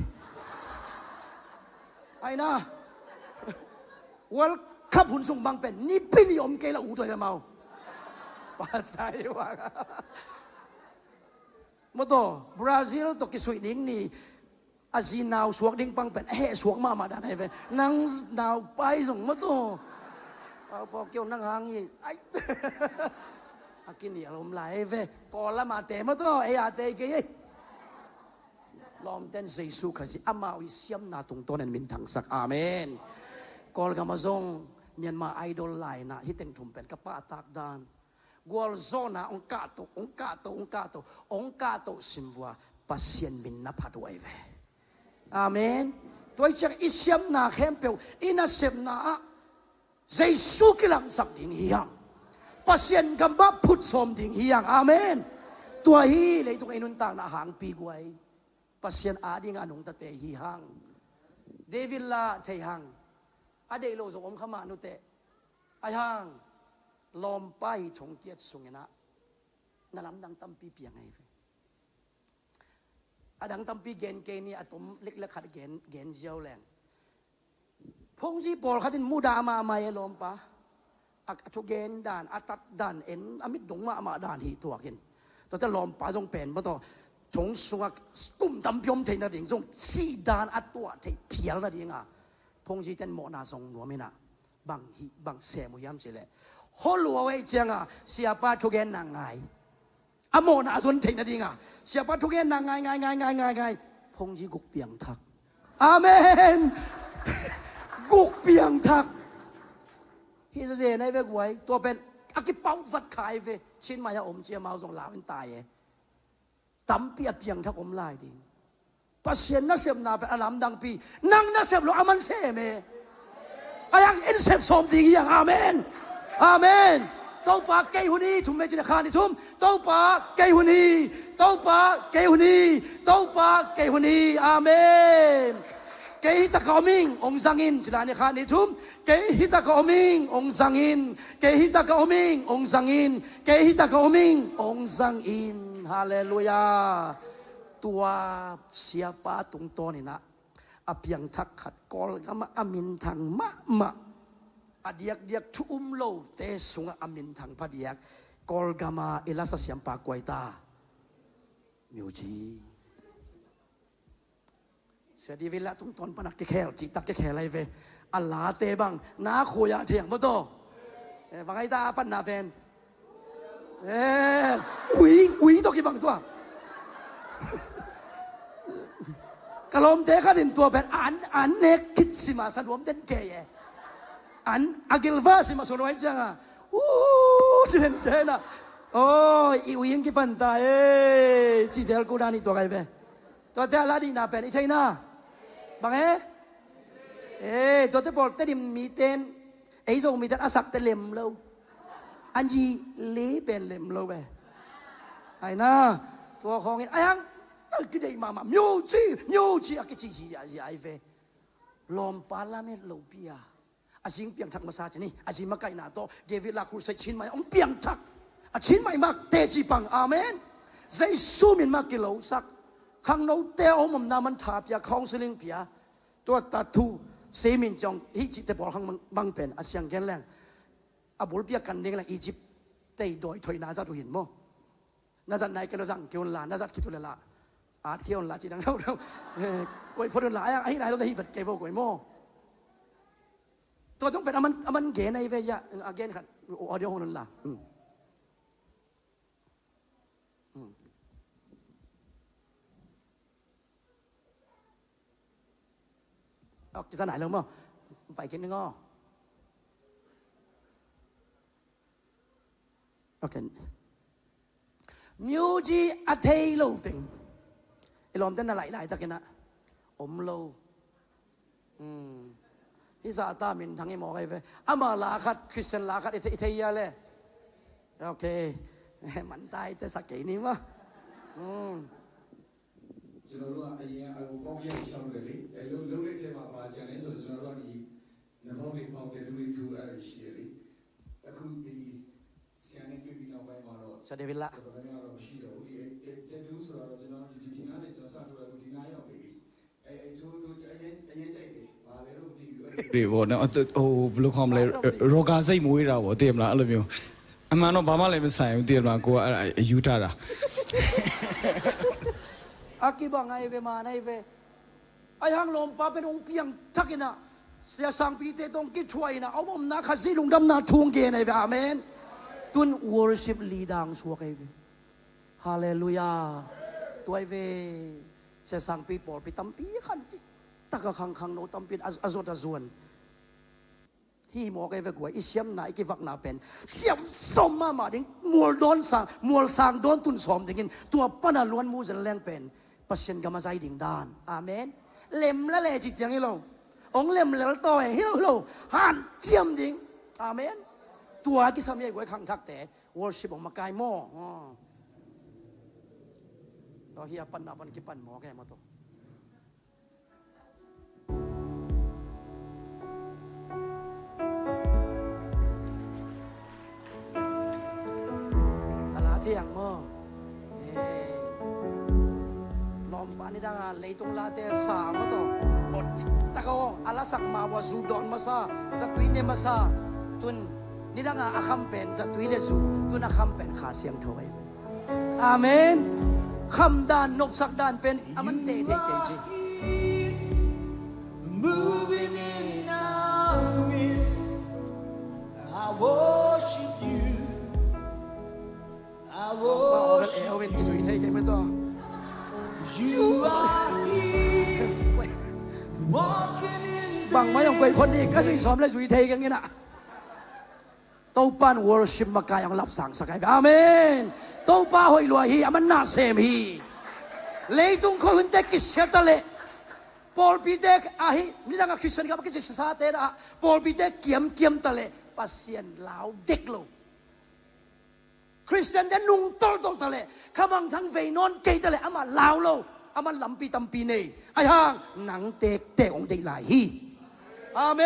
ai na World Cup hun sung băng pen ni pin yom ke la u toi mau pasta wa mo to Brazil to ki sui ding ni azi nào suak ding băng pen suak ma da này về nang nào pai sung mo toพอเกี่ยวนั่งหางอีไอ้กินนี่อารมณ์ไหลเว้ก่อนละมาเตะมาตัวอาเตะกี่ลอมเต้นเซซูข้าสิอามาวิเซียมนาตรงต้นนั้นมินทังสักอาเมนก่อนกำมาซงเมียนมาไอดอลไลน์นะฮิตเต็งทุ่มเป็นกระป้าตากดานกอลโซนะองกาโตสิมวัวปัสเซียนมินนับพัดไว้เว้อาเมนตัวเจ้าอิเซียมนาเข้มเปียวอินาเซมนาJesus kilang sak ding hiyang pasien gamba put som ding hiyang amen tua hi le tung inuntang na hang pi guai pasien ading anong tate hihang David la chai hang ade lo zong om khama nu te ai hang lom pai chong kiet sungena nalam dang tam pi piang ai ve adang tam pi gen ke ni atom lek lek khat gen jiao lengพงจีปอลขัดินมูดามาไม่ลมปะชุกเกนด่านตัดด่านเอ็นอมิดดงมาด่านที่ตัวกินตัวจะลมปะจงเป็นเพราะตัวชงสวกกุ่มตำพิมเทนดิ่งจงสีด่านตัวเทเพียลนั่นเองพงจีเต้นโมนาทรงหนัวไม่น่ะบางเสมุยามเจเลยฮอลลัวไว้เจียงเสียป้าชุกเกนนางไงโมนาส่วนเทนนั่นเองเสียป้าชุกเกนนางไงพงจีกุกเปียงทักอาเมนกุกเปียงทักฮิสเซนไอเวกไว้ตัวเป็นอากิเป้าฟัดขายเวชินมายาอมเจียมาส่งลาวเป็นตายตั้มเปียเปียงทักอมลายดิปัสเซียนนักเสพนาเป็นอารามดังปีนั่งนักเสพโลอามันเสเมอายังอินเสพสมดีอย่างอาเมนอาเมนโตปากเกยหุนีทุ่มเมจินคานิทุ่มโตปากเกยหุนีอาเมนKehita kaoming ong zangin cilani khani thum kehita kaoming ong zangin ฮาเลลูยาตัวเสียปาตุงโตนี่นะอเพียงทักขัดกอลกามอามินทางมะอเดียกชุมโลเตสุงอามินทางพเดียกกอลกามาเอลาสเสียมปากวยตามิวจีเสียดีเวลาตุงตอนปนักที่แค่จิตักที่แค่ไรเวอัลลาเตบังนาโคยาเทียงมาโตบางไอ้ตาปันนาเฟนอุ้ยตัวกี่บางตัวกลมเทขัดินตัวเป็นอันเนกคิดสิมาสะดวมเด่นเกยอันอากิลวาสิมาสนอยจังอ่ะเจนนะโอ้ยอุ้ยยังกี่ปันตาจีเจลกูดานี่ตัวไงเว้ตัวเทลาดีนาเป็นอีเทน่าบางตัวเทบอลเตดิมมีเต้นไอ้ส่งมีเต้นอาศักเตเลมเราอันยีเลี้เป็นเลมเราเว้ไอ้น่าตัวของไอ้ยังก็ได้มามิวจีอะก็จีไอ้เวลอมปาลาเมลโลเปียอาจิงเปียงทักมาซาจนี่อาจิมาไกนาโตเดวิดลาครูใส่ชิ้นใหม่องเปียงทักอาชิ้นใหม่มากเตจิปังอาเมนใจสู้มินมากกิโลสักข้างโน้เตออมนามันถาเปียคองสลิงเปียตัวตัดทูเซมินจงฮิจิตเตบอลข้างบังเป็นอาเซียงแกนแรงอาบุลเปียกันเองแรงอียิปต์เตยโดยถอยนาซาตุหินโมนาจันไหนกันเราจังเกี่ยวลานาจัดคิดตัวละอาเกี่ยวลาจีนังเราก๋วยพอดลาไอ้ไหนเราได้ฮิบัดเกวก๋วยโมตัวต้องเป็นอามันเกนในเวียอาเกนขัดออเดียโฮนันละออกจะไหนแล้วมั้งไฟกินนึงอ๋อโอเคมิวจีอัเทยโลติงไอ้ลมเต้นอะไรตะกินนะอมโลฮิซาตามินทั้งไอ้หมอไอ้เว้ยอามาลาคัดคริสเตียนลาคัดอิเทียเลยโอเคมันตายแต่สักกี่นี้มั้งကျွန်တော်တို့ကအရင်အကိုပေါက်ပြည့်ရှောင်းတယ်လေအဲလုံးလေးထဲမှာပါကြံနေဆိုကျွန်တော်တို့ဒီနဘောင်းလေးပေါက်တဲ့တူတူအဲ့ဒါရှိတယ်လေအခုဒီဆန်နေတွေ့ပြီးနောက်ပိုင်းမှာတော့ စဒေဗလာ တော်တော်များများတော့မရှိတော့ဘူးဒီတက်တူဆိုတော့ကျွန်တော်ဒီနားနဲ့ကျွန်တော်စထုတ်လိုက်ဒီနားရောက်နေပြီအဲတူအရင်ကြိုက်တယ်ဘာလဲတော့မသိဘူးဒီဘောနော်ဟိုဘယ်လိုခေါ်မလဲရောဂါစိတ်မွေးတာပေါ့သိမလားအဲ့လိုမျိုးအမှန်တော့ဘာမှလည်းမဆိုင်ဘူးသိမလားကိုကအဲ့အယူထားတာอากิบังไงเวมาไงเวไอ้ฮังลมปาเป็นองเปียงทักนะเสียสังปีเตตองกิช่วยนะเอาผมนาขสิลุงดำนาทวงเกนไอ้เวอาเมนตุน worship ลีดังสวกไอ้เวฮาเลลูยาตัวไอ้เวเสียสังปีปอลปีตั้มปีขันจิตะกะขังโนตั้มปีอโซตะซวนฮีหมอกไอ้เวกวยอิเสียมนาอิกิวักนาเป็นเสียมสมมาดิ้งมัวโดนสังมัวสังโดนตุนสอมดิ้งตัวปนันล้วนมูจันแรงเป็นปัศยันกรรมใจดิ่งดานอาเมนเล็มละเลจิตจังฮิโลองเล็มละตัวฮิโลหันเจียมดิ่งอาเมนตัวที่สมัยกวยขังทักแต่ worship ของมากายโม่เราเฮียปันนับปันกิปันหมอแกมาตัวเที่ยงมั้งลอมปานี่ดังอ่ะเลยตรงลาเตสามมั้งตัวอดตะกองอาลาสักมาวาซูดอนมาซาสัตุยเนมาซาตุนนี่ดังอ่ะอาคัมเป็นสัตุยเลซูตุนอาคัมเป็นขาเสียงถอยอาเมนคำดานนบสักดานเป็นอามันเตะเจจี Moving in our midst, I worship you. I ว่าเอ worship เวนกิสุยเทยกันไม่ต่อ you. Are here, walking in บังไม่ยอมไปคนนี้ก็สุยซ้อมเลยสุยเทยกันงี้นะโตปาน worship มากายองรับสั่งสักไงอาเมนโตป้าหอยลอยฮีอามันน่าเซมฮีเลยตุงคนหุ่นเด็กกิเสตเลยปอลปีเด็กอาฮีนี่ดังคริสเตียนกับกิจสาเตระปอลปีเด็กเกียมตะเลยปัสเซียนลาวเด็กโลคริสเตียนเดนุ่งตอลตะเลยขมังทั้งเวนอนเกยตะเลยอามาลาวโลอามันลำปีตัมปีเนไอ้ห่างหนังเตะองเด็กหลายฮีอาเม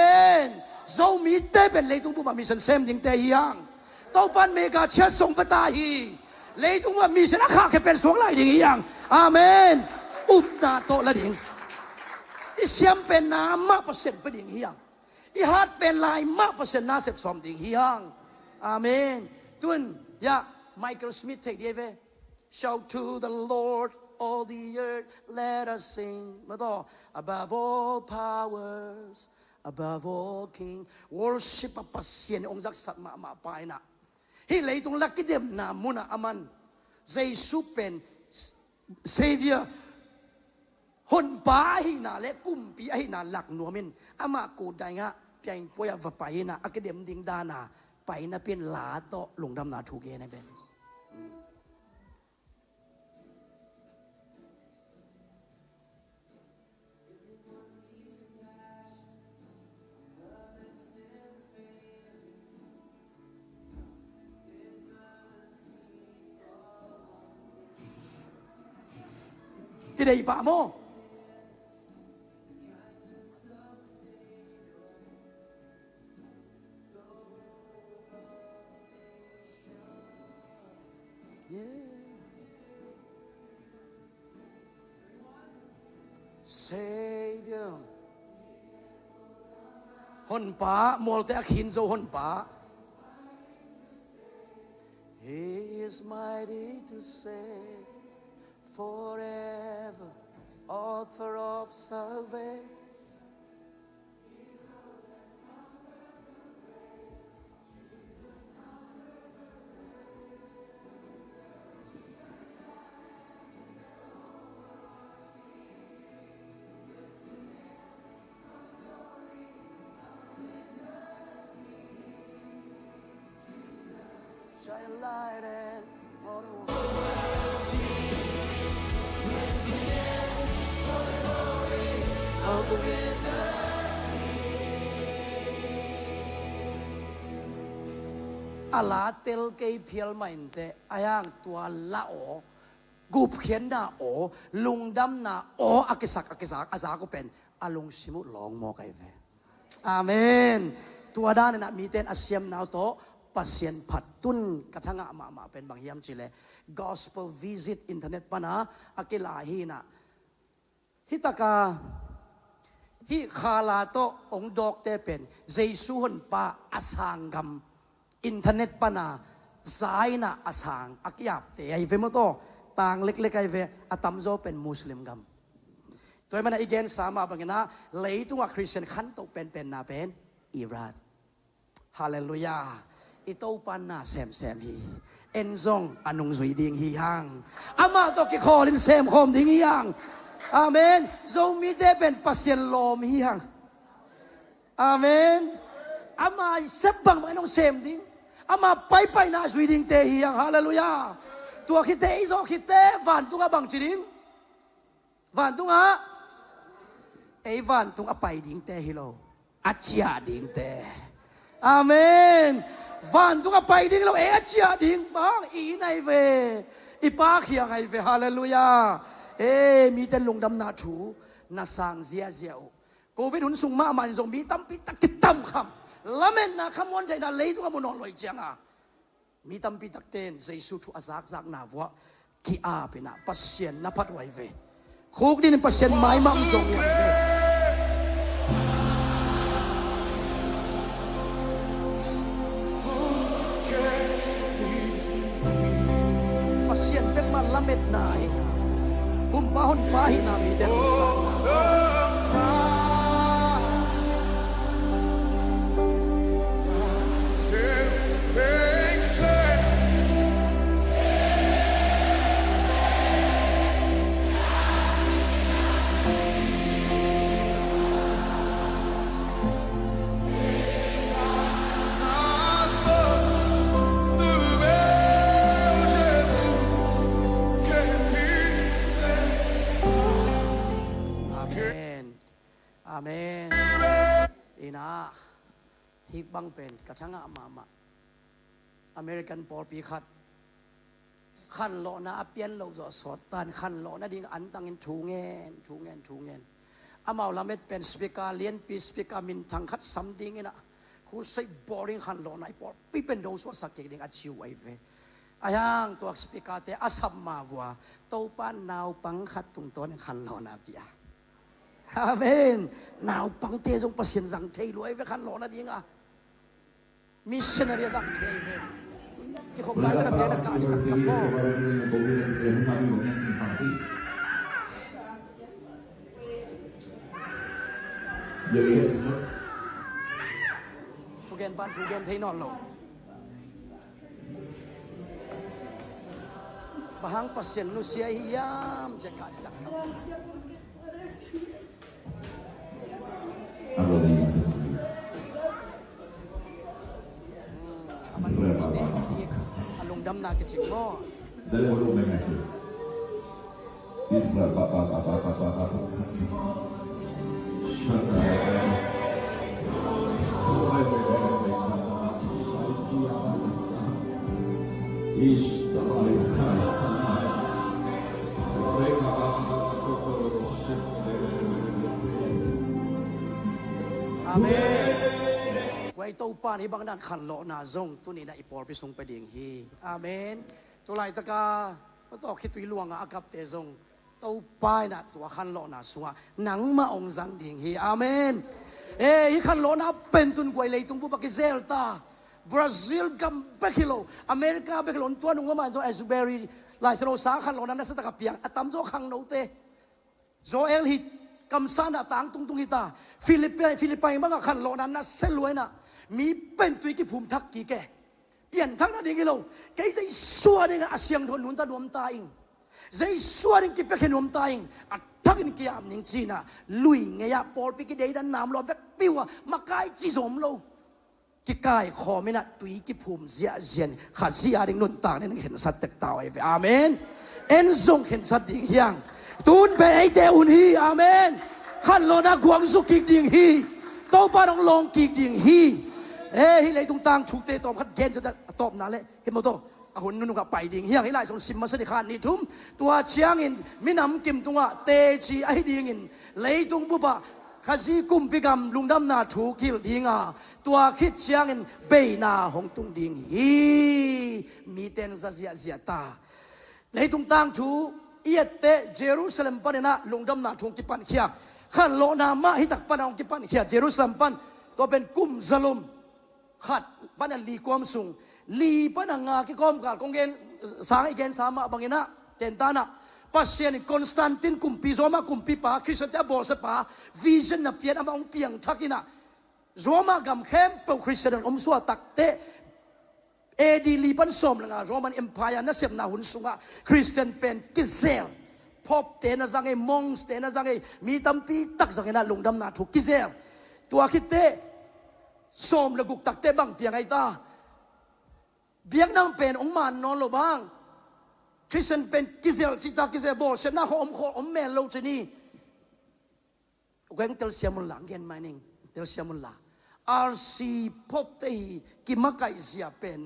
นโซมีเตเป็นเลยตุงบุมามีสันเซมจิงเตยังโตปันเมกาเชสส่งปตาฮี เลยทุกว่ามีชนะข้าแค่เป็นสวงไล่ดิ่งอย่างอาเมนอุปนาโตละดิ่งอิเสียมเป็นน้ำมากเปอร์เซ็นต์ไปดิ่งเฮียงอีฮัดเป็นลายมากเปอร์เซ็นต์น่าเสพสมดิ่งเฮียงอาเมนตุนยาไมเคิลสมิธเทคเดียเว shout to the Lord all the earth let us sing มาต่อ above all powers above all king worship ปัสเซียนองค์ศักดิ์สิทธิ์มาไปนะที่เลยตรงลักกิเดมนามุนะอามันเยซูเป็น savior หนป้าให้นาและกุมปีให้นาหลักหนัวมินอามากูได้งะเพียงพยาไปนะอักเดมดิงดานาไปนะเป็นหลาโตลงดำนาถูกเกนะเป็นที่ได้ป่าโมSavior หนป้ามอลเตอขินโซหนป้า He is mighty to save forever author of salvation shine light and all the worldอาลาเตลเกยเพียลไม่เตะอายังตัวละโอกูเขียนหน้าโอลุงดำหน้าโออากิสักอาจาก็เป็นอาลงชิมุลองโมไกเวอาเมนตัวด้านนั้นมีเต้นอาเซียมนาวโตปัสเซียนผัดตุนกระทั่งมาเป็นบางยามจิเล gospel visit อินเทอร์เน็ตปะนะอากิลาฮีนะฮิตากาฮิคาลาโตองดอกเตเป็นเยซูฮนปาอาสังกัมอินเทอร์เน็ตปะนะสายนะอาสังอักยับเตไอเวมโตต่างเล็กๆไอเวอาตัมโจเป็นมุสลิมกัมตัวมันอีกเกนสามารถบางนะเลยตัวคริสเตียนขันโตเป็นนาเป็นอิรักฮาเลลูยาอิโตปันนาแซมฮีเอ็นซงอนุงสุยดิงฮีฮังอามาโตกิคอลินเซมโคมดิงฮีฮังอาเมนโซมีเดเป็นปัสเซียนลมฮีฮังอาเมนอามาเซบังมันองเซมดิงอามาไปนาสุยดิงเตฮีฮังฮาเลลูยาตัวคิดเตอิโซคิดเตวันตุงอาบังจิดิงวันตุงอาไอวันตุงอาไปดิงเตฮิโลอาเจียดิงเตอาเมนวันตุงไปดิ้งเราเอเชียดิ้งบางอีในเวอีปาเขียงไอเวฮาเลลูยามีแต่ลงดำนาถูนาสังเสียโควิดหุ่นสูงมามันส่งมีตั้มปีตักกิตั้มคำละเมนนะคำวันใจน่าเลยตุงมันนอนลอยเจียงอ่ะมีตั้มปีตักเต้นเจสุทุอาซักนาวะกีอาเป็นนะปัสเซียนนับพัดไวเวคุกนี่เป็นปัสเซียนไม้มั่งส่งอย่างเวเสียนเป็กมันละเม็ดนาฮินากุมปะหนปะฮินามีแต่สานาอาเมนอีน่าฮิบังเป็นกระทั่งมาอเมริกันปอลปีขันโลนะเปลี่ยนโลกจะสดตันขันโลนะดิ้งอันตังเงินทูเงินอามาละเม็ดเป็นสปีกาเลียนปีสปีกามินทังคัดซัมดิ้งนะคุณใส่บอลลิงขันโลนะปอลปีเป็นโดนสวดสักเก่งดิ้งอัดชิวไอเว ayang tu ekspektate asam mawwa taupan nau pang khat tung ton khan lo na pia amen nau pang te jong pasien jang thei loi ve khan lo na dinga missionary jang thei ve ki khop lai ta pia da ka chi tak kap mo thu gen ban thu gen thei non lo bahang pasien nu sia hiam je ka chi tak kap aman ite dik alung dam na ke ching mo Dale volumen a eso. Isla, pa. amenไว้เต้าป้านี่บางด้านขันโลนาซงตัวนี้นะอีปอลไปส่งไปเดียงฮีอาเมนตัวไหลตะกาตัวคิดตุยลวงอากับเตซงเต้าป้านะตัวขันโลนาสัวหนังมาองจังเดียงฮีอาเมนฮีขันโลนาเป็นตุนกวยเลยตุงบุปกิเซลตาบราซิลกัมเบกิโลอเมริกาเบกิโลตัวนุ่งมาโซเอสเบรีหลายสโลสาขันโลนาสตะกับเปียงอัตมโซขังโนเตโซเอลฮิตกำซานะต่างตุงฮิตาฟิลิปปินส์มันขันโลนานะเซลวยนะมีเป็นตุยกิภูมิทักกี่แกเปลี่ยนทั้งนั้นเองเราแกจะชัวร์เนี่ยอาเซียนทนนุนตาดวมตาเองจะชัวร์เนี่ยกิเป็กเห็นดวมตาเองอัดทักนี่กี่อันนิ่งจีน่ะลุยเงียปอลไปกี่เดือนน้ำเราเวกปิวมาไกลจีสมเรากี่ไกลขอไม่น่ะตุยกิภูมิเสียเจียนขาดเสียดิ่งนุนตาเนี่ยเห็นสัตว์เต็กตาไอ้เฟอาเมนเอ็นซงเห็นสัตว์ดิ่งเฮียงตูนไปไอ้เดอุนฮีอาเมนขันโลนักกวางสุกิกดิ่งฮีโตปาต้องลงกิกดิ่งฮีฮิเลยตรงต่างฉุกเตะตอมขัดเกณฑ์จะตอบนั่นแหละเห็นมั้ยโตอาหุ่นนุ่งกับไปดิ่งเฮียงฮิไลส่งซิมมาสดิคานนี่ทุ่มตัวเชียงอินมินำกิมตรงอ่ะเตจีไอดิ่งอินเลยตรงบุบะข้าซีกุมพิกรรมลุงดำนาถูกิลดิ่งอ่ะตัวคิดเชียงอินเบยนาหงตุงดิ่งฮีมีเตนซาเสียตาเลยตรงต่างถูเอียเตเยรูซาเล็มปันนะลุงดำนาถูกิปันเขียขันโลนามาฮิตักปันองกิปันเขียเยรูซาเล็มปันตัวเป็นกุมซาลุมขัดปันลีความสูงลีปันงาคิกอมกัดกงเกนสางอีเกนสามาบังเงินะเตนตานะปัสเซียนคอนสแตนตินกุมปีโซมากุมปีปาคริสเตียบอสปาวิชั่นนับเพียนอามาองเปียงทักินะโรมากำเข้มเปคริสเตียนอมสัวตักเตเอดีลีปันสมละงาโรมันเอ็มพายานัสเซมนาหุนสุงะคริสเตียนเป็นกิเซลพบเตนะจังไอมองสเตนะจังไอมีตัมปีตักจังไอนะลงดำนาถูกกิเซลตัวคิดเตส้มละกุกตักเตบังเตียงไอตาเบียงนั่งเป็นองมันนอนโลบังคริสเตียนเป็นกิเซลจิตากิเซลโบเซน่าเขาอมแม่โลเจนี่แกงเตลเซียมุลหลังเย็นมาหนึ่งเตลเซียมุลหลังอาร์ซีพบเตยกิมักไกเซียเป็น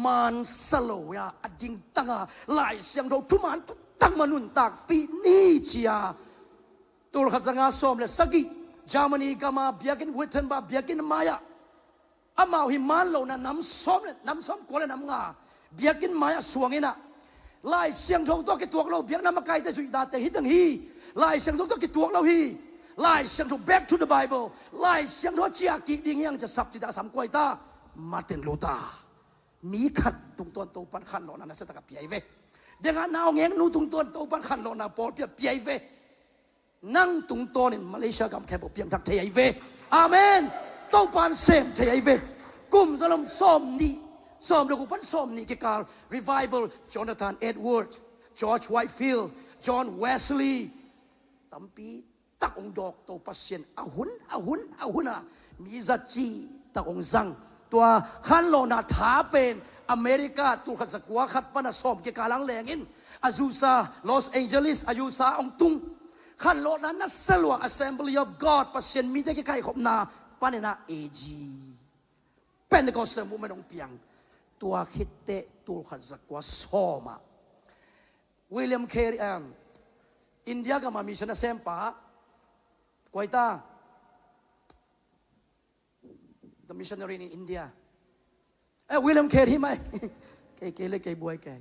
มันสโลยาอดิงตังหลายเสียงเราทุมันทุตั้งมนุนตักปีนี้เชียตัวขัดสังอาส้มเลยสกิจามันีกามาเบียกินวิเทนบาเบียกินมายาอามาหิมันโลนะน้ำส้มเลยน้ำส้มกวนเลยน้ำงาเบียกินมายาสวงเงินะลายเสียงทงตัวกิตัวเราเบียกน้ำมาไกแต่สุดดาแต่ฮิตังฮีลายเสียงทงตัวกิตัวเราฮีลายเสียงทง back to the Bible ลายเสียงทงเจียกิดิ่งยังจะสับจิตาสามกวยตามาเต็นโลตามีขัดตุงตัวโตปันขันโลนะสตะกับเปียเวเดี๋ยวงาวเงี้ยนูตุงตัวโตปันขันโลนะปอดเปียเวนั่งตุงตัวนี่มาเลเซียกับแคบเปียมทักเทียเวอาเมนโตปันเซมเทียเวกุมสลมส้มนี่ส้มแล้วกุปันส้มนี่เกี่ยวกับ revival Jonathan Edwards George Whitefield John Wesley ตั้มปีตักองดอกโตปัสเซียนอาหุนมีจัดจีตักองซังตัวขันโลนาถาเป็นอเมริกาตัวขัดสกัวขัดปนส้มเกี่ยวกับหลังแหลงอินอายูซาลอสแองเจลิสอายูซาองตุงขันโลนั้นนัสลวะ Assembly of God ปัสเซียนมีได้กี่ใครขบนาปานนาเอจีเป็นก็เสมุไม่ต้องเปียงตัวคิดเตตัวขัดสกัวส้มวิลเลียมเครีอินเดียก็มามีชนะเซมปากวยตา the missionary in India William Carey ไหม cái lấy cái bùi cái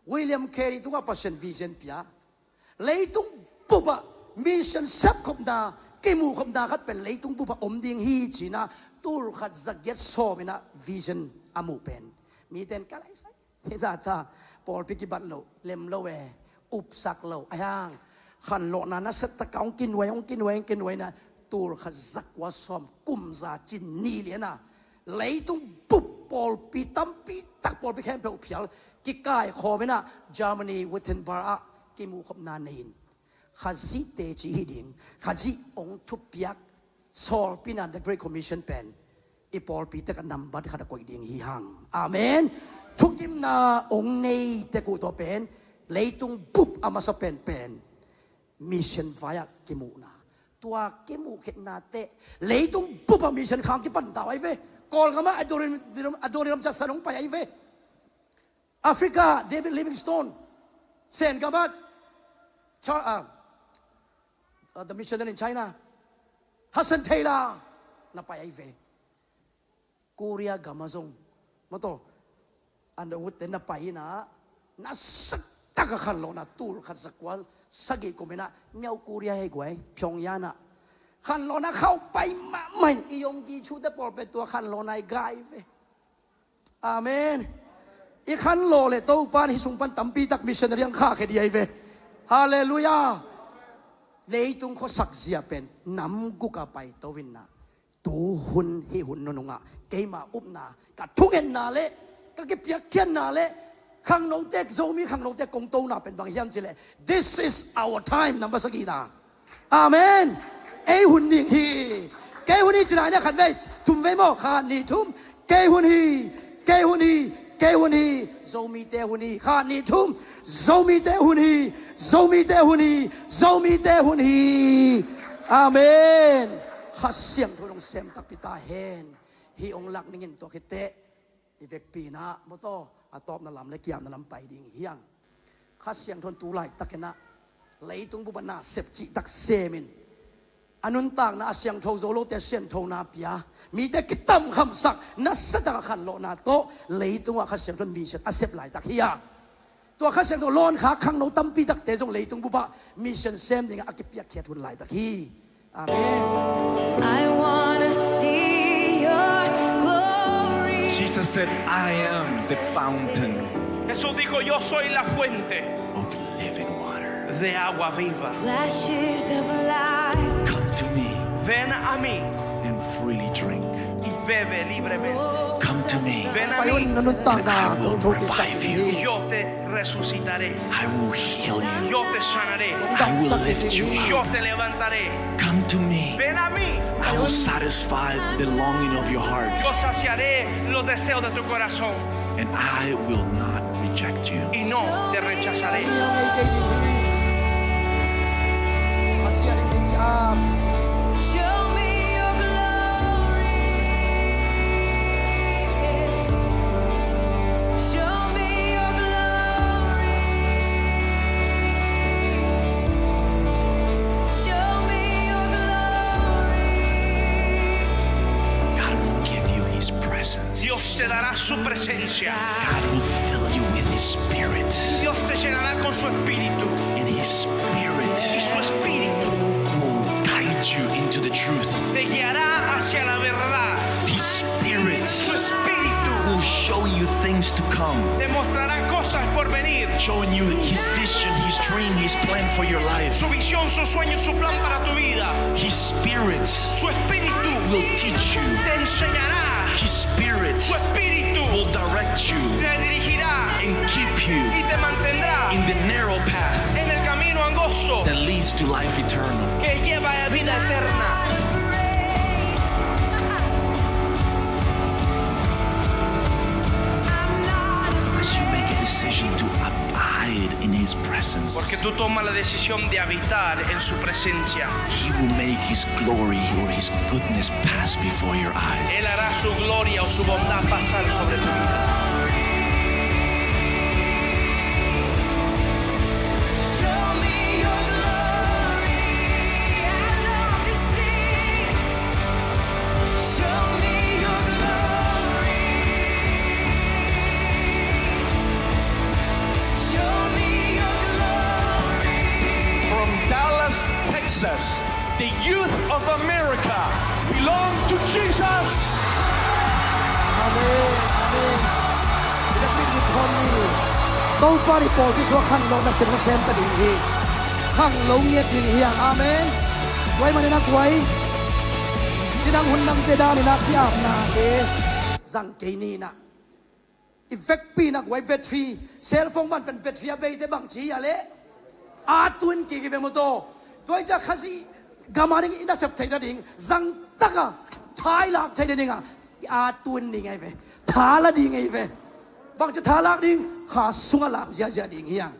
William Carey tung apa sen vision pia lấy tung buba mission sắp không đa cái mù không đa khát bên lấy tung buba ding hi chỉ na tool khát giặc get so mina vision amu pen mi ten cái lấy sai hiện ra ta Paul piki bat lo lem lo we up sak lo ayang khan lo na na set ta kaung kin wei na tool khát giặc wa som kum za chin ni le na lấy tung bụp Paul pi tam pi tak Paul pi khem pe uphial ki kai kho mena Germany Wittenberg a ki mu khop na nein khazi te chi hiding khazi ong thu piak sol pina the Great Commission pen I Paul pi te ka number khada koi ding hi hang amen thukim na ong nei te ku to pen leitung bup ama sa pen mission vaya ki mu na tua ki mu khet na te leitung bup mission khang ki pan dawai ve Call kama adorim just sanong pa ive Africa David Livingstone Sen kabat the missionary in China Hudson Taylor na pa ive Korea gamazong moto and the na pa ina na sakta ka lo na tul khat sakwal sagi ko mena miao Korea he gwai Pyongyang naขันโลนะเข้าไปมาไม่อียงกีชูได้ปลอดเป็นตัวขันโลนายกายเฟอาเมนอีขันโลเลยตัวปานฮิสุงปันตัมปีตักมิชชันนารียังข้าแค่ดีไอเฟฮาเลลูยาเลยตุงเขาสักเสียเป็นน้ำกุกไปตัววินนะตูหุนให้หุนนนงะเกมาอุบนากัดทุกเอ็นนาเล่ก็เก็บเปียกเขียนนาเล่ขังโนเต็กโซมีขังโนเต็กกงโตนาเป็นบางอย่างจิเล่ This is our time นับภาษากีนาอาเมนไอหุ่นนิ่งฮีเกหุ่นฮีจะไหนเนี่ยขันไว้ทุ่มไว้หม้อขาดนี่ทุ่มเกหุ่นฮีโซมีเตหุ่นฮีขาดนี่ทุ่มโซมีเตหุ่นฮีอาเมนข้าเสียงทุนองเซมตักปิตาเฮนฮีองหลักนิ่งตัวคิดเตอีเวกปีนะมโตอาตอบนั่นลำและเกี่ยมนั่นลำไปดิ่งเฮียงข้าเสียงทุนตูไหลตักนะเลยตุงบุบนาเสพจิตักเซมินอันนั้นต่างนะเสียงโทโซโลแต่เสียงโทนาเปียมีแต่กิตำคำสักนัสตะขันโลนาโตเลยตัวข้าเสียงทนมีเช่นอาเซบหลายตักเฮียตัวข้าเสียงตัวร้อนขาขังโนตั้มปีตักเตจงเลยตรงบุบะมีเช่นเซมยังอากิเปียเขียทุนหลายตักฮีอาเมน I wanna see your glory. Jesus said, I am the fountain Jesús dijo, yo soy la fuente of living water. de agua viva. Flashes of light. Come to me Ven a mí and freely drink. y bebe libremente. Come to me. Ven a ไปอุ่น mí นันต่าง and นา I คง will โทกิสัก revive ที you. y yo te resucitaré. I will heal you. Yo te sanaré. I will lift you Yo up. te levantaré. Come to me. Ven a mí. I will satisfy the longing of your heart, Yo saciaré los deseos de tu corazón and I will not reject you. y no te rechazaré. ยังไงเก่งดีข้าเสียงดีที่อาบสิ Show me your glory. Show me your glory. Show me your glory. God will give you His presence. Dios te dará su presencia. God will fill you with His Spirit. Dios te llenará con su espíritu And His Spirit y su espíritu will guide you into the truth. te guiará hacia la verdad. His Spirit Su espíritu will show you things to come, te mostrará cosas por venir. showing you His vision, His dream, His plan for your life. Su visión, su sueño, su plan para tu vida. His Spirit Su espíritu will teach you. te enseñará. His Spirit Su espíritu will direct you te dirigirá and keep you y te mantendrá in the narrow path en el camino angosto that leads to life eternal. que lleva a vida eterna. As you make a decision to abide in His presence, Porque tú tomas la decisión de habitar en su presencia. He will make His glory or His goodness pass before your eyes. Él hará su gloria o su bondad pasar sobre tu vida. Show me your glory. I love to see. Show me your glory. Jesus. The youth of America belong to Jesus. อาเมนอาเมนศิลปินทุกคนนี่ต้องปฏิบัติที่ชัวร์ขังลงนักเสียงเซมตะดิ่งฮีขังลงเงียบดิ่งเฮียงอาเมนไว้มาในนักไว้ที่นั่งหุ่นนั่งเจดาในนักที่อาบนาเอสังเกนีนะอีเฟกปีนักไว้แบตเตอรี่เซลโฟนมันเป็นแบตเตอรี่เบย์แต่บางทีอะไรอาตุนกี่กิเวมโตตัวจะขัดกามานิ่งอินดัสเซปใจดิ่งจังตักอะท้ายหลักใจดิ่งอะอาตุนนี่ไงเว้ท้าละดิ่งไงเว้บางจะท้าลักดิ่งขาสุงหลักเสียดิ่งเฮียง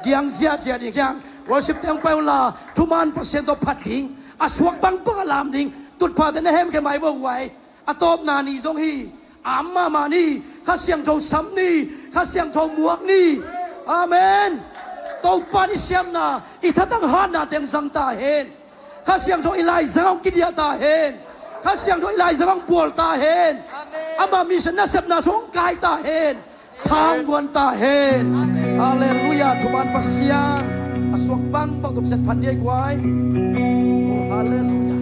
เดียงเสียดิ่งเฮียงวอร์ชิปเตียงไปอุลาทุมันเปอร์เซ็นต์ตัวพัดดิ่งอาสวกบังปังลามดิ่งตุดพาแต่ในเฮมแค่ไม่ว่องไวอาตบนานีทรงฮีอามานี่ข้าเสียงโจซ้ำนี่ข้าเสียงโจหมวกนี่อาเมนตัวปานิเซียมนาอีทัดตั้งฮานาเต็มสังตาเห็นข้าเสียงโจอีไลซังกิเดียตาเห็นข้าเสียงโจอีไลซังปวลตาเห็นอามามีชนะเสพนาสงกายตาเห็นทางวนตาเห็นฮาเลลูยาทุมันปัสยาอสวกบังบังตุบเสร็จพันยัยกวายโอ้ฮาเลลูยา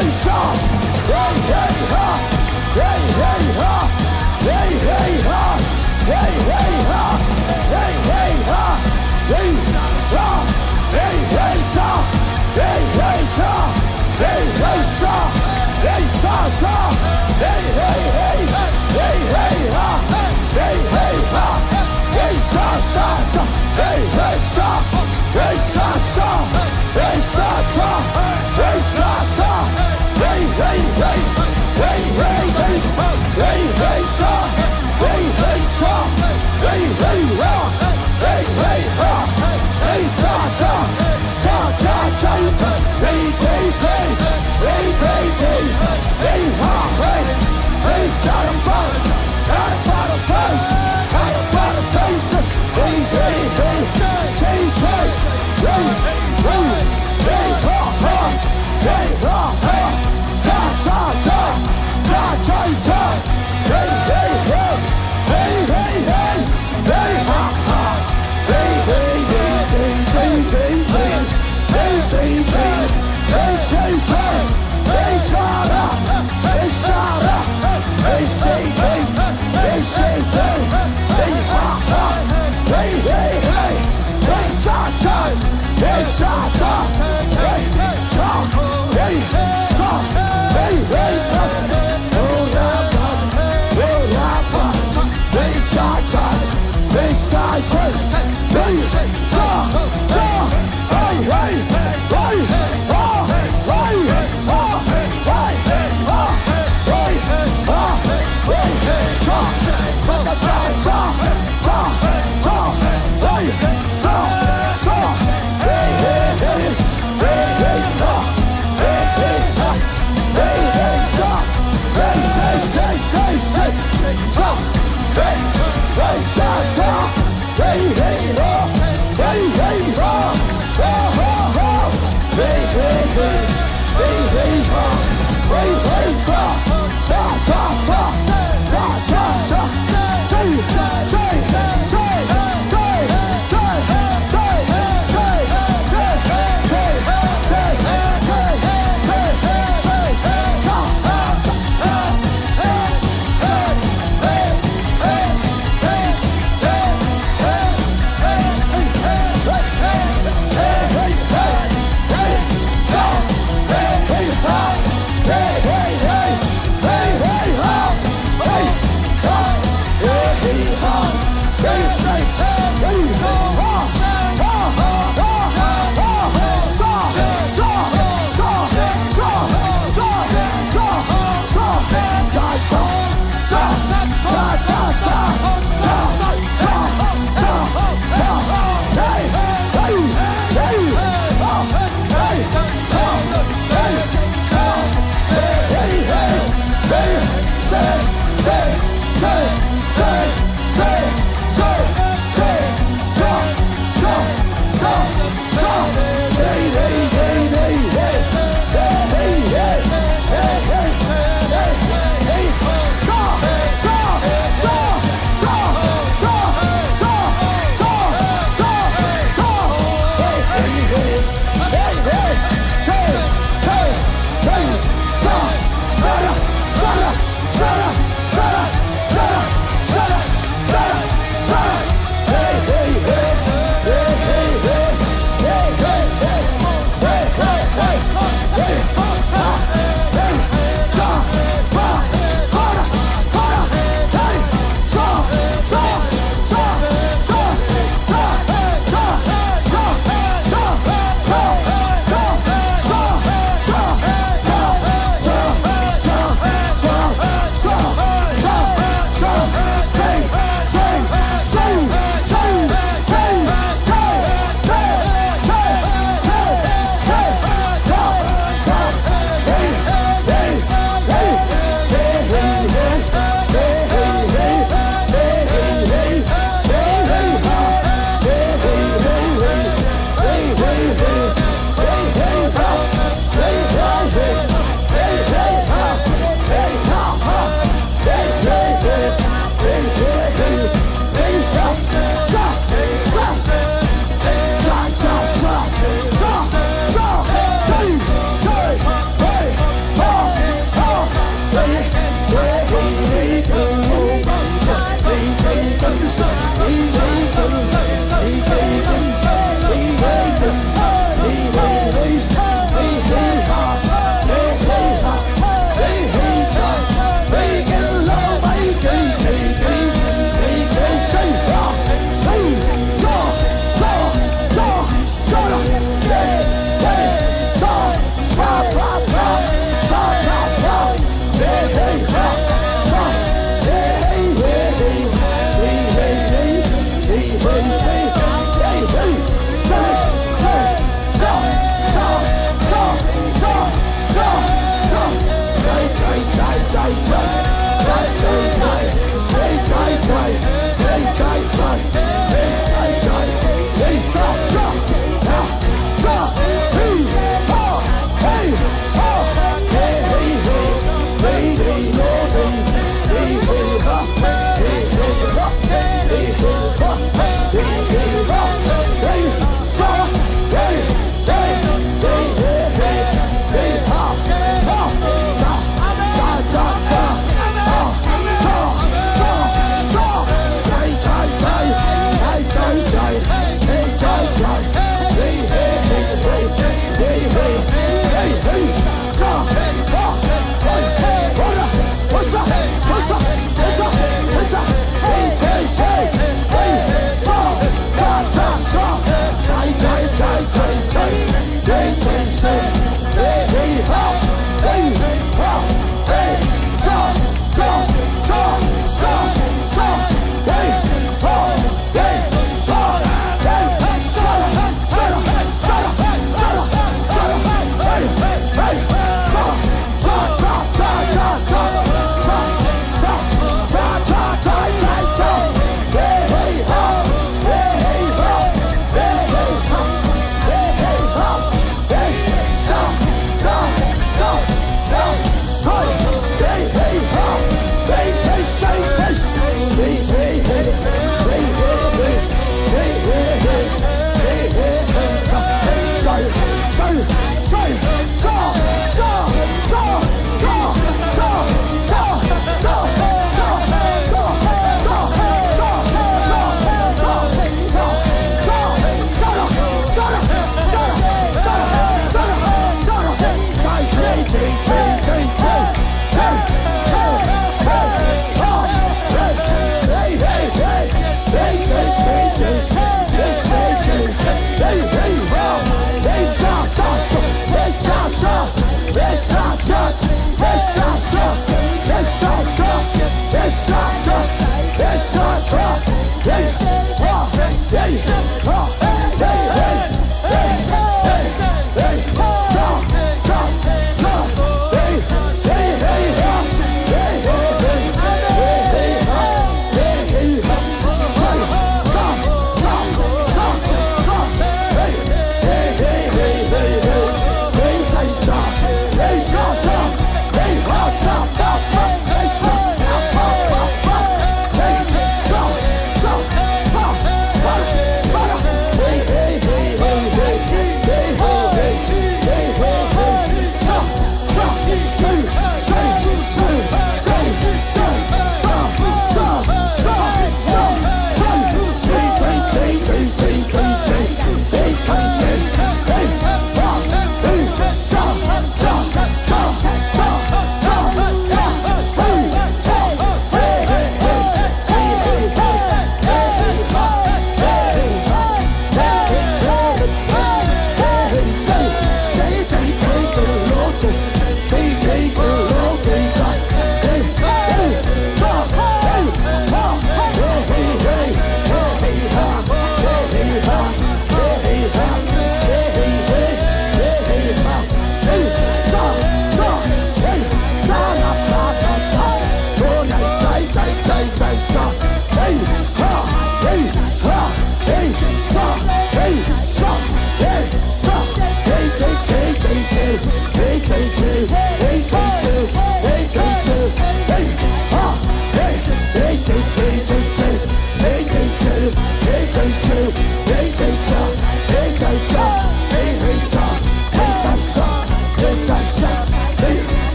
Hey,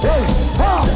Hey,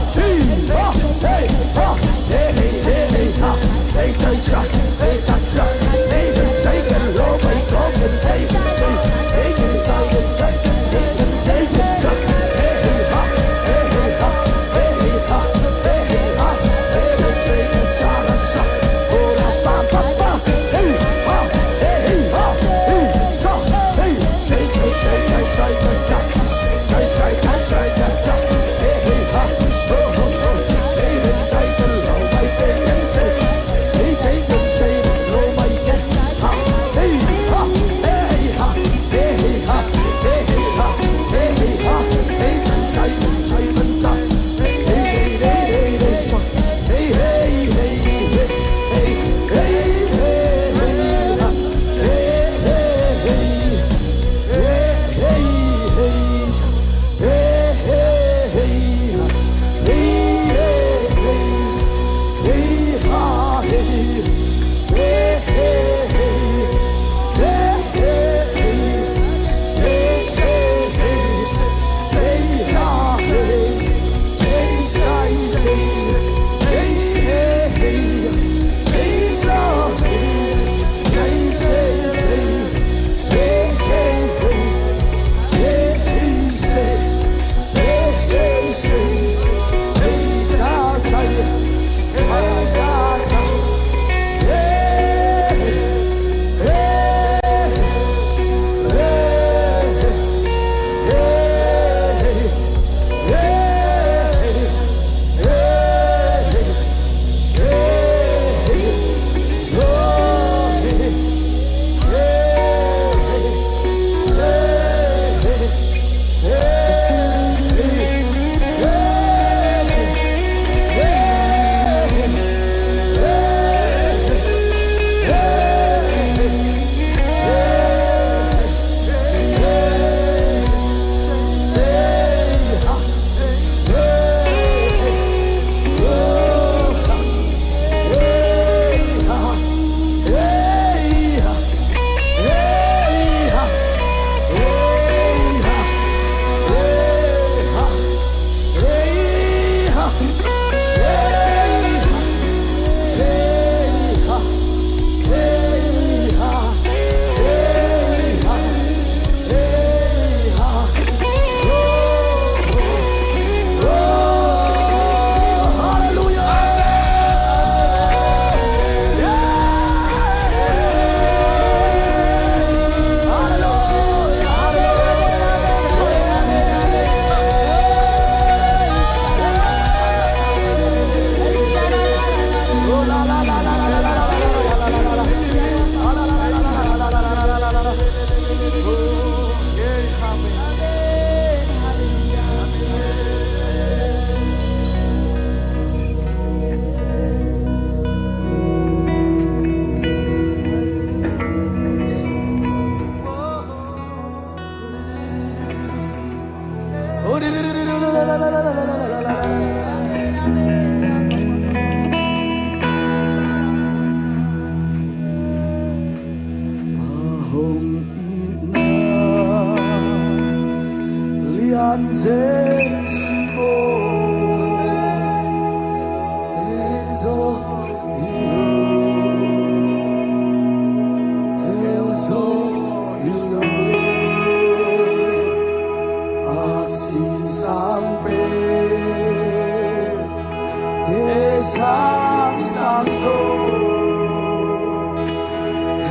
세상 상속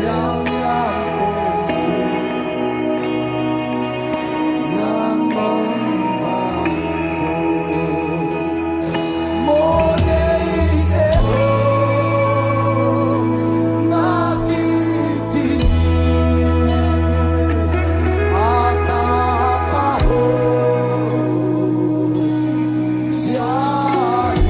향한 벤스 난 먼방소 모내 이대로 나기티니 아까마호 자이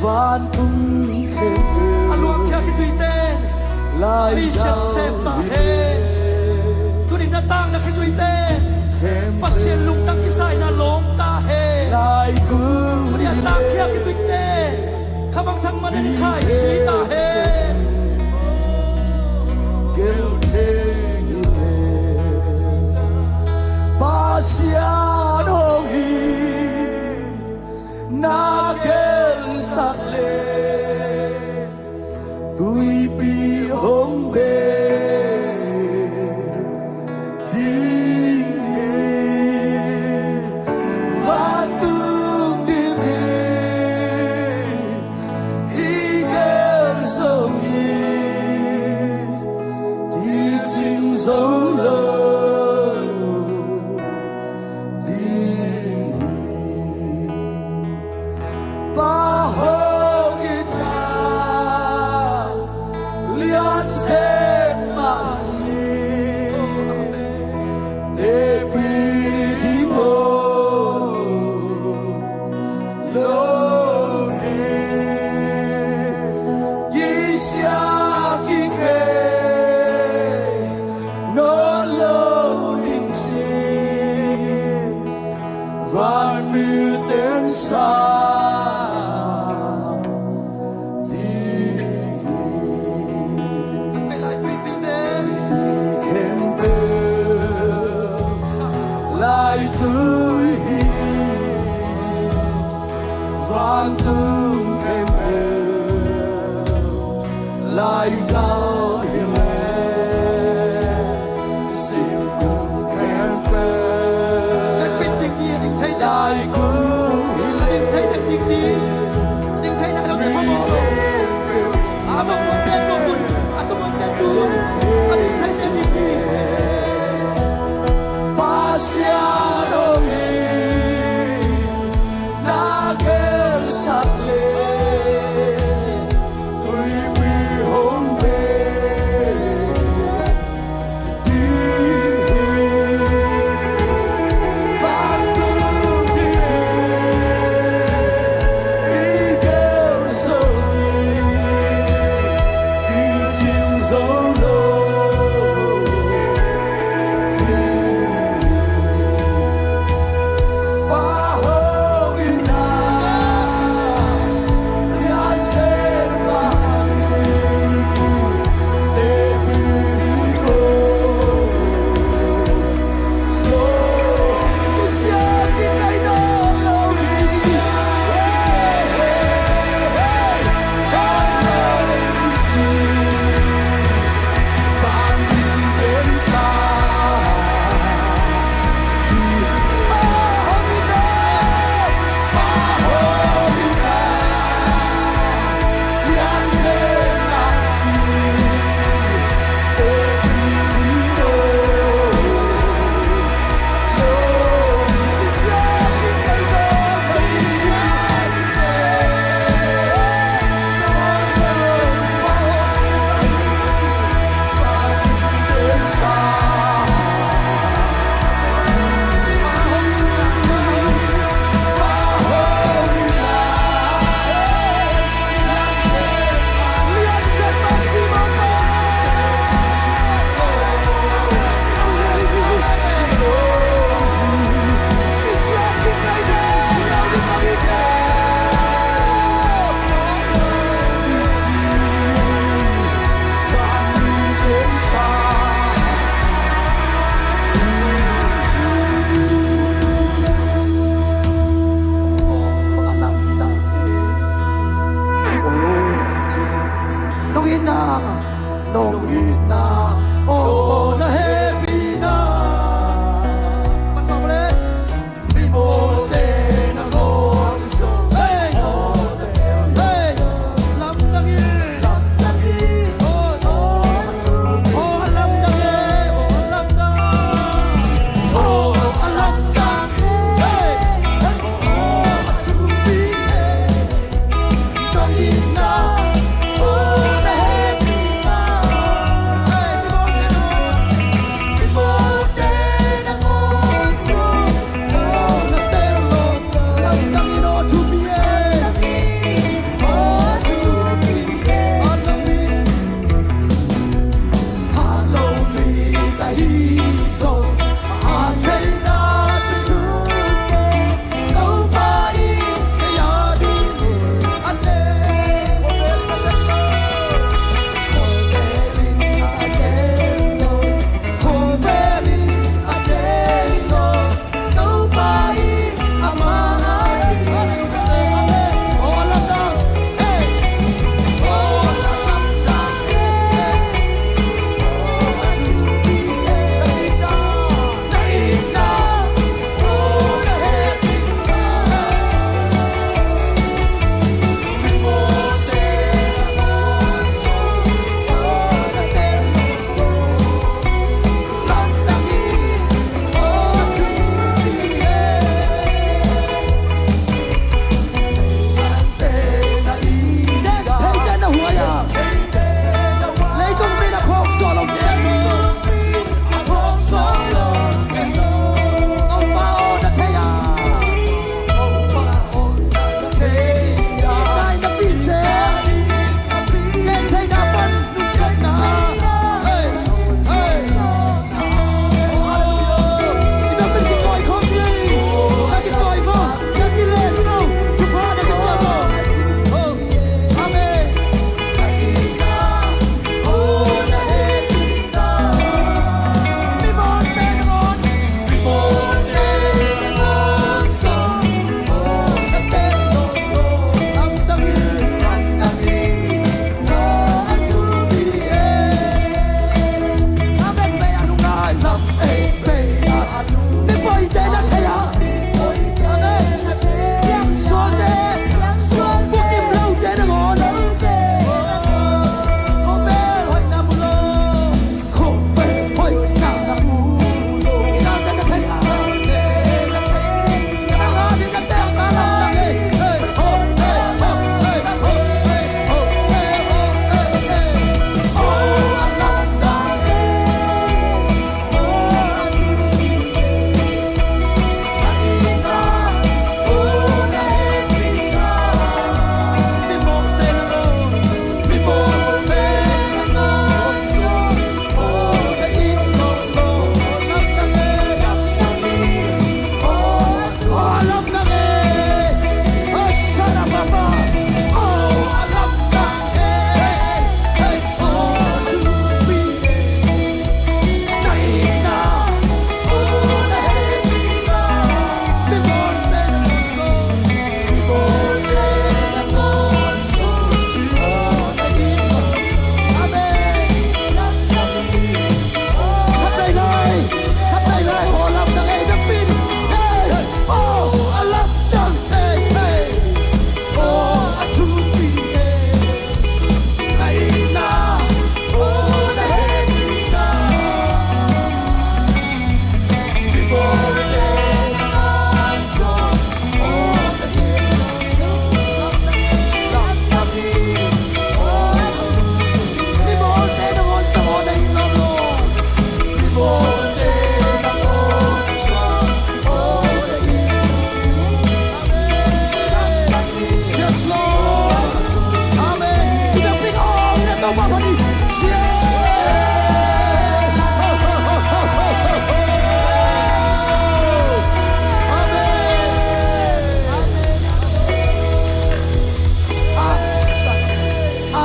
van tung khem pe aluang kya ki tuiten lai mi sep sep ta he tunin na tang na ki tuiten khem pasien lung tang ki sai na long ta he lai ku tunin na tang kya ki tuiten khabang thang man ni khai chi ta he gel the ile pasiano hi na gel sakle tui pi hong be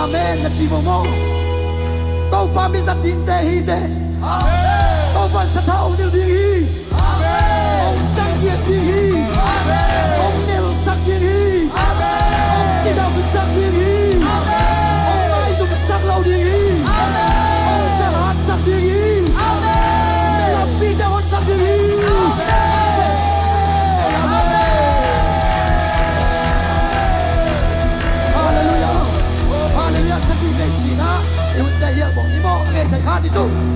Amen na chi mo mo tau pa mi sa din te hi te tau pa sa thau ni đi hi ông sang kia đi hi ông nel sang kia hi ông chỉ đạo sang kia hi ông ai dùng sang lâu đi hi ông ta hát sang đi hi để làm bi ta hôn sang đi hi Hallelujah Hallelujah sang đi về chỉ na yêu ta hiểu bóng đi mò nghe thầy khát đi chung